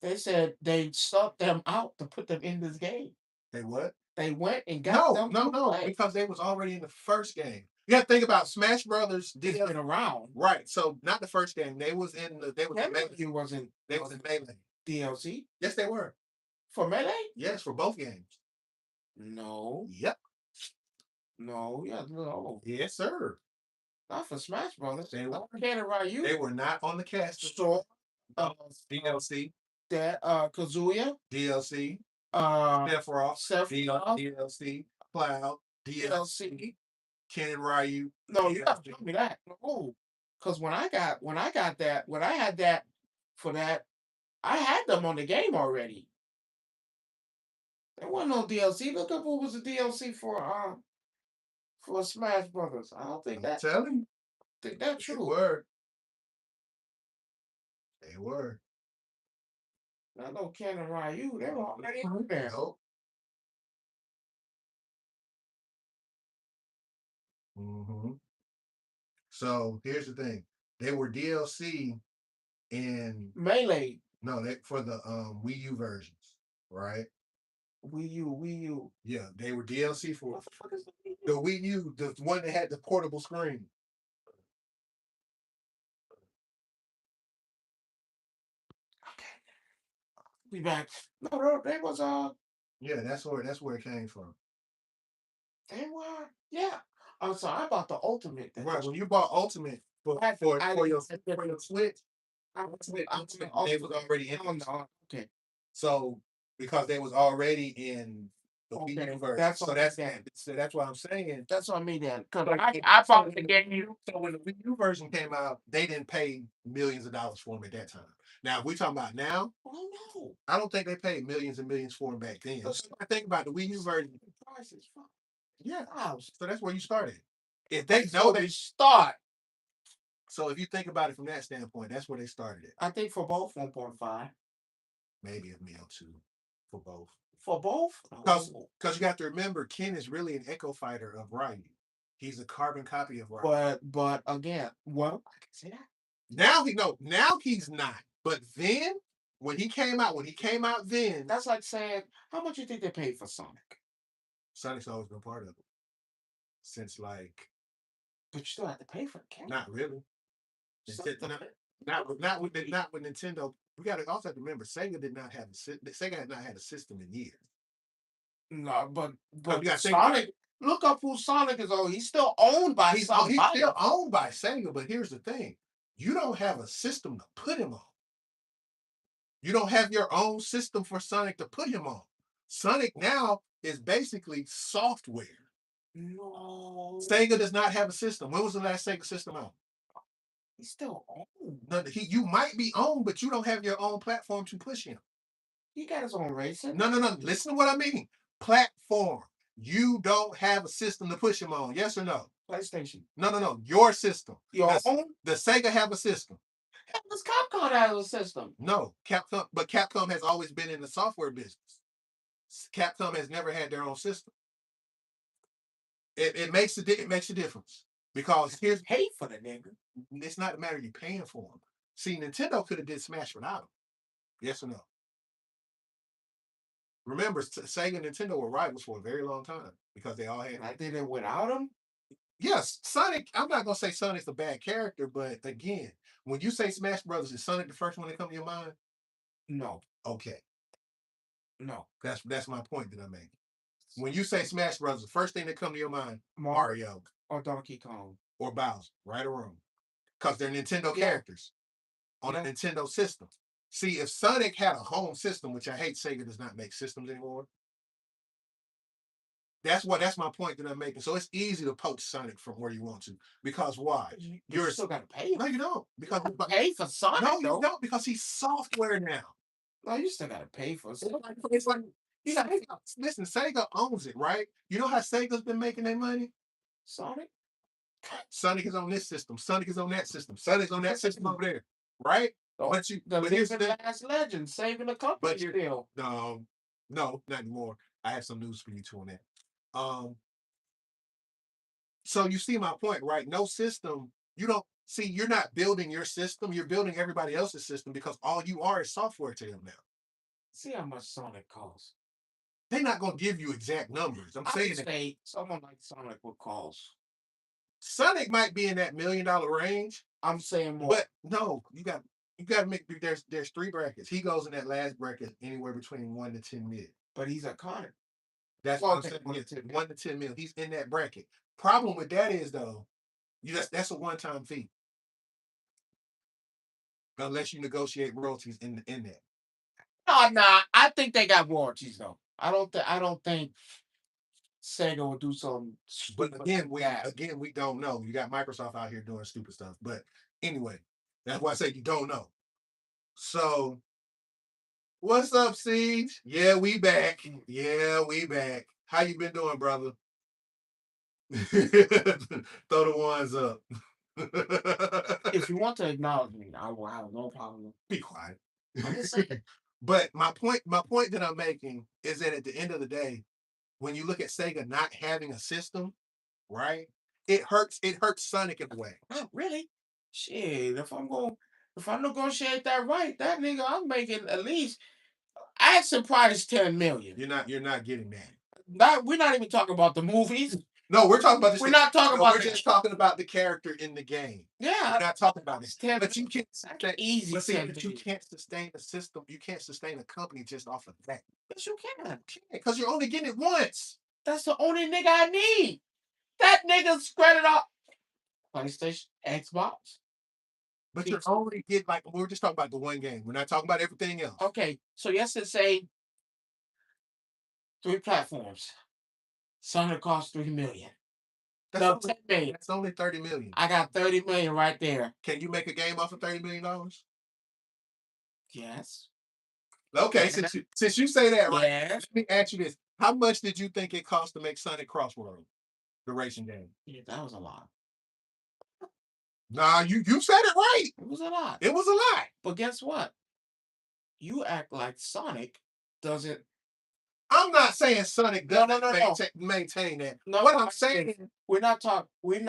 They said they sucked them out to put them in this game. They what? They went and got them. No, because they was already in the first game. You have to think about Smash Brothers. It's been around, right? So not the first game. They was in the. They was in Melee. They was in Melee DLC. Yes, they were For Melee. Yes, for both games. No. Yep. No, yeah, no, Yes, sir. not for Smash Brothers. They were. Can it Ryu? They were not on the cast. So, uh, DLC. that Kazuya, DLC. uh, Sephiroth. Sephiroth, DLC. Cloud. DLC. DLC. Ken and Ryu. No, you have to tell me that. No, because when I had that for that, I had them on the game already. There wasn't no DLC. Look up what was the DLC for Smash Brothers. I don't think I'm that telling you. think that's They true. were. They were. I know Ken and Ryu, they were already on there. Nope. hmm So here's the thing. They were DLC in Melee, for the Wii U versions, right? Wii U. Yeah, they were DLC for What the fuck is the Wii the U? Wii U, the one that had the portable screen. Okay, we back. No, they was Yeah, that's where it came from. they were yeah. I'm sorry, I bought the ultimate. Right. When you bought Ultimate for I, for I, for your I, for your Switch, I, Ultimate, I, Ultimate, I, they was already in. oh, no, okay. So because they was already in the Wii Okay, U version, that's so what that's I mean. so that's what I'm saying. That's what I mean then. Because So I so bought the game. so when the Wii U version came out, they didn't pay millions of dollars for them at that time. Now, if we talking about now, Oh no. I don't think they paid millions and millions for them back then. Those I think about the Wii U version. prices, fuck. Yeah, House. so that's where you started. If they That's know where that, we start. so if you think about it from that standpoint, that's where they started it. I think for both 1.5. Maybe a meal too, for both. For both? Because you got to remember, Ken is really an echo fighter of Ryu. He's a carbon copy of Ryu. But again, well, I can say that. Now he's not. But then when he came out then, That's like saying, how much you think they paid for Sonic? Sonic's always been part of it. Since like But you still have to pay for the camera. not really. Something. Not with Nintendo. We gotta also have to remember Sega did not have Sega had not had a system in years. No, but You got Sonic. Look up who Sonic is. Oh, he's still owned by he's somebody. still owned by Sega, but here's the thing: you don't have a system to put him on. You don't have your own system for Sonic to put him on. Sonic now is basically software. No, Sega does not have a system. When was the last Sega system out? he's still owned. You might be owned, but you don't have your own platform to push him. He got his own racing. No. Listen to what I mean. Platform. You don't have a system to push him on. Yes or no? PlayStation. No. Your system. Your own? The Sega have a system. Does Capcom have a system? No, Capcom has always been in the software business. Capcom has never had their own system. It makes a difference because here's Pay for the nigga. It's not a matter of you paying for them. See, Nintendo could have did Smash without them. Yes or no? Remember, Sega and Nintendo were rivals for a very long time because they all had. I did it without him. Yes, Sonic. I'm not gonna say Sonic's a bad character, but again, when you say Smash Brothers, is Sonic the first one that come to your mind? No. Okay. No. That's my point that I'm making. When you say Smash Brothers, the first thing that come to your mind, Mario or Donkey Kong or Bowser, right or wrong, because they're Nintendo characters on a Nintendo system. See, if Sonic had a home system, which I hate, Sega does not make systems anymore. That's my point that I'm making. So it's easy to poach Sonic from where you want to. Because why? You still gotta pay. No, you don't. Because you pay for Sonic. No, you don't, because he's software now. No, you still gotta pay for Sonic. It's like listen, Sega owns it, right? You know how Sega's been making their money? Sonic is on this system. Sonic is on that system. Sonic's on that system over there, right? But here's the last legend saving the company still. No, not anymore. I have some news for you too on that. So you see my point, right? No system. You don't see. You're not building your system. You're building everybody else's system because all you are is software to them now. See how much Sonic costs. They're not gonna give you exact numbers. I'm saying someone like Sonic will cost. Sonic might be in that $1 million range. I'm saying more. But no, you got to make there's 3 brackets. He goes in that last bracket anywhere between 1 to 10 mid. But he's iconic. That's what I'm saying. Yeah, 1 to 10 million. He's in that bracket. Problem with that is though, that's a one-time fee. Unless you negotiate royalties in that. No, nah. I think they got warranties though. I don't think Sega will do something But stupid again, like that. we don't know. You got Microsoft out here doing stupid stuff. But anyway, that's why I say you don't know. So what's up, Siege? Yeah, we back. Yeah, we back. How you been doing, brother? Throw the ones up. If you want to acknowledge me, I will have no problem. Be quiet. I'm just saying. But my point that I'm making is that at the end of the day, when you look at Sega not having a system, right? It hurts Sonic in a way. Not really. Shit, if I negotiate that right, that nigga, I'm making at least asking price 10 million. You're not getting that. We're not even talking about the movies. No, we're talking about this. We're not talking No, about we're just talking about the character in the game. Yeah, We're not talking about it. it's 10 But you can't that's easy. but see, 10 but you million. can't sustain a system. You can't sustain a company just off of that. Yes, you can. Because you're only getting it once. That's the only nigga I need. That nigga spread it out. PlayStation, Xbox. But you're only getting like we're just talking about the one game. We're not talking about everything else. Okay, so yes, it's say 3 platforms. Sonic cost 3 million. That's No, only, 10 million. that's only 30 million. I got 30 million right there. Can you make a game off of $30 million? Yes. Okay, since you say that, right? Yes. Let me ask you this: how much did you think it cost to make Sonic Crossworld, the racing game? Yeah, that was a lot. Nah, you said it right. It was a lot. It was a lot. But guess what? You act like Sonic doesn't. I'm not saying Sonic doesn't No. maintain that. No, What I'm saying, we're not we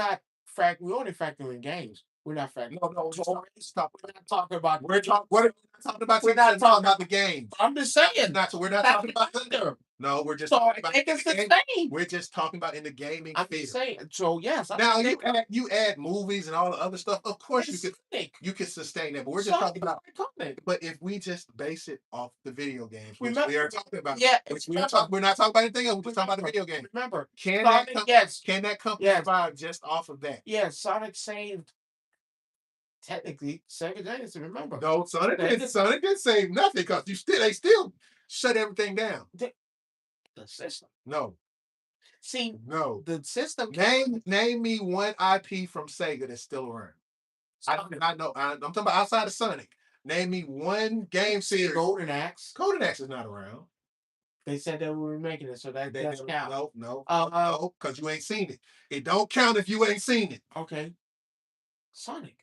only factor in games. We're not factoring. no, We're not talking about. What are we talking about? We're not talking about the games. I'm just saying. We're not That's talking about the factor. No, we're just So talking about it can sustain. we're just talking about in the gaming I'm field. just saying. So yes, Now you add movies and all the other stuff. Of course you could sustain that, but we're just talking about. But if we just base it off the video games, which we are talking about, we're not talking about anything else. We're just talking about the video game. Remember, can that company survive just off of that? Yes, Sonic saved. Technically, Sega Genesis. Remember, no, Sonic didn't save nothing because they still shut everything down. The system. No. See, no. The system. Name me one IP from Sega that's still around. I know. I'm talking about outside of Sonic. Name me one game series. Golden Axe. Golden Axe is not around. They said they were making it, so that doesn't count. No, because you ain't seen it. It don't count if you ain't seen it. Okay. Sonic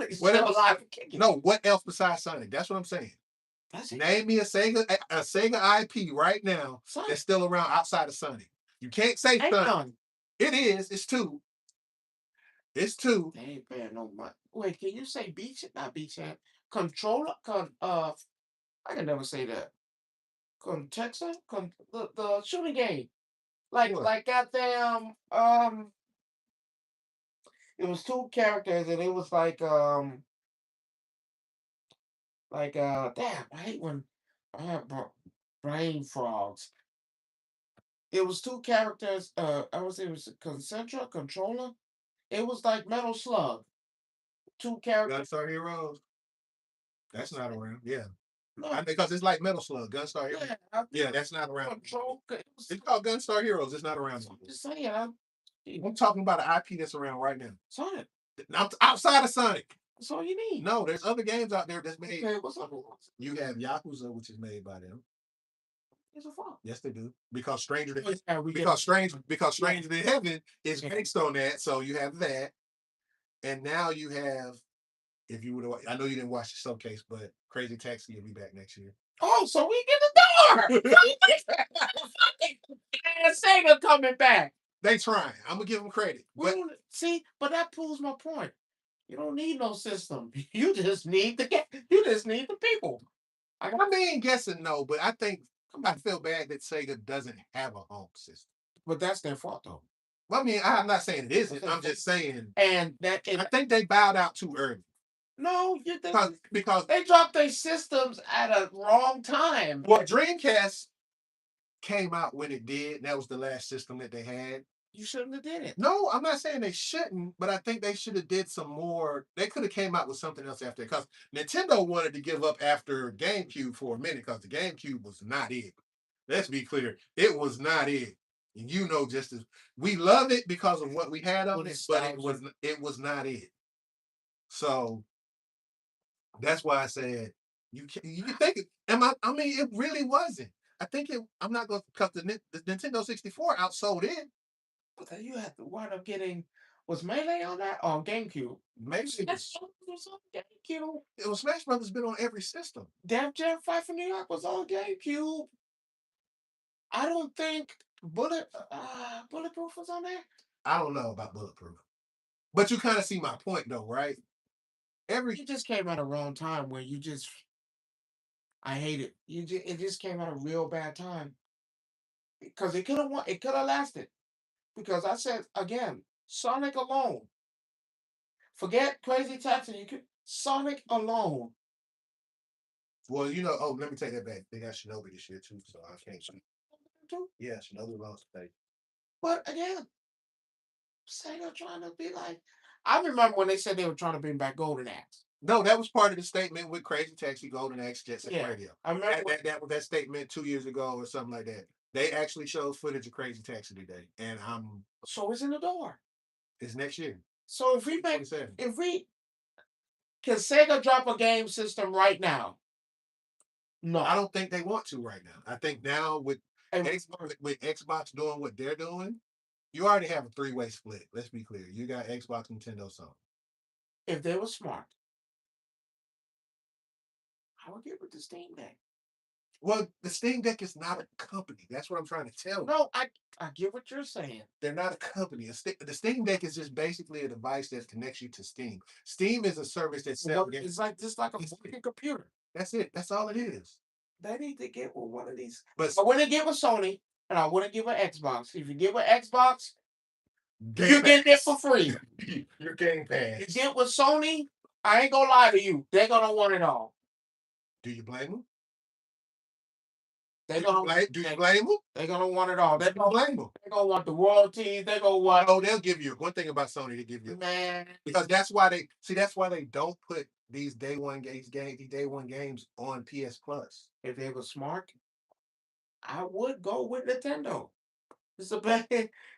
is still alive and kicking. No, what else besides Sonic? That's what I'm saying. Name me a Sega IP right now that's still around outside of Sonic. You can't say Sonic. It is. It's two. It's two. They ain't paying no money. Wait, can you say Beach? Not Beach Hand. Controller? I can never say that. Contexta? The shooting game. Like goddamn, it was 2 characters and it was damn, I hate when I have brain frogs. It was 2 characters, I would say it was controller. It was like Metal Slug. 2 characters. Gunstar Heroes. That's not around. Yeah. No. Because it's like Metal Slug, Gunstar Heroes. Yeah, that's not around. It's called Gunstar Heroes. It's not around. I'm just saying. I'm talking about an IP that's around right now. Sonic. Outside of Sonic. That's all you need. No, there's other games out there that's made. Okay, what's up? You have Yakuza, which is made by them. It's a fault. Yes, they do. Because Stranger than Heaven is based on that. So you have that, and now you have. If you would, I know you didn't watch the showcase, but Crazy Taxi will be back next year. Oh, so we get the door. And Sega coming back. They trying. I'm gonna give them credit. But that proves my point. You don't need no system. You just need the people. I mean, yes and no, but I think I feel bad that Sega doesn't have a home system. But that's their fault, though. Well, I mean, I'm not saying it isn't. I'm just saying. I think they bowed out too early. No, because they dropped their systems at a wrong time. Well, Dreamcast came out when it did. That was the last system that they had. You shouldn't have did it. No, I'm not saying they shouldn't, but I think they should have did some more. They could have came out with something else after, because Nintendo wanted to give up after GameCube for a minute, because the GameCube was not it. Let's be clear, it was not it. And you know, just as we love it because of what we had of it, but it was not it. So that's why I said you can think it. I mean, it really wasn't. I think it. I'm not going, because the Nintendo 64 outsold it. But then you had to wind up getting, was Melee on that on GameCube? Maybe it Smash was. Brothers was on GameCube. It was Smash Brothers been on every system. Def Jam Fight for New York was on GameCube. I don't think Bulletproof was on there. I don't know about Bulletproof, but you kind of see my point though, right? It just came at a wrong time where I hate it. It just came at a real bad time because it could have lasted. Because I said again, Sonic alone. Forget Crazy Taxi. Sonic alone. Well, let me take that back. They got Shinobi this year too, so I can't. Yeah, Shinobi lost today. But again, Sega trying to be like. I remember when they said they were trying to bring back Golden Axe. No, that was part of the statement with Crazy Taxi, Golden Axe, Jet Set Radio. I remember that was that statement 2 years ago or something like that. They actually showed footage of Crazy Taxi today, and so it's in the door. It's next year. So if we can Sega drop a game system right now? No, I don't think they want to right now. I think now with Xbox doing what they're doing, you already have a three-way split. Let's be clear. You got Xbox, Nintendo, Sony. If they were smart, I would get with the Steam Deck. Well, the Steam Deck is not a company. That's what I'm trying to tell you. No, I get what you're saying. They're not a company. The Steam Deck is just basically a device that connects you to Steam. Steam is a service that sells games. It's like just like a fucking computer. That's it. That's all it is. They need to get with one of these. But I wouldn't get with Sony, and I wouldn't give an Xbox. If you give an Xbox, you're getting it for free. Your Game Pass. You get with Sony, I ain't gonna lie to you. They're gonna want it all. Do you blame them? Do you blame them? They're gonna want it all. They're gonna blame them. They're gonna want the royalties. They're gonna want. Oh, they'll give you one thing about Sony. They give you, man, because that's why they don't put these day one games on PS Plus. If they were smart, I would go with Nintendo. It's a bad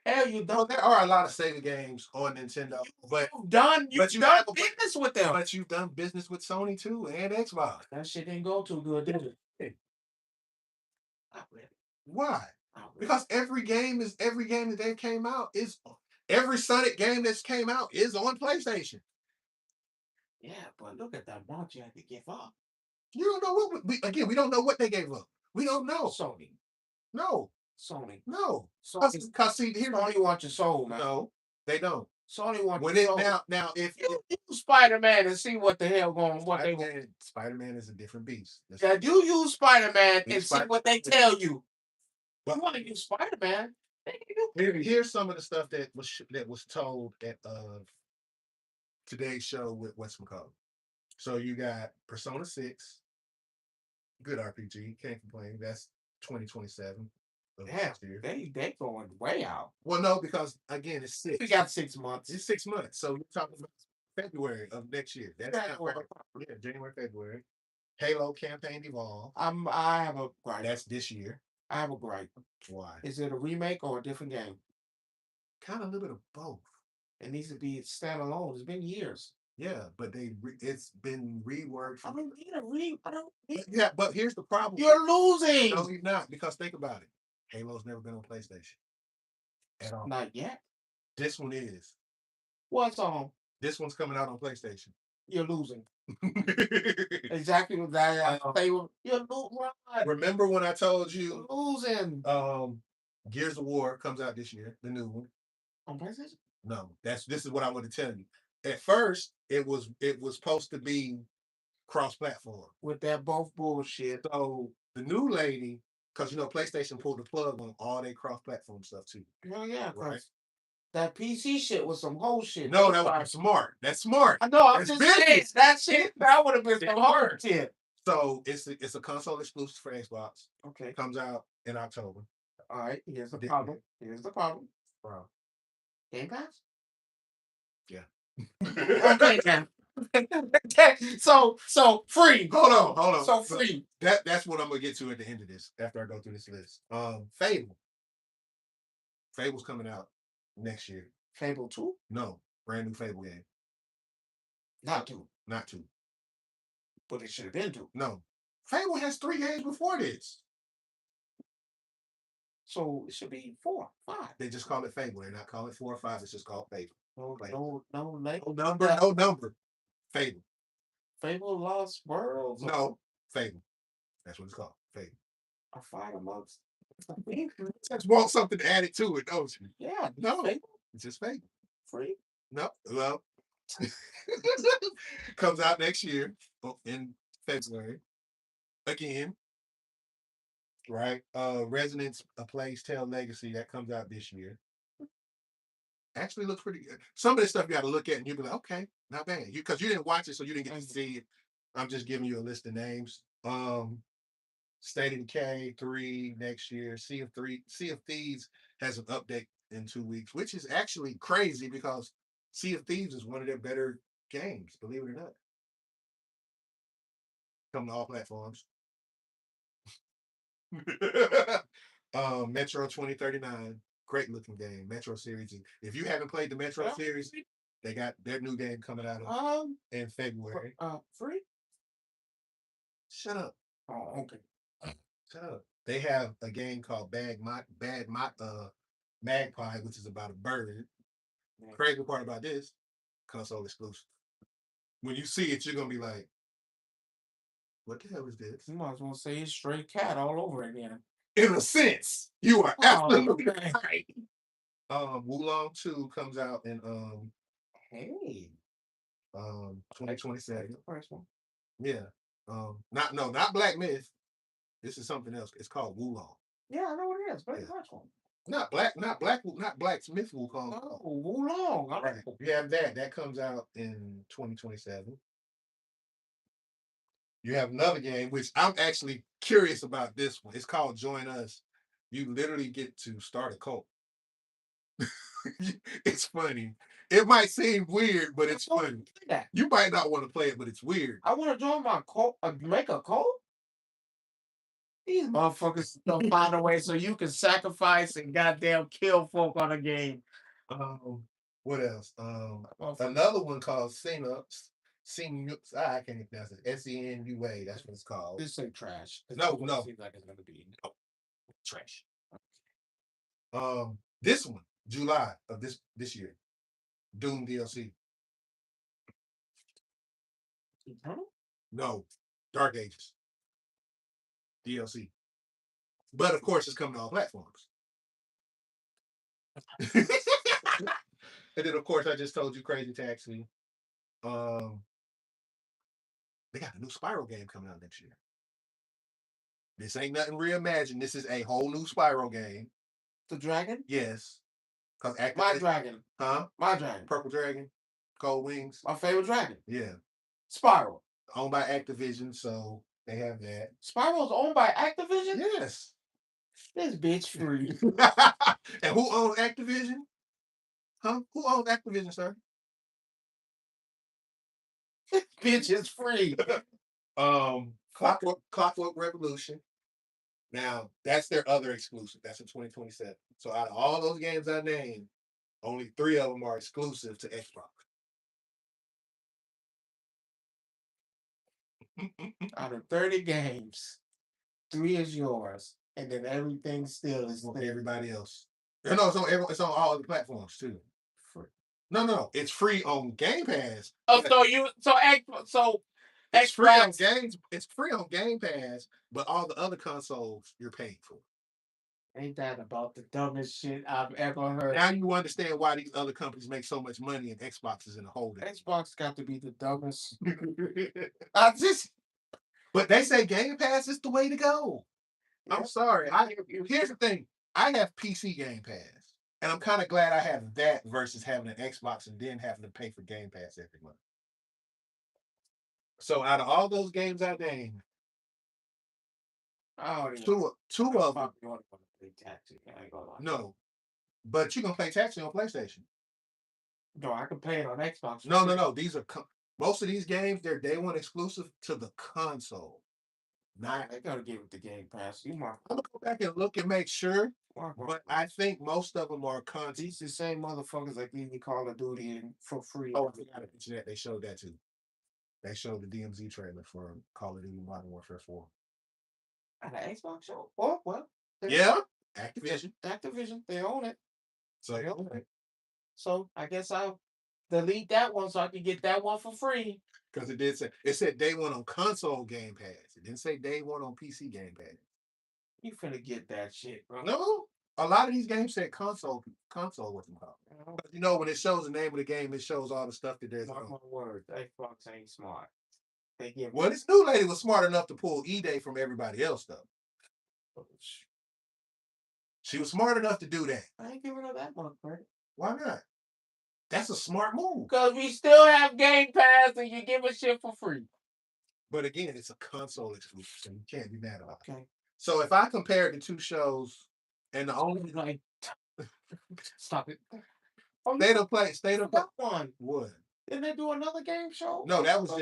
hell. You don't. Well, there are a lot of Sega games on Nintendo, but you've done business with them. But you've done business with Sony too and Xbox. That shit didn't go too good, did it? Not really. Why? Because every game that they came out is every Sonic game that's came out is on PlayStation. Yeah, but look at that amount you had to give up. You don't know what we don't know what they gave up. We don't know. Sony. No. Sony. No. Because see, Sony wants your soul, man. No, they don't. Sony wants your soul. Now if you use Spider-Man and see what the hell going on. Spider-Man is a different beast. Yeah, you use Spider-Man and see what they tell you. But you want to use Spider-Man? Here's some of the stuff that was told at today's show with what's called. So you got Persona 6, good RPG, can't complain. That's 2027. Yeah, they going way out. Well, no, because again, it's 6. We got 6 months. It's 6 months. So we're talking about February of next year. That's January, February. Halo Campaign Evolve. I have a gripe. That's this year. I have a gripe. Why? Is it a remake or a different game? Kind of a little bit of both. It needs to be standalone. It's been years. Yeah, but it's been reworked. I don't need a I don't need. Yeah, but here's the problem. You're losing. No, you're not. Because think about it. Halo's never been on PlayStation at all. Not yet. This one is. What's on? This one's coming out on PlayStation. You're losing. Exactly what that. You're losing. Remember when I told you? You're losing. Gears of War comes out this year, the new one. On PlayStation? No, this is what I want to tell you. At first, it was supposed to be cross-platform. With that both bullshit. So the new lady, because PlayStation pulled the plug on all their cross-platform stuff too. Well, yeah, right. That PC shit was some whole shit. No, that was smart. That's smart. I know. I'm just saying that shit. That would have been some hard shit. So it's a console exclusive for Xbox. Okay. Comes out in October. All right. Here's the This problem. year. Here's the problem. Bro. Game Pass. Yeah. Okay, then. So free. Hold on. So free. That's what I'm gonna get to at the end of this. After I go through this list. Fable. Fable's coming out next year. Fable 2? No, brand new Fable game. Not 2. Not 2. But it should have been 2. No. Fable has 3 games before this. So it should be 4, 5. They just call it Fable. They're not calling it 4 or 5. It's just called Fable. No number. Fable. Fable Lost Worlds. No, Fable. That's what it's called. Fable. A fight amongst. Just want something added to it, don't you? Yeah. No. Fable. It's just Fable. Free. No. Well, comes out next year in February. Again. Right. Resonance, A Plague's Tale Legacy, that comes out this year. Actually looks pretty good. Some of this stuff you got to look at and you'll be like, okay, not bad. Because you didn't watch it, so you didn't get to see it. I'm just giving you a list of names. State of Decay 3 next year. Sea of Thieves has an update in 2 weeks, which is actually crazy because Sea of Thieves is one of their better games, believe it or not. Come to all platforms. Metro 2039, great looking game. Metro series. If you haven't played the Metro series, they got their new game coming out in February. Free? Shut up. Oh, okay. Shut up. They have a game called Magpie, which is about a bird. Yeah. Crazy part about this, console exclusive. When you see it, you're gonna be like, what the hell is this? You might as well say it's Stray Cat all over again. In a sense, you are absolutely right. Wulong 2 comes out in 2027. First one. Yeah. Not Black Myth. This is something else. It's called Wulong. Yeah, I know what it is. But yeah. First one. Not Blacksmith Wukong. Oh, Wulong. Right. You have that. That comes out in 2027. You have another game, which I'm actually curious about this one. It's called Join Us. You literally get to start a cult. It's funny. It might seem weird, but it's funny. You might not want to play it, but it's weird. I want to join my cult, make a cult? These motherfuckers don't find a way so you can sacrifice and goddamn kill folk on a game. What else? Another one called Senua. I can't even pronounce it. Senua. That's what it's called. This ain't trash. No. Seems like it's gonna be trash. This one, July of this year, Doom DLC. No, Dark Ages DLC. But of course, it's coming to all platforms. And then, of course, I just told you Crazy Taxi. They got a new Spyro game coming out next year. This ain't nothing reimagined. This is a whole new Spyro game. The dragon? Yes. My dragon. Huh? My dragon. Purple Dragon. Cold Wings. My favorite dragon. Yeah. Spyro. Owned by Activision, so they have that. Spyro's owned by Activision? Yes. This bitch free. And who owns Activision? Huh? Who owns Activision, sir? This bitch is free. Clockwork Revolution. Now, that's their other exclusive. That's in 2027. So out of all those games I named, only 3 of them are exclusive to Xbox. Out of 30 games, 3 is yours, and then everything still is for everybody else. No, it's on all the platforms too. Free. No, it's free on Game Pass. Oh, it's free on games. It's free on Game Pass, but all the other consoles you're paying for. Ain't that about the dumbest shit I've ever heard? Now you understand why these other companies make so much money and Xbox is in a hole. Xbox got to be the dumbest. But they say Game Pass is the way to go. Yeah. I'm sorry. Here's the thing. I have PC Game Pass, and I'm kind of glad I have that versus having an Xbox and then having to pay for Game Pass every month. So out of all those games I named, I don't even. Two of them. You want to play taxi? I ain't gonna lie. No, but you can play Taxi on PlayStation. No, I can play it on Xbox. No. These are most of these games. They're day one exclusive to the console. Nah, they gotta give it the Game Pass. You mark. I'm gonna go back and look and make sure. Mark, But I think most of them are content. these the same motherfuckers that give you Call of Duty and for free. Oh, I forgot to mention that. They showed that too. They showed the DMZ trailer for Call of Duty Modern Warfare 4. At an Xbox show? Oh, well. Yeah, Activision. Activision, they own it. So they own it. So I guess I'll delete that one so I can get that one for free. Because it said day one on console Game Pass. It didn't say day one on PC Game Pass. You finna get that shit, bro. No, a lot of these games said console what's it called. You know, when it shows the name of the game, it shows all the stuff that there's. Mark my words, Xbox ain't smart. They give. Well, this new lady was smart enough to pull E-Day from everybody else, though. She was smart enough to do that. I ain't giving her that much credit. Why not? That's a smart move. Because we still have Game Pass and you give us shit for free. But again, it's a console exclusive, so you can't be mad about it. Okay. So if I compared the two shows, and the only like, stop it. State of Play one. What? Didn't they do another game show? No, that was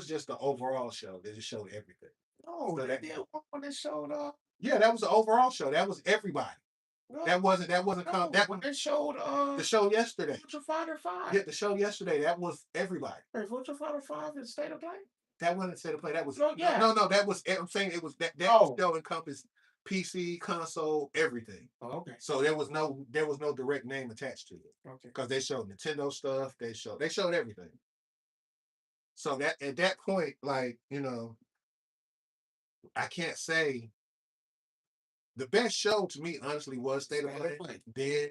just the overall show. They just showed everything. No, so they did one when they showed up. Yeah, that was the overall show. That was everybody. No, that wasn't that when they showed the show yesterday. Virtua Fighter 5. Yeah, the show yesterday. That was everybody. Wait, Virtua Fighter 5 is State of Play? That wasn't State of Play. That was no. That was. I'm saying it was that show encompassed PC, console, everything. Oh, okay. So there was no direct name attached to it. Okay. Because they showed Nintendo stuff. They showed everything. So that at that point, like, you know, I can't say the best show to me, honestly, was State of Play. Then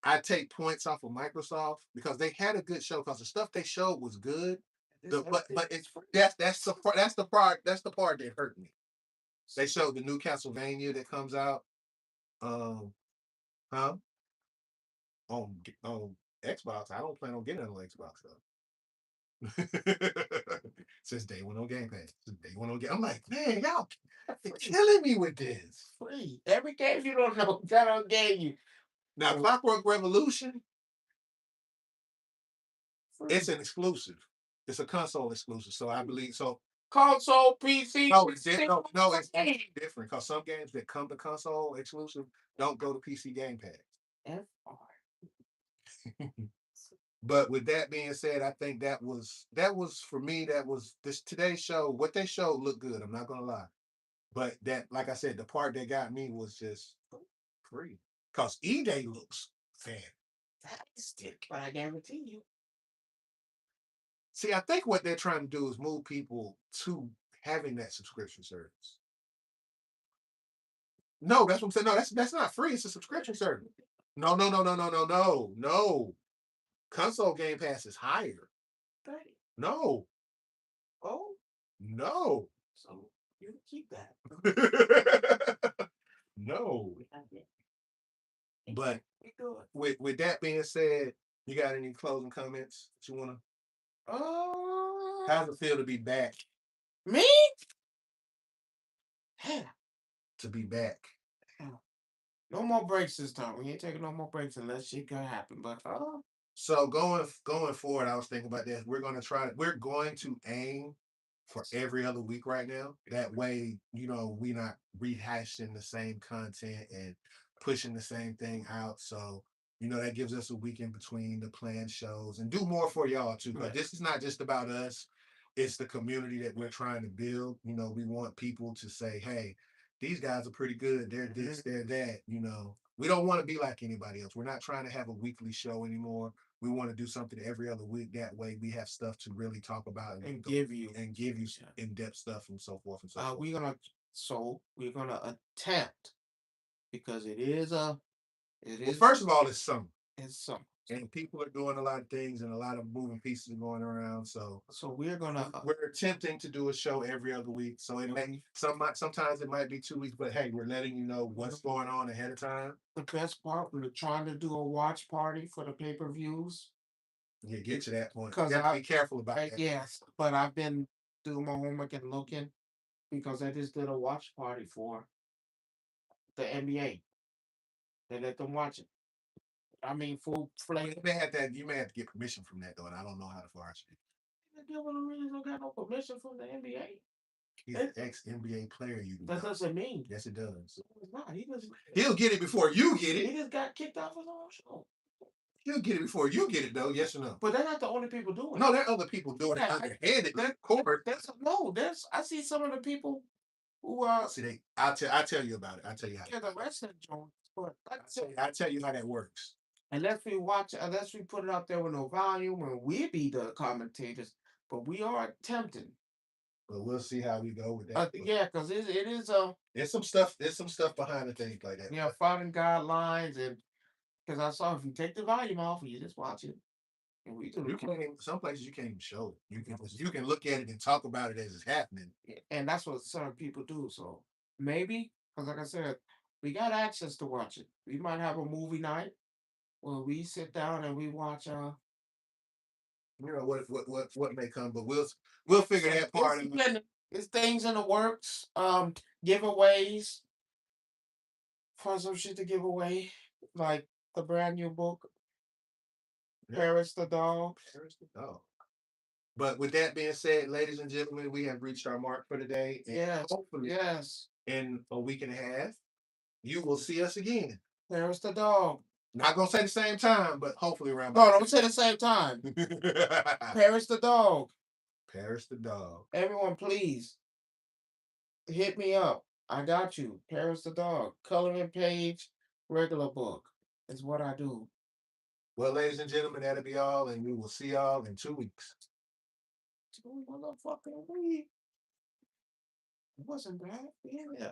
I take points off of Microsoft because they had a good show because the stuff they showed was good. But it's that's the part that hurt me. They showed the new Castlevania that comes out. On Xbox. I don't plan on getting it on Xbox though. Since day one on Game Pass. I'm like, man, y'all killing me with this. Free. Every game you don't know, that on game you. Now, Clockwork Revolution, it's an exclusive. It's a console exclusive. So I believe so. Console, PC. No, it's different. No, it's different because some games that come to console exclusive don't go to PC Game Pass. But with that being said, I think that was for me. That was this today's show. What they showed looked good. I'm not gonna lie, but that, like I said, the part that got me was just free because E-Day looks fantastic. But I guarantee you. See, I think what they're trying to do is move people to having that subscription service. No, that's what I'm saying. No, that's not free. It's a subscription service. No. Console Game Pass is higher. 30. No. Oh? No. So you can keep that. No. But with that being said, you got any closing comments that you want to? How does it feel to be back? Me? Yeah. To be back. No more breaks this time. We ain't taking no more breaks unless shit can happen. But so going forward, I was thinking about this. We're going to aim for every other week right now. That way, you know, we're not rehashing the same content and pushing the same thing out. So, you know, that gives us a week in between the planned shows and do more for y'all too. But this is not just about us. It's the community that we're trying to build. You know, we want people to say, hey, these guys are pretty good. They're this, they're that. You know, we don't want to be like anybody else. We're not trying to have a weekly show anymore. We want to do something every other week. That way we have stuff to really talk about and give you in-depth stuff and so forth and so forth. We're gonna attempt because it is. Well, first of all, it's summer. It's summer. And people are doing a lot of things and a lot of moving pieces going around. So we're attempting to do a show every other week. So it may sometimes it might be 2 weeks, but hey, we're letting you know what's going on ahead of time. The best part, we're trying to do a watch party for the pay-per-views. Yeah, get to that point. You have to be careful about that. Yes, but I've been doing my homework and looking. because they just did a watch party for the NBA. They let them watch it. I mean, full Well, flame. you may have to get permission from that though, and I don't know how to far it. The devil really don't got no permission from the NBA. He's an ex NBA player, you That know. doesn't mean. Yes, it does. It's not. He doesn't. He'll get it before you get He it. just got kicked off his own show. He'll get it before you get it, though. Yes or no? But they're not the only people doing it. No, there are other people doing it Yeah, underhanded. Of course. there's I see some of the people who are See, I tell you about it. I tell you how. yeah, the wrestling joints, but like I tell you how that works. unless we put it out there with no volume and we be the commentators, but we are attempting. But we'll see how we go with that. Yeah, because it is There's some stuff. There's some stuff behind the things like that. yeah, following guidelines and because I saw if you take the volume off and you just watch it, and we do You can't even, some places you can't even show it. You can look at it and talk about it as it's happening. and that's what certain people do. So maybe, because like I said, we got access to watch it. We might have a movie night where we sit down and we watch. You know what may come, but we'll figure that part out. It's things in the works. Giveaways for some shit to give away, like the brand new book, Yeah. Paris the Dog. Paris the Dog. But with that being said, ladies and gentlemen, we have reached our mark for today. And Yes, hopefully, yes, in a week and a half, you will see us again. Paris the Dog. Not gonna say the same time, but hopefully around. No, don't say the same time. Paris the Dog. Paris the Dog. Everyone, please hit me up. I got you. Paris the Dog. Coloring page, regular book is what I do. Well, ladies and gentlemen, that'll be all, and we will see y'all in 2 weeks. 2 motherfucking weeks. It wasn't bad. Yeah.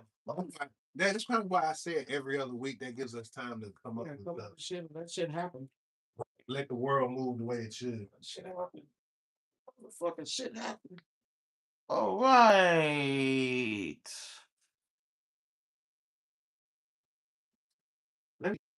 That's kind of why I said every other week. That gives us time to come up with stuff. Shit, that shit happened. Let the world move the way it should. Shit happened. The fucking shit happened. All right. Let me